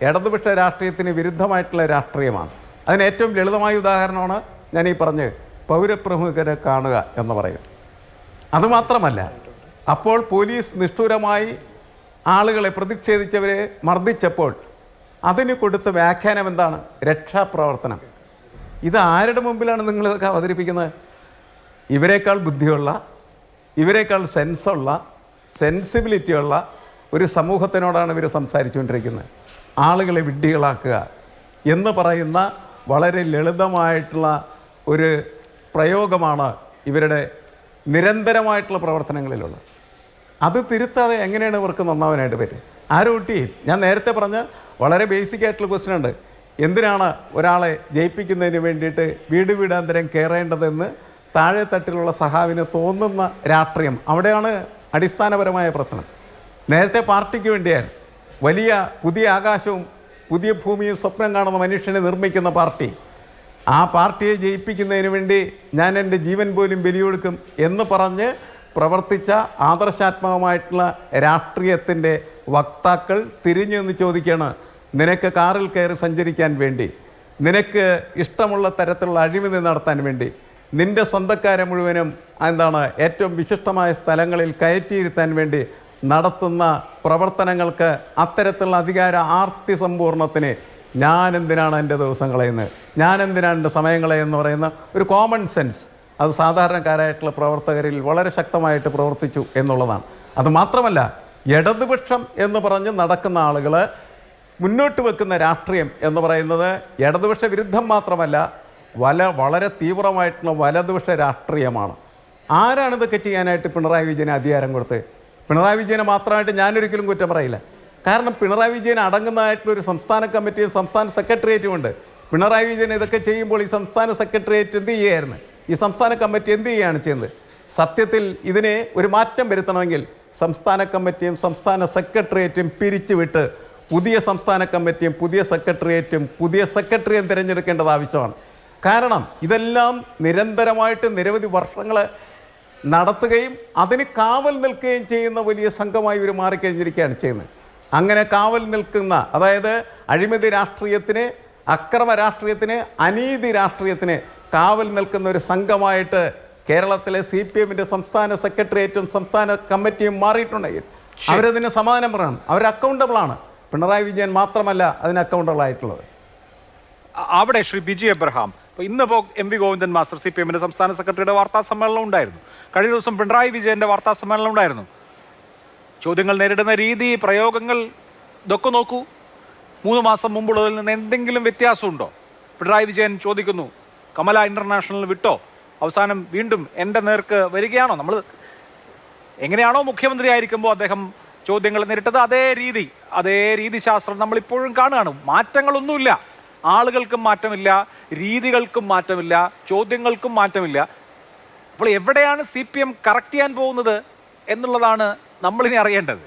ഇടതുപക്ഷ രാഷ്ട്രീയത്തിന് വിരുദ്ധമായിട്ടുള്ള രാഷ്ട്രീയമാണ്. അതിന് ഏറ്റവും ലളിതമായ ഉദാഹരണമാണ് ഞാൻ ഈ പറഞ്ഞ് പൗരപ്രമുഖരെ കാണുക എന്ന് പറയുന്നത്. അതുമാത്രമല്ല, അപ്പോൾ പോലീസ് നിഷ്ഠൂരമായി ആളുകളെ പ്രതിഷേധിച്ചവരെ മർദ്ദിച്ചപ്പോൾ അതിന് കൊടുത്ത വ്യാഖ്യാനം എന്താണ്? രക്ഷാപ്രവർത്തനം. ഇത് ആരുടെ മുമ്പിലാണ് നിങ്ങളിതൊക്കെ അവതരിപ്പിക്കുന്നത്? ഇവരെക്കാൾ ബുദ്ധിയുള്ള, ഇവരെക്കാൾ സെൻസിബിലിറ്റിയുള്ള ഒരു സമൂഹത്തിനോടാണ് ഇവർ സംസാരിച്ചുകൊണ്ടിരിക്കുന്നത്. ആളുകളെ വിഡ്ഢികളാക്കുക എന്ന് പറയുന്ന വളരെ ലളിതമായിട്ടുള്ള ഒരു പ്രയോഗമാണ് ഇവരുടെ നിരന്തരമായിട്ടുള്ള പ്രവർത്തനങ്ങളിലുള്ളത്. അത് തിരുത്താതെ എങ്ങനെയാണ് ഇവർക്ക് നന്നാവാനായിട്ട് പറ്റും? ആരോട്ടി ഞാൻ നേരത്തെ പറഞ്ഞ വളരെ ബേസിക് ആയിട്ടുള്ള ക്വസ്റ്റ്യൻ ഉണ്ട്. എന്തിനാണ് ഒരാളെ ജയിപ്പിക്കുന്നതിന് വേണ്ടിയിട്ട് വീട് വീടാന്തരം കയറേണ്ടതെന്ന് താഴെ തട്ടിലുള്ള സഹാവിന് തോന്നുന്ന രാഷ്ട്രീയം. അവിടെയാണ് അടിസ്ഥാനപരമായ പ്രശ്നം. നേരത്തെ പാർട്ടിക്ക് വേണ്ടിയായിരുന്നു. വലിയ പുതിയ ആകാശവും പുതിയ ഭൂമിയും സ്വപ്നം കാണുന്ന മനുഷ്യനെ നിർമ്മിക്കുന്ന പാർട്ടി. ആ പാർട്ടിയെ ജയിപ്പിക്കുന്നതിന് വേണ്ടി ഞാൻ എൻ്റെ ജീവൻ പോലും ബലികൊടുക്കും എന്ന് പറഞ്ഞ് പ്രവർത്തിച്ച ആദർശാത്മകമായിട്ടുള്ള രാഷ്ട്രീയത്തിൻ്റെ വക്താക്കൾ തിരിഞ്ഞു നിന്ന് ചോദിക്കുകയാണ്, നിനക്ക് കാറിൽ കയറി സഞ്ചരിക്കാൻ വേണ്ടി, നിനക്ക് ഇഷ്ടമുള്ള തരത്തിലുള്ള അഴിമതി നടത്താൻ വേണ്ടി, നിൻ്റെ സ്വന്തക്കാരെ മുഴുവനും ഏറ്റവും വിശിഷ്ടമായ സ്ഥലങ്ങളിൽ കയറ്റിയിരുത്താൻ വേണ്ടി നടത്തുന്ന പ്രവർത്തനങ്ങൾക്ക്, അത്തരത്തിലുള്ള അധികാര ആർത്തി സമ്പൂർണത്തിന് ഞാനെന്തിനാണ് എൻ്റെ ദിവസം കളയുന്നത്, ഞാനെന്തിനാണ് എൻ്റെ സമയം കളയുന്നത് പറയുന്ന ഒരു കോമൺ സെൻസ് അത് സാധാരണക്കാരായിട്ടുള്ള പ്രവർത്തകരിൽ വളരെ ശക്തമായിട്ട് പ്രവർത്തിച്ചു എന്നുള്ളതാണ്. അതുമാത്രമല്ല, ഇടതുപക്ഷം എന്ന് പറഞ്ഞ് നടക്കുന്ന ആളുകൾ മുന്നോട്ട് വെക്കുന്ന രാഷ്ട്രീയം എന്ന് പറയുന്നത് ഇടതുപക്ഷ വിരുദ്ധം മാത്രമല്ല, വളരെ തീവ്രമായിട്ടുള്ള വലതുപക്ഷ രാഷ്ട്രീയമാണ്. ആരാണ് ഇതൊക്കെ ചെയ്യാനായിട്ട് പിണറായി വിജയന് അധികാരം കൊടുത്ത്? പിണറായി വിജയനെ മാത്രമായിട്ട് ഞാനൊരിക്കലും കുറ്റം പറയില്ല. കാരണം പിണറായി വിജയൻ അടങ്ങുന്നതായിട്ടുള്ളൊരു സംസ്ഥാന കമ്മിറ്റിയും സംസ്ഥാന സെക്രട്ടേറിയറ്റും ഉണ്ട്. പിണറായി വിജയൻ ഇതൊക്കെ ചെയ്യുമ്പോൾ ഈ സംസ്ഥാന സെക്രട്ടേറിയറ്റ് എന്ത് ചെയ്യുകയായിരുന്നു? ഈ സംസ്ഥാന കമ്മിറ്റി എന്ത് ചെയ്യുകയാണ് ചെയ്യുന്നത്? സത്യത്തിൽ ഇതിനെ ഒരു മാറ്റം വരുത്തണമെങ്കിൽ സംസ്ഥാന കമ്മിറ്റിയും സംസ്ഥാന സെക്രട്ടേറിയറ്റും പിരിച്ചുവിട്ട് പുതിയ സംസ്ഥാന കമ്മിറ്റിയും പുതിയ സെക്രട്ടേറിയറ്റും പുതിയ സെക്രട്ടറിയും തിരഞ്ഞെടുക്കേണ്ടത് ആവശ്യമാണ്. കാരണം ഇതെല്ലാം നിരന്തരമായിട്ട് നിരവധി വർഷങ്ങൾ നടത്തുകയും അതിന് കാവൽ നിൽക്കുകയും ചെയ്യുന്ന വലിയ സംഘമായി ഇവർ മാറിക്കഴിഞ്ഞിരിക്കുകയാണ് ചെയ്യുന്നത്. അങ്ങനെ കാവൽ നിൽക്കുന്ന, അതായത് അഴിമതി രാഷ്ട്രീയത്തിന്, അക്രമ രാഷ്ട്രീയത്തിന്, അനീതി രാഷ്ട്രീയത്തിന് കാവൽ നിൽക്കുന്ന ഒരു സംഘമായിട്ട് കേരളത്തിലെ CPM-ന്റെ സംസ്ഥാന സെക്രട്ടേറിയറ്റും സംസ്ഥാന കമ്മിറ്റിയും മാറിയിട്ടുണ്ടെങ്കിൽ അവരതിന് സമാധാനം പറയണം. അവർ അക്കൗണ്ടബിളാണ്. പിണറായി വിജയൻ മാത്രമല്ല അതിന് അക്കൗണ്ടബിൾ ആയിട്ടുള്ളത്. അവിടെ ശ്രീ ബിജി എബ്രഹാം, അപ്പോൾ ഇന്നിപ്പോൾ MV ഗോവിന്ദൻ മാസ്റ്റർ CPM-ന്റെ സംസ്ഥാന സെക്രട്ടറിയുടെ വാർത്താ സമ്മേളനം ഉണ്ടായിരുന്നു. കഴിഞ്ഞ ദിവസം പിണറായി വിജയന്റെ വാർത്താ സമ്മേളനം ഉണ്ടായിരുന്നു. ചോദ്യങ്ങൾ നേരിടുന്ന രീതി, പ്രയോഗങ്ങൾ ഇതൊക്കെ നോക്കൂ. 3 മാസം മുമ്പുള്ളതിൽ നിന്ന് എന്തെങ്കിലും വ്യത്യാസമുണ്ടോ? പിണറായി വിജയൻ ചോദിക്കുന്നു, കമല ഇന്റർനാഷണൽ വിട്ടോ? അവസാനം വീണ്ടും എൻ്റെ നേർക്ക് വരികയാണോ? നമ്മൾ എങ്ങനെയാണോ മുഖ്യമന്ത്രി ആയിരിക്കുമ്പോൾ അദ്ദേഹം ചോദ്യങ്ങൾ നേരിട്ടത്, അതേ രീതിശാസ്ത്രം നമ്മളിപ്പോഴും കാണുകയാണ്. മാറ്റങ്ങളൊന്നുമില്ല. ആളുകൾക്കും മാറ്റമില്ല, രീതികൾക്കും മാറ്റമില്ല, ചോദ്യങ്ങൾക്കും മാറ്റമില്ല. അപ്പോൾ എവിടെയാണ് CPM കറക്റ്റ് ചെയ്യാൻ പോകുന്നത് എന്നുള്ളതാണ് നമ്മളിനി അറിയേണ്ടത്.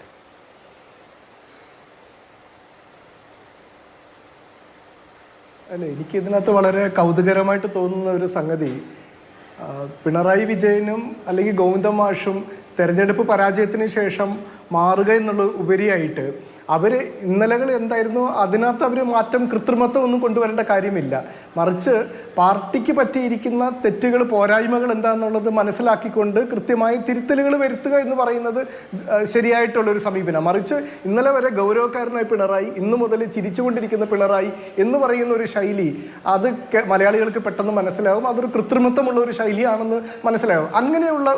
അല്ല, എനിക്കിതിനകത്ത് വളരെ കൗതുകരമായിട്ട് തോന്നുന്ന ഒരു സംഗതി, പിണറായി വിജയനും അല്ലെങ്കിൽ ഗോവിന്ദ മാഷും തെരഞ്ഞെടുപ്പ് പരാജയത്തിന് ശേഷം മാറുക എന്നുള്ള ഉപരിയായിട്ട് അവർ ഇന്നലകൾ എന്തായിരുന്നു അതിനകത്ത് അവർ മാറ്റം, കൃത്രിമത്വം ഒന്നും കൊണ്ടുവരേണ്ട കാര്യമില്ല. മറിച്ച് പാർട്ടിക്ക് പറ്റിയിരിക്കുന്ന തെറ്റുകൾ, പോരായ്മകൾ എന്താണെന്നുള്ളത് മനസ്സിലാക്കിക്കൊണ്ട് കൃത്യമായി തിരുത്തലുകൾ വരുത്തുക എന്ന് പറയുന്നത് ശരിയായിട്ടുള്ളൊരു സമീപനം. മറിച്ച് ഇന്നലെ വരെ ഗൗരവക്കാരനായ പിണറായി, ഇന്നു മുതൽ ചിരിച്ചുകൊണ്ടിരിക്കുന്ന പിണറായി എന്ന് പറയുന്ന ഒരു ശൈലി, അത് മലയാളികൾക്ക് പെട്ടെന്ന് മനസ്സിലാവും. അതൊരു കൃത്രിമത്വമുള്ള ഒരു ശൈലിയാണെന്ന് മനസ്സിലാവും. അങ്ങനെയുള്ള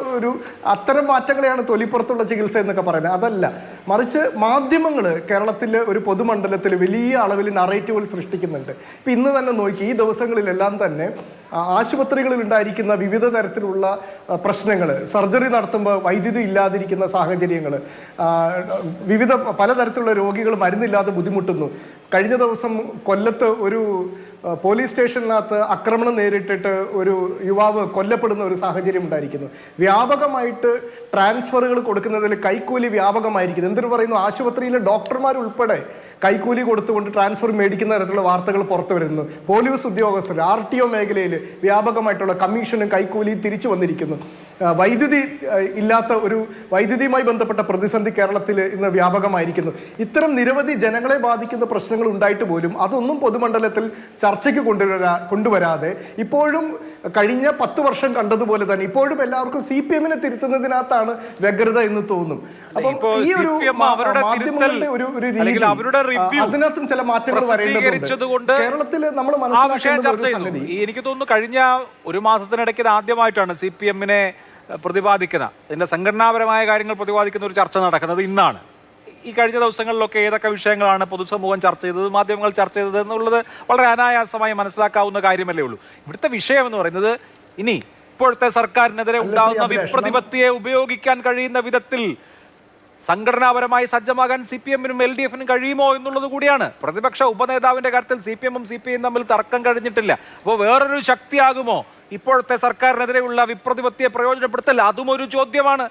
അത്തരം മാറ്റങ്ങളെയാണ് തൊലിപ്പുറത്തുള്ള ചികിത്സ എന്നൊക്കെ പറയുന്നത്. അതല്ല, മറിച്ച് മാധ്യമങ്ങൾ കേരളത്തിലെ ഒരു പൊതുമണ്ഡലത്തിൽ വലിയ അളവിൽ നറേറ്റീവുകൾ സൃഷ്ടിക്കുന്നുണ്ട്. ഇപ്പം ഇന്ന് തന്നെ നോക്കി, ഈ ദിവസങ്ങളിലെല്ലാം തന്നെ ആശുപത്രികളിൽ ഉണ്ടായിരിക്കുന്ന വിവിധ തരത്തിലുള്ള പ്രശ്നങ്ങൾ, സർജറി നടത്തുമ്പോൾ വൈദ്യുതി ഇല്ലാതിരിക്കുന്ന സാഹചര്യങ്ങൾ, വിവിധ പലതരത്തിലുള്ള രോഗികൾ മരുന്നില്ലാതെ ബുദ്ധിമുട്ടുന്നു. കഴിഞ്ഞ ദിവസം കൊല്ലത്ത് ഒരു പോലീസ് സ്റ്റേഷനിനകത്ത് ആക്രമണം നേരിട്ടിട്ട് ഒരു യുവാവ് കൊല്ലപ്പെടുന്ന ഒരു സാഹചര്യം ഉണ്ടായിരിക്കുന്നു. വ്യാപകമായിട്ട് ട്രാൻസ്ഫറുകൾ കൊടുക്കുന്നതിൽ കൈക്കൂലി വ്യാപകമായിരിക്കുന്നു. എന്തിനു പറയുന്നു, ആശുപത്രിയിലെ ഡോക്ടർമാരുൾപ്പെടെ കൈക്കൂലി കൊടുത്തുകൊണ്ട് ട്രാൻസ്ഫർ മേടിക്കുന്ന തരത്തിലുള്ള വാർത്തകൾ പുറത്തു വരുന്നു. പോലീസ് ഉദ്യോഗസ്ഥർ, RTO മേഖലയിൽ വ്യാപകമായിട്ടുള്ള കമ്മീഷനും കൈക്കൂലിയും തിരിച്ചു വന്നിരിക്കുന്നു. വൈദ്യുതി ഇല്ലാത്ത ഒരു വൈദ്യുതിയുമായി ബന്ധപ്പെട്ട പ്രതിസന്ധി കേരളത്തിൽ ഇന്ന് വ്യാപകമായിരിക്കുന്നു. ഇത്തരം നിരവധി ജനങ്ങളെ ബാധിക്കുന്ന പ്രശ്നങ്ങൾ ഉണ്ടായിട്ട് പോലും അതൊന്നും പൊതുമണ്ഡലത്തിൽ ചർച്ചയ്ക്ക് കൊണ്ടുവരാതെ ഇപ്പോഴും കഴിഞ്ഞ 10 വർഷം കണ്ടതുപോലെ തന്നെ ഇപ്പോഴും എല്ലാവർക്കും CPM-നെ തിരുത്തുന്നതിനകത്താണ് വ്യഗ്രത എന്ന് തോന്നും. അപ്പം ഈ ഒരു മാധ്യമങ്ങളുടെ ഒരു രീതി, അതിനകത്തും ചില മാറ്റങ്ങൾ വരേണ്ടതുണ്ട്. കേരളത്തിൽ നമ്മൾ മനസ്സിലാക്കേണ്ട ഒരു സംഗതി, എനിക്ക് തോന്നുന്നു കഴിഞ്ഞ ഒരു മാസത്തിനിടയ്ക്ക് ഇത് ആദ്യമായിട്ടാണ് CPM-നെ പ്രതിപാദിക്കുന്ന, ഇതിന്റെ സംഘടനാപരമായ കാര്യങ്ങൾ പ്രതിപാദിക്കുന്ന ഒരു ചർച്ച നടക്കുന്നത് ഇന്നാണ്. ഈ കഴിഞ്ഞ ദിവസങ്ങളിലൊക്കെ ഏതൊക്കെ വിഷയങ്ങളാണ് പൊതുസമൂഹം ചർച്ച ചെയ്തത്, മാധ്യമങ്ങൾ ചർച്ച ചെയ്തത് എന്നുള്ളത് വളരെ അനായാസമായി മനസ്സിലാക്കാവുന്ന കാര്യമല്ലേ ഉള്ളൂ. ഇവിടുത്തെ വിഷയം എന്ന് പറയുന്നത്, ഇനി ഇപ്പോഴത്തെ സർക്കാരിനെതിരെ ഉണ്ടാകുന്ന വിപ്രതിപത്തിയെ ഉപയോഗിക്കാൻ കഴിയുന്ന വിധത്തിൽ സംഘടനാപരമായി സജ്ജമാകാൻ CPM-നും LDF-നും കഴിയുമോ എന്നുള്ളത് കൂടിയാണ്. പ്രതിപക്ഷ ഉപനേതാവിന്റെ കാര്യത്തിൽ CPM-ഉം CPI-യും തമ്മിൽ തർക്കം കഴിഞ്ഞിട്ടില്ല. അപ്പോൾ വേറൊരു ശക്തിയാകുമോ ഇപ്പോഴത്തെ സർക്കാരിനെതിരെയുള്ള വിപ്രതിപത്തിയെ പ്രയോജനപ്പെടുത്തൽ? അതും ഒരു ചോദ്യമാണ്.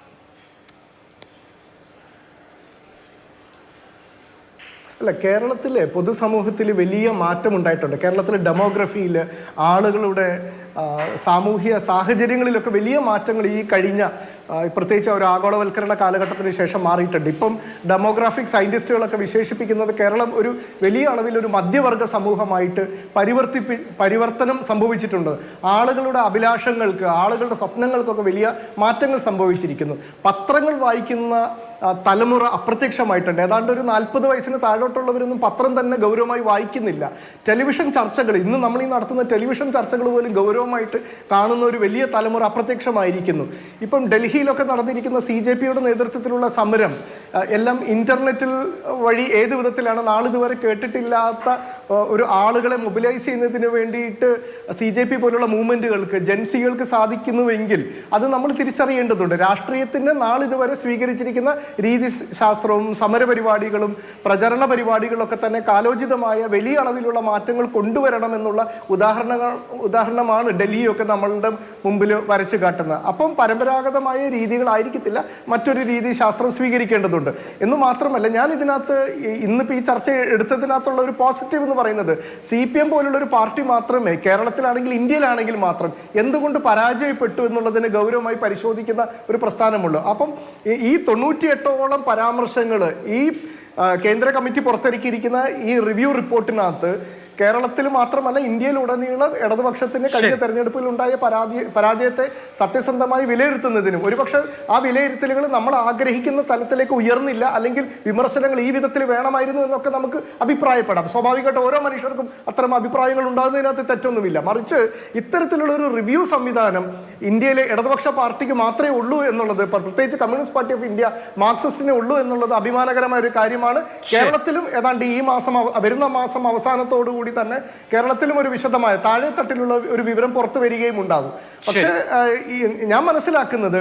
അല്ല, കേരളത്തിലെ പൊതുസമൂഹത്തിൽ വലിയ മാറ്റം ഉണ്ടായിട്ടുണ്ട്. കേരളത്തിലെ ഡെമോഗ്രഫിയിൽ, ആളുകളുടെ സാമൂഹ്യ സാഹചര്യങ്ങളിലൊക്കെ വലിയ മാറ്റങ്ങൾ ഈ കഴിഞ്ഞ പ്രത്യേകിച്ച് ഒരു ആഗോളവൽക്കരണ കാലഘട്ടത്തിന് ശേഷം മാറിയിട്ടുണ്ട്. ഇപ്പം ഡെമോഗ്രാഫിക് സയൻറ്റിസ്റ്റുകളൊക്കെ വിശേഷിപ്പിക്കുന്നത് കേരളം ഒരു വലിയ അളവിലൊരു മധ്യവർഗ സമൂഹമായിട്ട് പരിവർത്തനം സംഭവിച്ചിട്ടുണ്ട്. ആളുകളുടെ അഭിലാഷങ്ങൾക്ക്, ആളുകളുടെ സ്വപ്നങ്ങൾക്കൊക്കെ വലിയ മാറ്റങ്ങൾ സംഭവിച്ചിരിക്കുന്നു. പത്രങ്ങൾ വായിക്കുന്ന തലമുറ അപ്രത്യക്ഷമായിട്ടുണ്ട്. ഏതാണ്ട് ഒരു 40 വയസ്സിന് താഴോട്ടുള്ളവരൊന്നും പത്രം തന്നെ ഗൗരവമായി വായിക്കുന്നില്ല. ടെലിവിഷൻ ചർച്ചകൾ, ഇന്ന് നമ്മൾ ഈ നടത്തുന്ന ടെലിവിഷൻ ചർച്ചകൾ പോലും ഗൗരവമായിട്ട് കാണുന്ന ഒരു വലിയ തലമുറ അപ്രത്യക്ഷമായിരിക്കുന്നു. ഇപ്പം ഡൽഹിയിലൊക്കെ നടന്നിരിക്കുന്ന CJP-യുടെ നേതൃത്വത്തിലുള്ള സമരം എല്ലാം ഇന്റർനെറ്റിൽ വഴി ഏത് വിധത്തിലാണ് നാളിതുവരെ കേട്ടിട്ടില്ലാത്ത ഒരു ആളുകളെ മൊബിലൈസ് ചെയ്യുന്നതിന് വേണ്ടിയിട്ട് CJP പോലുള്ള മൂവ്മെന്റുകൾക്ക്, ജൻസികൾക്ക് സാധിക്കുന്നുവെങ്കിൽ അത് നമ്മൾ തിരിച്ചറിയേണ്ടതുണ്ട്. രാഷ്ട്രീയത്തിന് നാളിതുവരെ സ്വീകരിച്ചിരിക്കുന്ന രീതിശാസ്ത്രവും സമരപരിപാടികളും പ്രചരണ പരിപാടികളൊക്കെ തന്നെ കാലോചിതമായ വലിയ അളവിലുള്ള മാറ്റങ്ങൾ കൊണ്ടുവരണം എന്നുള്ള ഉദാഹരണമാണ് ഡൽഹിയൊക്കെ നമ്മളുടെ മുമ്പിൽ വരച്ചു കാട്ടുന്നത്. അപ്പം പരമ്പരാഗതമായ രീതികളായിരിക്കത്തില്ല, മറ്റൊരു രീതിശാസ്ത്രം സ്വീകരിക്കേണ്ടതുണ്ട് എന്ന് മാത്രമല്ല, ഞാൻ ഇതിനകത്ത് ഇന്നിപ്പോൾ ഈ ചർച്ച എടുത്തതിനകത്തുള്ള ഒരു പോസിറ്റീവ് എന്ന് പറയുന്നത്, CPM പോലുള്ള ഒരു പാർട്ടി മാത്രമേ കേരളത്തിലാണെങ്കിൽ ഇന്ത്യയിലാണെങ്കിൽ മാത്രം എന്തുകൊണ്ട് പരാജയപ്പെട്ടു എന്നുള്ളതിന് ഗൗരവമായി പരിശോധിക്കുന്ന ഒരു പ്രസ്ഥാനമുള്ളൂ. അപ്പം ഈ 98ഓളം പരാമർശങ്ങൾ ഈ കേന്ദ്ര കമ്മിറ്റി പുറത്തിറക്കിയിരിക്കുന്ന ഈ റിവ്യൂ റിപ്പോർട്ടിനകത്ത് കേരളത്തിൽ മാത്രമല്ല ഇന്ത്യയിലുടനീളം ഇടതുപക്ഷത്തിന് കഴിഞ്ഞ തെരഞ്ഞെടുപ്പിൽ ഉണ്ടായ പരാജയത്തെ സത്യസന്ധമായി വിലയിരുത്തുന്നതിനും ഒരുപക്ഷെ ആ വിലയിരുത്തലുകൾ നമ്മൾ ആഗ്രഹിക്കുന്ന തലത്തിലേക്ക് ഉയർന്നില്ല, അല്ലെങ്കിൽ വിമർശനങ്ങൾ ഈ വിധത്തിൽ വേണമായിരുന്നു എന്നൊക്കെ നമുക്ക് അഭിപ്രായപ്പെടാം. സ്വാഭാവികമായിട്ട് ഓരോ മനുഷ്യർക്കും അത്തരം അഭിപ്രായങ്ങൾ ഉണ്ടാകുന്നതിനകത്ത് തെറ്റൊന്നുമില്ല. മറിച്ച് ഇത്തരത്തിലുള്ള ഒരു റിവ്യൂ സംവിധാനം ഇന്ത്യയിലെ ഇടതുപക്ഷ പാർട്ടിക്ക് മാത്രമേ ഉള്ളൂ എന്നുള്ളത്, പ്രത്യേകിച്ച് കമ്മ്യൂണിസ്റ്റ് പാർട്ടി ഓഫ് ഇന്ത്യ മാർക്സിസ്റ്റിനെ ഉള്ളൂ എന്നുള്ളത് അഭിമാനകരമായ ഒരു കാര്യമാണ്. കേരളത്തിലും ഏതാണ്ട് ഈ മാസം വരുന്ന മാസം അവസാനത്തോടുകൂടി തന്നെ കേരളത്തിലും ഒരു വിശദമായ താഴെത്തട്ടിലുള്ള ഒരു വിവരം പുറത്തു വരികയും ഉണ്ടാകും. പക്ഷേ ഞാൻ മനസ്സിലാക്കുന്നത്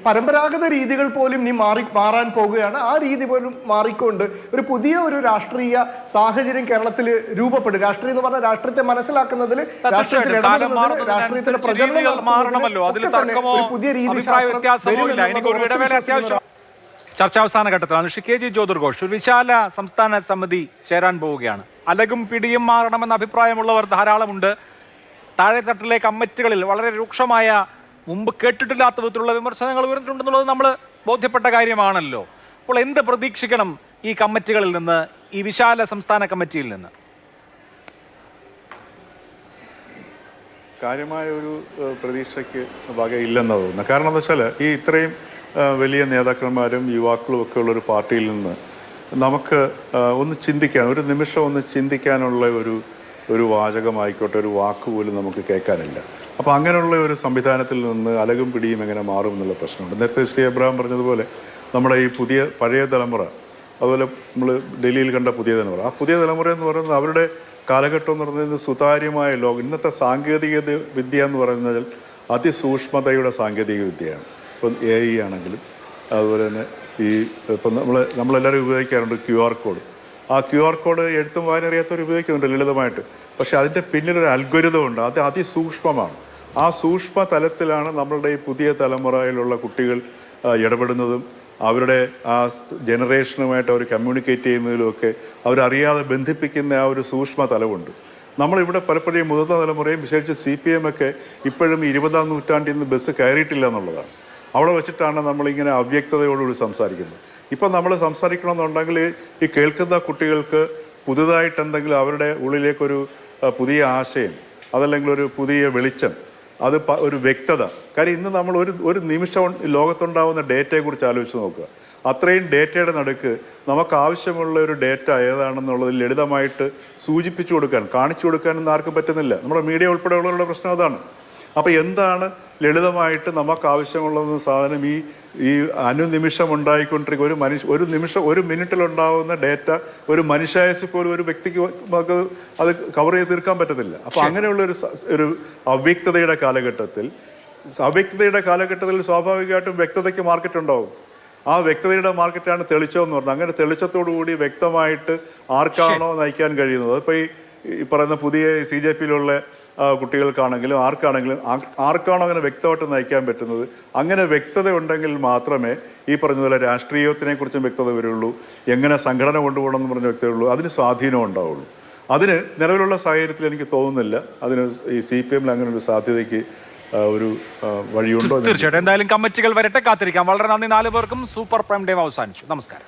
പരമ്പരാഗത രീതികൾ പോലും ഇനി മാറാൻ പോകുകയാണ്. ആ രീതി പോലും മാറിക്കൊണ്ട് ഒരു പുതിയ ഒരു രാഷ്ട്രീയ സാഹചര്യം കേരളത്തിൽ രൂപപ്പെടും. രാഷ്ട്രീയം എന്ന് പറഞ്ഞാൽ രാഷ്ട്രീയത്തെ മനസ്സിലാക്കുന്നതിൽ, രാഷ്ട്രീയത്തിൽ ഇടപെടുന്നതിൽ, രാഷ്ട്രീയത്തിന്റെ പ്രചരണം ഒരു പുതിയ രീതി ചർച്ച അവസാന ഘട്ടത്തിലാണ്. കെ ജി ജ്യോതിർഘോഷ്, ഒരു വിശാല സംസ്ഥാന സമിതി ചേരാൻ പോവുകയാണ്. അലകും പിടിയും മാറണമെന്ന അഭിപ്രായമുള്ളവർ ധാരാളമുണ്ട്. താഴെത്തട്ടിലെ കമ്മിറ്റികളിൽ വളരെ രൂക്ഷമായ, മുമ്പ് കേട്ടിട്ടില്ലാത്ത വിധത്തിലുള്ള വിമർശനങ്ങൾ ഉയർന്നിട്ടുണ്ടെന്നുള്ളത് നമ്മൾ ബോധ്യപ്പെട്ട കാര്യമാണല്ലോ. അപ്പോൾ എന്ത് പ്രതീക്ഷിക്കണം ഈ കമ്മിറ്റികളിൽ നിന്ന്, ഈ വിശാല സംസ്ഥാന കമ്മിറ്റിയിൽ നിന്ന്? കാര്യമായ ഒരു പ്രതീക്ഷയ്ക്ക് വകയില്ലെന്ന് തോന്നുന്നു. കാരണം എന്താ വെച്ചാൽ ഈ ഇത്രയും വലിയ നേതാക്കന്മാരും യുവാക്കളും ഒക്കെ ഉള്ളൊരു പാർട്ടിയിൽ നിന്ന് നമുക്ക് ഒന്ന് ചിന്തിക്കാൻ, ഒരു നിമിഷം ഒന്ന് ചിന്തിക്കാനുള്ള ഒരു വാചകമായിക്കോട്ടെ, ഒരു വാക്ക് പോലും നമുക്ക് കേൾക്കാനില്ല. അപ്പോൾ അങ്ങനെയുള്ള ഒരു സംവിധാനത്തിൽ നിന്ന് അലകും പിടിയും എങ്ങനെ മാറും എന്നുള്ള പ്രശ്നമുണ്ട്. നേരത്തെ ശ്രീ എബ്രഹാം പറഞ്ഞതുപോലെ നമ്മുടെ ഈ പഴയ തലമുറ, അതുപോലെ നമ്മൾ ഡൽഹിയിൽ കണ്ട പുതിയ തലമുറ, ആ പുതിയ തലമുറ എന്ന് പറയുന്നത് അവരുടെ കാലഘട്ടം എന്ന് പറയുന്നത് സുതാര്യമായ ലോകം. ഇന്നത്തെ സാങ്കേതിക വിദ്യ എന്ന് പറയുന്നത് അതിസൂക്ഷ്മതയുടെ സാങ്കേതിക വിദ്യയാണ്. ഇപ്പം AI ആണെങ്കിലും അതുപോലെ തന്നെ ഇപ്പം നമ്മളെല്ലാവരും ഉപയോഗിക്കാറുണ്ട് QR കോഡ്. ആ QR കോഡ് എഴുത്തും വായന അറിയാത്തവർ ഉപയോഗിക്കുന്നുണ്ട് ലളിതമായിട്ട്. പക്ഷേ അതിൻ്റെ പിന്നിലൊരു അൽഗോരിതം ഉണ്ട്. അത് അതിസൂക്ഷ്മമാണ്. ആ സൂക്ഷ്മ തലത്തിലാണ് നമ്മളുടെ ഈ പുതിയ തലമുറയിലുള്ള കുട്ടികൾ ഇടപെടുന്നതും അവരുടെ ആ ജനറേഷനുമായിട്ട് അവർ കമ്മ്യൂണിക്കേറ്റ് ചെയ്യുന്നതിലുമൊക്കെ അവരറിയാതെ ബന്ധിപ്പിക്കുന്ന ആ ഒരു സൂക്ഷ്മ തലമുണ്ട്. നമ്മളിവിടെ പലപ്പോഴും മുതിർന്ന തലമുറയും വിശേഷിച്ച് CPM ഒക്കെ ഇപ്പോഴും 20-ാം നൂറ്റാണ്ടിൽ നിന്ന് ബസ് കയറിയിട്ടില്ല എന്നുള്ളതാണ്. അവിടെ വെച്ചിട്ടാണ് നമ്മളിങ്ങനെ അവ്യക്തതയോടുകൂടി സംസാരിക്കുന്നത്. ഇപ്പം നമ്മൾ സംസാരിക്കണമെന്നുണ്ടെങ്കിൽ ഈ കേൾക്കുന്ന കുട്ടികൾക്ക് പുതുതായിട്ട് എന്തെങ്കിലും അവരുടെ ഉള്ളിലേക്കൊരു പുതിയ ആശയം, അതല്ലെങ്കിൽ ഒരു പുതിയ വെളിച്ചം, അത് ഒരു വ്യക്തത. കാര്യം ഇന്ന് നമ്മൾ ഒരു നിമിഷം ലോകത്തുണ്ടാകുന്ന ഡേറ്റയെക്കുറിച്ച് ആലോചിച്ച് നോക്കുക. അത്രയും ഡേറ്റയുടെ നടുക്ക് നമുക്ക് ആവശ്യമുള്ള ഒരു ഡേറ്റ ഏതാണെന്നുള്ളത് ലളിതമായിട്ട് സൂചിപ്പിച്ചു കൊടുക്കാൻ, കാണിച്ചു കൊടുക്കാനൊന്നും ആർക്കും പറ്റുന്നില്ല. നമ്മുടെ മീഡിയ ഉൾപ്പെടെയുള്ളവരുടെ പ്രശ്നം അതാണ്. അപ്പോൾ എന്താണ് ലളിതമായിട്ട് നമുക്ക് ആവശ്യമുള്ളതെന്ന സാധനം ഈ അനുനിമിഷം ഉണ്ടായിക്കൊണ്ടിരിക്കുക ഒരു മിനിറ്റിലുണ്ടാവുന്ന ഡേറ്റ ഒരു മനുഷ്യായുസ്സിൽ പോലും ഒരു വ്യക്തിക്ക് നമുക്ക് അത് കവർ ചെയ്ത് തീർക്കാൻ പറ്റത്തില്ല. അപ്പോൾ അങ്ങനെയുള്ള ഒരു അവ്യക്തതയുടെ കാലഘട്ടത്തിൽ സ്വാഭാവികമായിട്ടും വ്യക്തതയ്ക്ക് മാർക്കറ്റ് ഉണ്ടാവും. ആ വ്യക്തതയുടെ മാർക്കറ്റാണ് തെളിച്ചം എന്ന് പറഞ്ഞത്. അങ്ങനെ തെളിച്ചത്തോടുകൂടി വ്യക്തമായിട്ട് ആർക്കാണോ നയിക്കാൻ കഴിയുന്നത്, അതിപ്പോൾ ഈ പറയുന്ന പുതിയ CJPയിലുള്ള കുട്ടികൾക്കാണെങ്കിലും ആർക്കാണോ അങ്ങനെ വ്യക്തമായിട്ട് നയിക്കാൻ പറ്റുന്നത്, അങ്ങനെ വ്യക്തത ഉണ്ടെങ്കിൽ മാത്രമേ ഈ പറഞ്ഞതുപോലെ രാഷ്ട്രീയത്തിനെ കുറിച്ചും വ്യക്തത വരുള്ളൂ, എങ്ങനെ സംഘടന കൊണ്ടുപോകണം എന്ന് പറഞ്ഞ വ്യക്തതയുള്ളൂ, അതിന് സ്വാധീനം ഉണ്ടാവുള്ളൂ. അതിന് നിലവിലുള്ള സാഹചര്യത്തിൽ എനിക്ക് തോന്നുന്നില്ല അതിന് ഈ CPMൽ അങ്ങനെ ഒരു സാധ്യതയ്ക്ക് ഒരു വഴിയുണ്ടോ. തീർച്ചയായിട്ടും എന്തായാലും കമ്മിറ്റികൾ വരട്ടെ, കാത്തിരിക്കാം. വളരെ നന്ദി 4 പേർക്കും. സൂപ്പർ പ്രൈം ടൈം അവസാനിച്ചു. നമസ്കാരം.